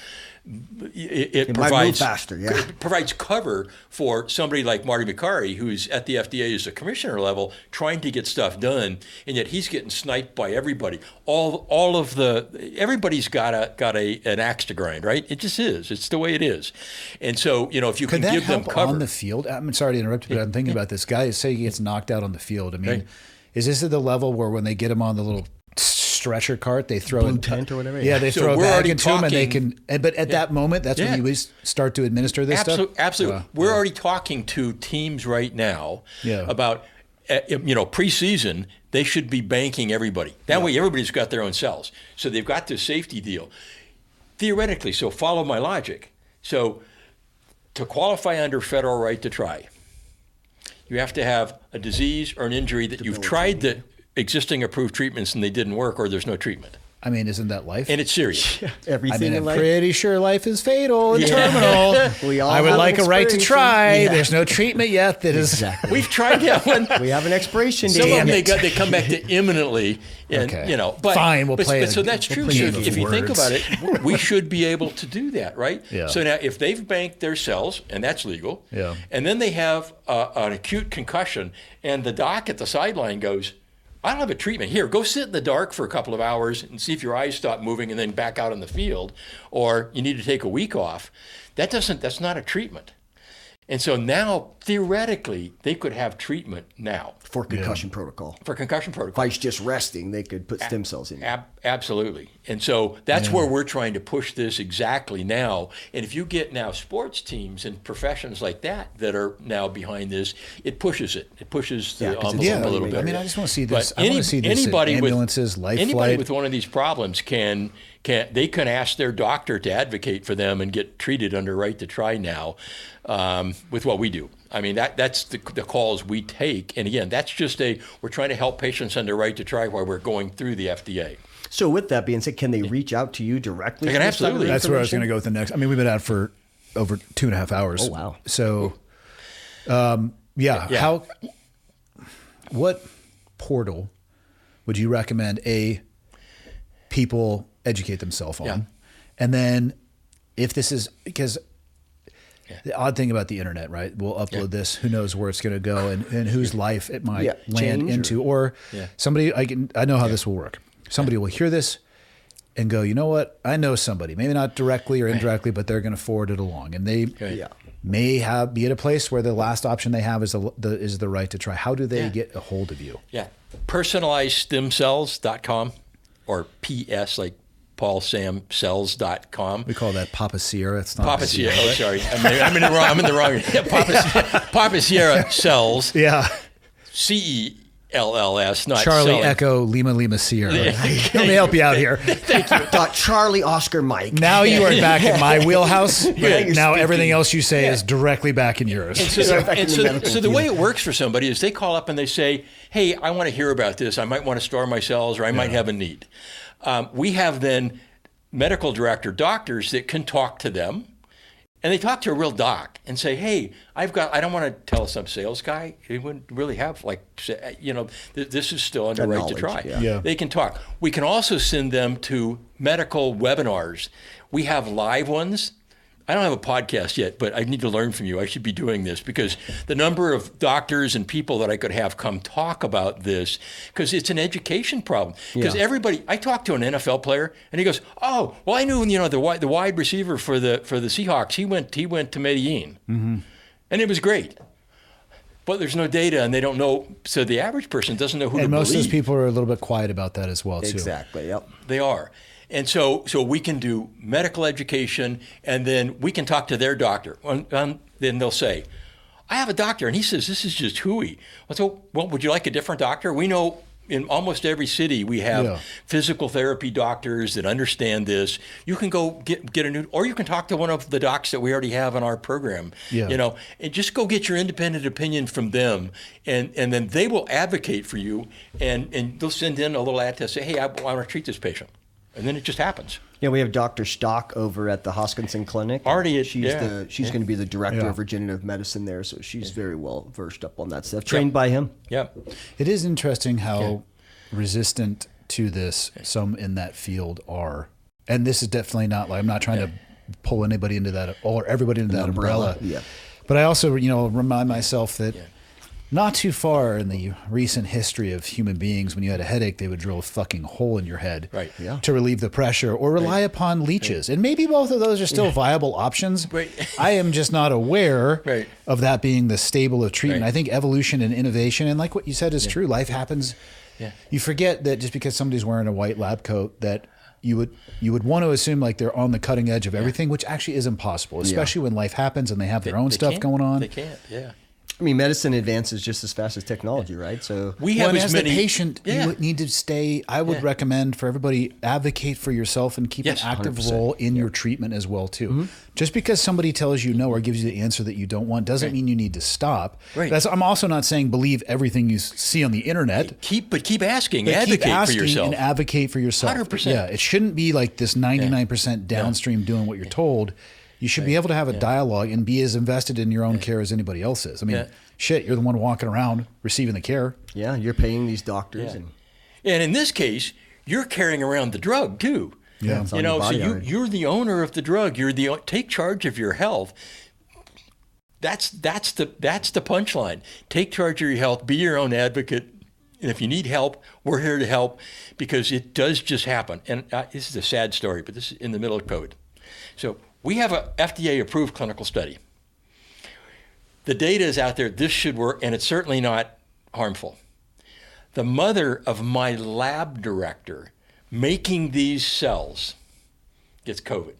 [SPEAKER 4] It provides
[SPEAKER 1] faster,
[SPEAKER 4] provides cover for somebody like Marty McCary, who's at the FDA as a commissioner level, trying to get stuff done, and yet he's getting sniped by everybody. Everybody's got an axe to grind, right? It just is. It's the way it is. And so, you know, if you can give them cover
[SPEAKER 3] on the field. I'm sorry to interrupt you, but I'm thinking about this guy. Say he gets knocked out on the field. I mean, is this at the level where when they get him on the little stretcher cart, they throw
[SPEAKER 1] blue tent or whatever?
[SPEAKER 3] Yeah, they throw a bag into him, and they can. But at that moment, that's when you start to administer this stuff.
[SPEAKER 4] Absolutely, we're already talking to teams right now about, you know, preseason. They should be banking everybody. That way, everybody's got their own cells, so they've got this safety deal. Theoretically, so follow my logic. So, to qualify under federal right to try, you have to have a disease or an injury that you've tried the existing approved treatments and they didn't work, or there's no treatment.
[SPEAKER 3] I mean, isn't that life?
[SPEAKER 4] And it's serious.
[SPEAKER 1] Everything in life.
[SPEAKER 3] I'm pretty sure life is fatal and terminal. I would like a right to try. There's no treatment yet.
[SPEAKER 4] We've tried that one.
[SPEAKER 1] We have an expiration date.
[SPEAKER 4] Some of them they come back to imminently, and you know. But
[SPEAKER 3] fine, we'll play.
[SPEAKER 4] So that's true. So if you think about it, we should be able to do that, right?
[SPEAKER 3] Yeah.
[SPEAKER 4] So now, if they've banked their cells, and that's legal, and then they have an acute concussion, and the doc at the sideline goes, I don't have a treatment. Here, go sit in the dark for a couple of hours and see if your eyes stop moving and then back out on the field, or you need to take a week off. That's not a treatment. And so now, theoretically, they could have treatment now.
[SPEAKER 1] For concussion protocol.
[SPEAKER 4] For concussion protocol.
[SPEAKER 1] If he's just resting, they could put stem cells in.
[SPEAKER 4] Absolutely. And so that's where we're trying to push this exactly now. And if you get now sports teams and professions like that are now behind this, it pushes it. It pushes the envelope a little bit.
[SPEAKER 3] I mean, I just want to see this.
[SPEAKER 4] But
[SPEAKER 3] I want to see this
[SPEAKER 4] anybody
[SPEAKER 3] in ambulances, life flight.
[SPEAKER 4] Anybody with one of these problems can ask their doctor to advocate for them and get treated under right to try now with what we do. I mean, that's the calls we take. And again, that's just we're trying to help patients under right to try while we're going through the FDA.
[SPEAKER 1] So with that being said, can they reach out to you directly?
[SPEAKER 4] They can absolutely.
[SPEAKER 3] That's where I was going to go with the next. I mean, we've been out for over 2.5 hours.
[SPEAKER 1] Oh, wow.
[SPEAKER 3] So, what portal would you recommend people educate themselves on?
[SPEAKER 4] Yeah.
[SPEAKER 3] And then if this is, because the odd thing about the internet, right? We'll upload this, who knows where it's going to go and whose life it might land into, or somebody, I know how this will work. Somebody will hear this and go, you know what? I know somebody, maybe not directly or indirectly, but they're going to forward it along. And they may be at a place where the last option they have is the right to try. How do they get a hold of you? Yeah.
[SPEAKER 4] PersonalizedStemCells.com or PS, like PaulSamCells.com.
[SPEAKER 3] We call that Papa Sierra. It's not
[SPEAKER 4] Papa Sierra. Oh, sorry. I'm in the wrong. Papa Sierra Cells.
[SPEAKER 3] Yeah.
[SPEAKER 4] CELLS, not
[SPEAKER 3] Charlie
[SPEAKER 4] selling.
[SPEAKER 3] Echo Lima Sierra. Let me help you out here.
[SPEAKER 1] Thank you. Charlie Oscar Mike.
[SPEAKER 3] Now you are back in my wheelhouse. Now everything else you say is directly back in yours.
[SPEAKER 4] So the way it works for somebody is they call up and they say, hey, I want to hear about this. I might want to store my cells, or I might have a need. We have then medical director doctors that can talk to them And they talk to a real doc and say, hey, I don't want to tell some sales guy. He wouldn't really have this is still under right to try.
[SPEAKER 1] Yeah.
[SPEAKER 4] They can talk. We can also send them to medical webinars. We have live ones. I don't have a podcast yet, but I need to learn from you. I should be doing this because the number of doctors and people that I could have come talk about this, because it's an education problem. Because I talked to an NFL player and he goes, oh, well, I knew the wide receiver for the Seahawks. He went to Medellin, and it was great. But there's no data, and they don't know. So the average person doesn't know who to believe.
[SPEAKER 3] And most of those people are a little bit quiet about that as well, too.
[SPEAKER 1] Exactly. Yep.
[SPEAKER 4] They are. And so we can do medical education, and then we can talk to their doctor. Then they'll say, I have a doctor, and he says, this is just hooey. So, would you like a different doctor? We know in almost every city we have physical therapy doctors that understand this. You can go get a new, or you can talk to one of the docs that we already have in our program. And just go get your independent opinion from them, and then they will advocate for you, and they'll send in a little ad to say, hey, I want to treat this patient. And then it just happens.
[SPEAKER 1] Yeah, we have Dr. Stock over at the Hoskinson Clinic. She's going to be the director of regenerative medicine there, so she's very well versed up on that stuff. Trained by him.
[SPEAKER 4] Yeah.
[SPEAKER 3] It is interesting how resistant to this some in that field are. And this is definitely not I'm not trying to pull anybody into that or everybody into that umbrella.
[SPEAKER 1] Yeah.
[SPEAKER 3] But I also, remind myself that not too far in the recent history of human beings, when you had a headache, they would drill a fucking hole in your head to relieve the pressure or rely upon leeches. And maybe both of those are still viable options. I am just not aware of that being the stable of treatment. I think evolution and innovation, and like what you said is true, life happens. You forget that just because somebody's wearing a white lab coat that you would want to assume like they're on the cutting edge of everything, which actually is impossible, especially when life happens and they have their own stuff going on.
[SPEAKER 4] They can't,
[SPEAKER 1] I mean, medicine advances just as fast as technology, right? So
[SPEAKER 3] we have as the patient, you would need to stay. I would recommend for everybody, advocate for yourself and keep an active 100%. Role in your treatment as well too. Just because somebody tells you no or gives you the answer that you don't want doesn't mean you need to stop. I'm also not saying believe everything you see on the internet.
[SPEAKER 4] Keep asking, advocate for yourself,
[SPEAKER 3] and advocate for yourself.
[SPEAKER 4] 100%.
[SPEAKER 3] Yeah, it shouldn't be like this 99% downstream doing what you're told. You should be able to have a dialogue and be as invested in your own care as anybody else is. I mean, shit, you're the one walking around receiving the care. Yeah,
[SPEAKER 1] you're paying these doctors.
[SPEAKER 4] And in this case, you're carrying around the drug too.
[SPEAKER 3] Yeah.
[SPEAKER 4] So you're the owner of the drug. Take charge of your health. That's the punchline. Take charge of your health. Be your own advocate. And if you need help, we're here to help, because it does just happen. And this is a sad story, but this is in the middle of COVID. So we have a FDA-approved clinical study. The data is out there. This should work, and it's certainly not harmful. The mother of my lab director making these cells gets COVID.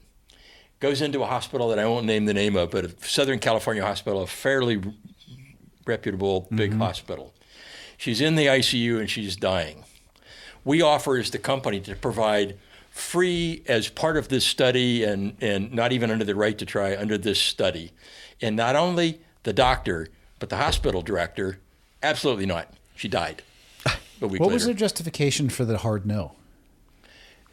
[SPEAKER 4] Goes into a hospital that I won't name the name of, but a Southern California hospital, a fairly reputable big hospital. She's in the ICU and she's dying. We offer as the company to provide free as part of this study, and not even under the right to try, under this study. And not only the doctor, but the hospital director, absolutely not. She died a week later.
[SPEAKER 3] What was their justification for the hard no?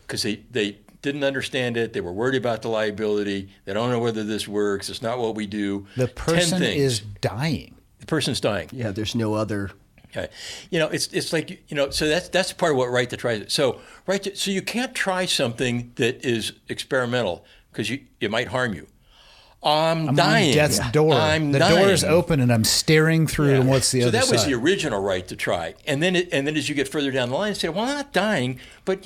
[SPEAKER 4] Because they didn't understand it. They were worried about the liability. They don't know whether this works. It's not what we do.
[SPEAKER 3] The person is dying.
[SPEAKER 4] The person's dying.
[SPEAKER 1] Yeah, there's no other...
[SPEAKER 4] Okay. It's like, so that's part of what right to try. So you can't try something that is experimental because it might harm you. I'm dying.
[SPEAKER 3] On death's door. The door is open and I'm staring through and what's the other side?
[SPEAKER 4] So that was the original right to try. And then as you get further down the line, say, well, I'm not dying, but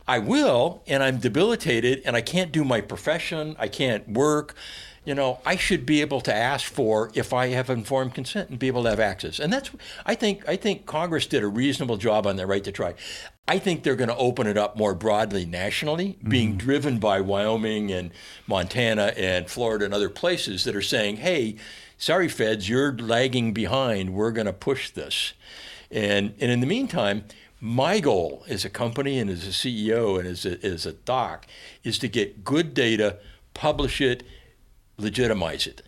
[SPEAKER 4] I will, and I'm debilitated and I can't do my profession. I can't work. I should be able to ask for, if I have informed consent, and be able to have access. And that's, I think Congress did a reasonable job on their right to try. I think they're going to open it up more broadly nationally, being driven by Wyoming and Montana and Florida and other places that are saying, hey, sorry, feds, you're lagging behind. We're going to push this. And in the meantime, my goal as a company and as a CEO and as a doc is to get good data, publish it, legitimize it.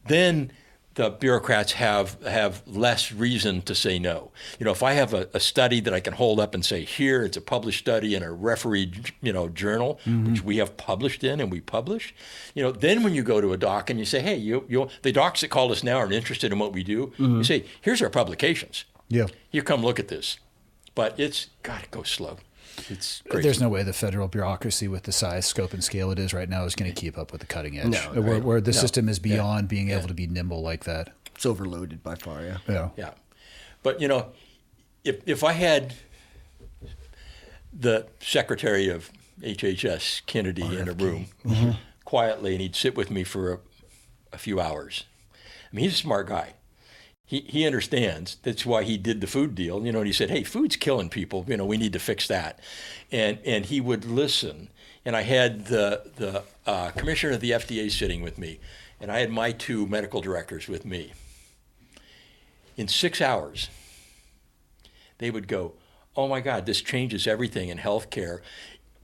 [SPEAKER 4] Then the bureaucrats have less reason to say no. If I have a study that I can hold up and say, here, it's a published study in a refereed, journal, which we have published in and we publish, then when you go to a doc and you say, hey, the docs that call us now are interested in what we do, you say, here's our publications.
[SPEAKER 3] Yeah.
[SPEAKER 4] You come look at this. But it's got to go slow. It's crazy.
[SPEAKER 3] There's no way the federal bureaucracy with the size, scope, and scale it is right now is going to keep up with the cutting edge.
[SPEAKER 1] No,
[SPEAKER 3] where the system is beyond being able to be nimble like that.
[SPEAKER 1] It's overloaded by far,
[SPEAKER 3] Yeah.
[SPEAKER 4] Yeah. But, if I had the secretary of HHS, Kennedy, in a room quietly, and he'd sit with me for a few hours. I mean, he's a smart guy. He understands. That's why he did the food deal. And he said, hey, food's killing people. We need to fix that. And he would listen. And I had the commissioner of the FDA sitting with me. And I had my 2 medical directors with me. In 6 hours, they would go, oh, my God, this changes everything in healthcare.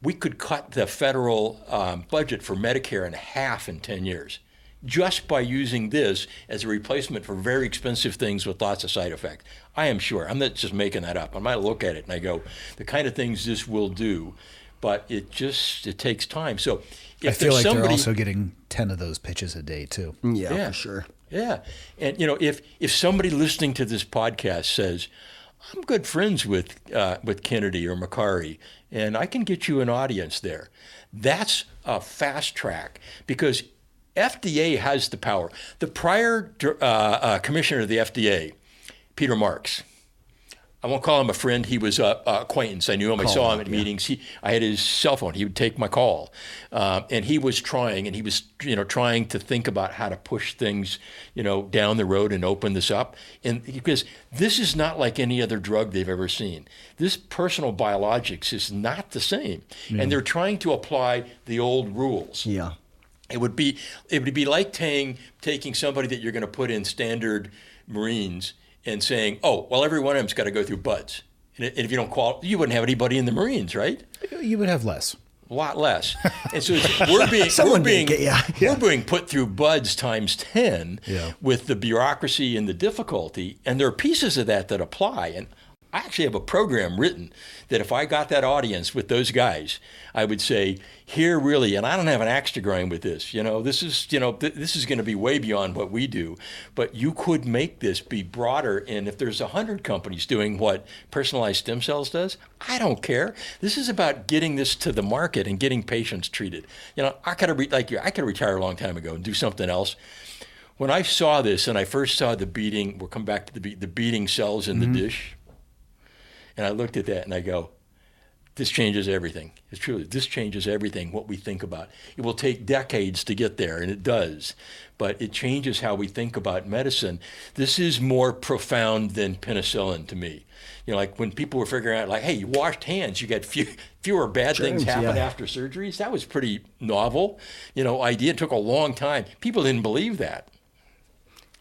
[SPEAKER 4] We could cut the federal budget for Medicare in half in 10 years. Just by using this as a replacement for very expensive things with lots of side effects. I am sure. I'm not just making that up. I might look at it and I go, the kind of things this will do, but it takes time. So if
[SPEAKER 3] I feel like
[SPEAKER 4] somebody,
[SPEAKER 3] they're also getting 10 of those pitches a day too.
[SPEAKER 1] Yeah, for sure.
[SPEAKER 4] Yeah. And, if somebody listening to this podcast says, I'm good friends with Kennedy or Macari, and I can get you an audience there, that's a fast track because FDA has the power. The prior commissioner of the FDA, Peter Marks, I won't call him a friend. He was an acquaintance. I knew him. I saw him at meetings. I had his cell phone. He would take my call. And he was trying to think about how to push things, down the road and open this up. And because this is not like any other drug they've ever seen. This personal biologics is not the same. And they're trying to apply the old rules.
[SPEAKER 1] Yeah.
[SPEAKER 4] It would be like taking somebody that you're going to put in standard Marines and saying, oh, well, every one of them's got to go through buds. And if you don't qualify, you wouldn't have anybody in the Marines, right?
[SPEAKER 3] You would have less.
[SPEAKER 4] A lot less. And so we're being put through buds times 10 with the bureaucracy and the difficulty. And there are pieces of that apply. And I actually have a program written that if I got that audience with those guys, I would say, here really, and I don't have an axe to grind with this, this is going to be way beyond what we do, but you could make this be broader. And if there's 100 companies doing what personalized stem cells does, I don't care. This is about getting this to the market and getting patients treated. I could have retired a long time ago and do something else. When I saw this and I first saw the beating, we'll come back to the beating cells in the dish. And I looked at that and I go, this changes everything. This changes everything, what we think about. It will take decades to get there, and it does. But it changes how we think about medicine. This is more profound than penicillin to me. Like when people were figuring out, like, hey, you washed hands, you got fewer bad things happen after surgeries. That was pretty novel. Idea. It took a long time. People didn't believe that.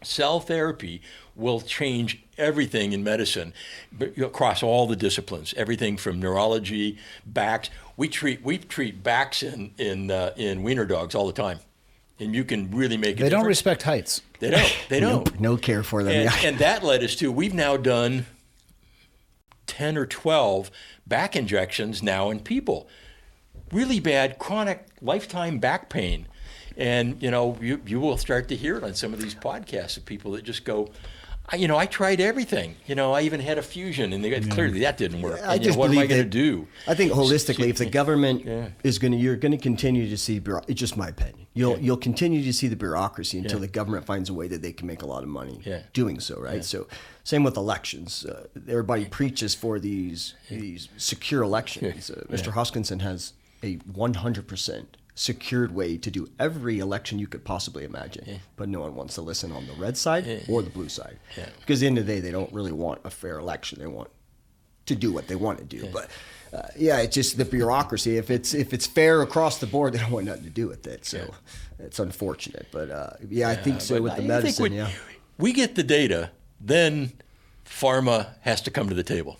[SPEAKER 4] Cell therapy will change everything in medicine across all the disciplines, everything from neurology, backs. We treat backs in wiener dogs all the time. And you can really make a difference.
[SPEAKER 3] They don't respect heights.
[SPEAKER 4] They don't.
[SPEAKER 1] Nope, no care for them.
[SPEAKER 4] And that led us to, we've now done 10 or 12 back injections now in people. Really bad chronic lifetime back pain. And, you will start to hear it on some of these podcasts of people that just go, I tried everything. I even had a fusion, and clearly that didn't work. What am I going to do?
[SPEAKER 1] I think holistically, if the government you're going to continue to see, it's just my opinion. You'll continue to see the bureaucracy until the government finds a way that they can make a lot of money doing so, right? So same with elections. Everybody preaches for these secure elections. Mr. Hoskinson has a 100% secured way to do every election you could possibly imagine, but no one wants to listen on the red side or the blue side, because at the end of the day, they don't really want a fair election. They want to do what they want to do, but it's just the bureaucracy. If it's fair across the board, they don't want nothing to do with it. So it's unfortunate, but I think so with the medicine.
[SPEAKER 4] We get the data, then pharma has to come to the table.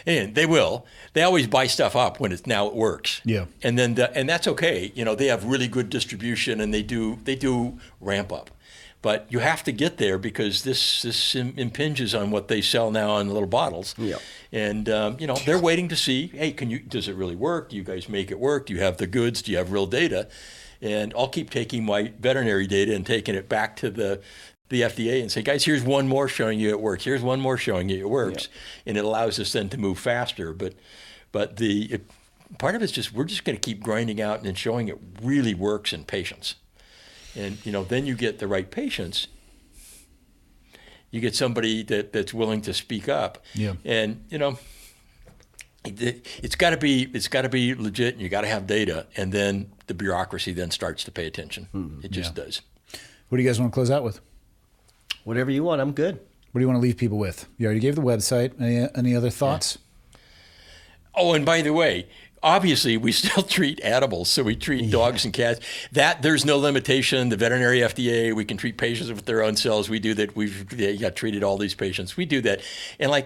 [SPEAKER 4] And they will. They always buy stuff up when it works. And then and that's okay. They have really good distribution, and they do ramp up. But you have to get there because this impinges on what they sell now in little bottles.
[SPEAKER 1] Yep.
[SPEAKER 4] And they're waiting to see, hey, does it really work? Do you guys make it work? Do you have the goods? Do you have real data? And I'll keep taking my veterinary data and taking it back to the FDA and say, guys, here's one more showing you it works. Here's one more showing you it works. Yep. And it allows us then to move faster. But part of it's just we're just going to keep grinding out and showing it really works in patients. And then you get the right patients. You get somebody that's willing to speak up.
[SPEAKER 3] Yeah.
[SPEAKER 4] And it's got to be legit, and you got to have data. And then the bureaucracy then starts to pay attention. It just does.
[SPEAKER 3] What do you guys want to close out with?
[SPEAKER 1] Whatever you want, I'm good.
[SPEAKER 3] What do you want to leave people with? You already gave the website. Any other thoughts?
[SPEAKER 4] Yeah. Oh, and by the way, obviously, we still treat animals, so we treat dogs and cats. That there's no limitation. The veterinary FDA, we can treat patients with their own cells. We do that. We've got treated all these patients. We do that, and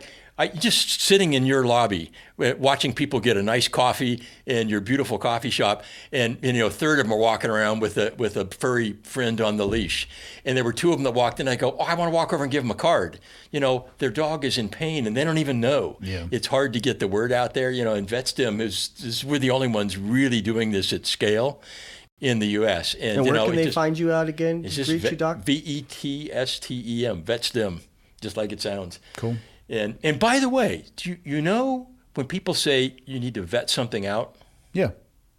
[SPEAKER 4] just sitting in your lobby, watching people get a nice coffee in your beautiful coffee shop, and a third of them are walking around with a furry friend on the leash, and there were two of them that walked in. I go, I want to walk over and give them a card. Their dog is in pain, and they don't even know.
[SPEAKER 3] Yeah.
[SPEAKER 4] It's hard to get the word out there. And VetStim we're the only ones really doing this at scale in the U.S.
[SPEAKER 1] And where can they find you out again?
[SPEAKER 4] It's just VETSTEM, VetStim, just like it sounds.
[SPEAKER 3] Cool.
[SPEAKER 4] And by the way, do you know when people say you need to vet something out?
[SPEAKER 3] Yeah.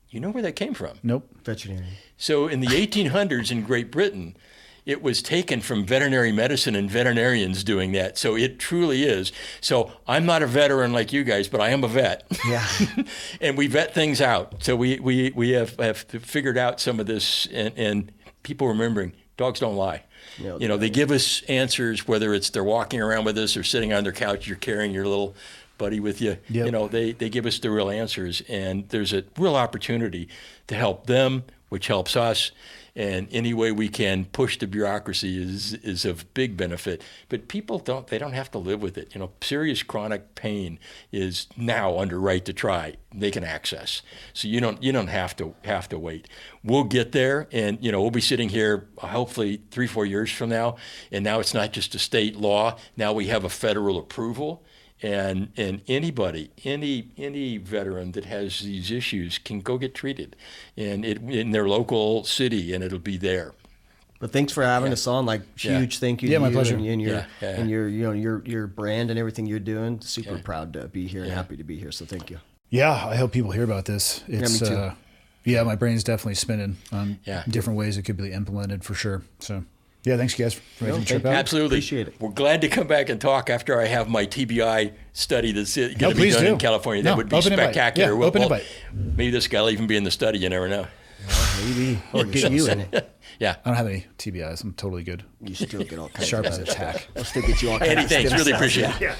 [SPEAKER 4] You know where that came from?
[SPEAKER 3] Nope.
[SPEAKER 1] Veterinarian.
[SPEAKER 4] So in the 1800s in Great Britain, it was taken from veterinary medicine and veterinarians doing that. So it truly is. So I'm not a veteran like you guys, but I am a vet.
[SPEAKER 1] Yeah.
[SPEAKER 4] And we vet things out. So we have figured out some of this, and people remembering dogs don't lie.
[SPEAKER 1] No,
[SPEAKER 4] they give us answers, whether it's they're walking around with us or sitting on their couch, you're carrying your little buddy with you.
[SPEAKER 3] Yep.
[SPEAKER 4] They give us the real answers, and there's a real opportunity to help them, which helps us. And any way we can push the bureaucracy is of big benefit. But people don't have to live with it. Serious chronic pain is now under right to try. They can access. So you don't have to wait. We'll get there, and we'll be sitting here hopefully 3-4 years from now. And now it's not just a state law. Now we have a federal approval. And anybody, any veteran that has these issues can go get treated, and in their local city, and it'll be there.
[SPEAKER 1] But thanks for having us on. Huge thank you. to
[SPEAKER 3] my
[SPEAKER 1] you
[SPEAKER 3] pleasure.
[SPEAKER 1] And your brand and everything you're doing. Super proud to be here and happy to be here. So thank you.
[SPEAKER 3] Yeah, I hope people hear about this. It's
[SPEAKER 1] me too.
[SPEAKER 3] My brain's definitely spinning on different ways it could be implemented for sure. So. Yeah, thanks, guys, for making the trip out.
[SPEAKER 4] Absolutely.
[SPEAKER 1] Appreciate it.
[SPEAKER 4] We're glad to come back and talk after I have my TBI study that's going to be done in California. That would be spectacular.
[SPEAKER 3] Yeah, open invite.
[SPEAKER 4] Maybe this guy will even be in the study. You never know.
[SPEAKER 1] Maybe. Or get you in it.
[SPEAKER 4] Yeah.
[SPEAKER 3] I don't have any TBIs. I'm totally good.
[SPEAKER 1] You still get all kinds
[SPEAKER 3] Sharp
[SPEAKER 1] of
[SPEAKER 3] as a tack.
[SPEAKER 1] I'll still get you all kinds
[SPEAKER 4] Eddie,
[SPEAKER 1] of
[SPEAKER 4] thanks.
[SPEAKER 1] stem
[SPEAKER 4] Really
[SPEAKER 1] cells.
[SPEAKER 4] appreciate it.
[SPEAKER 3] Yeah.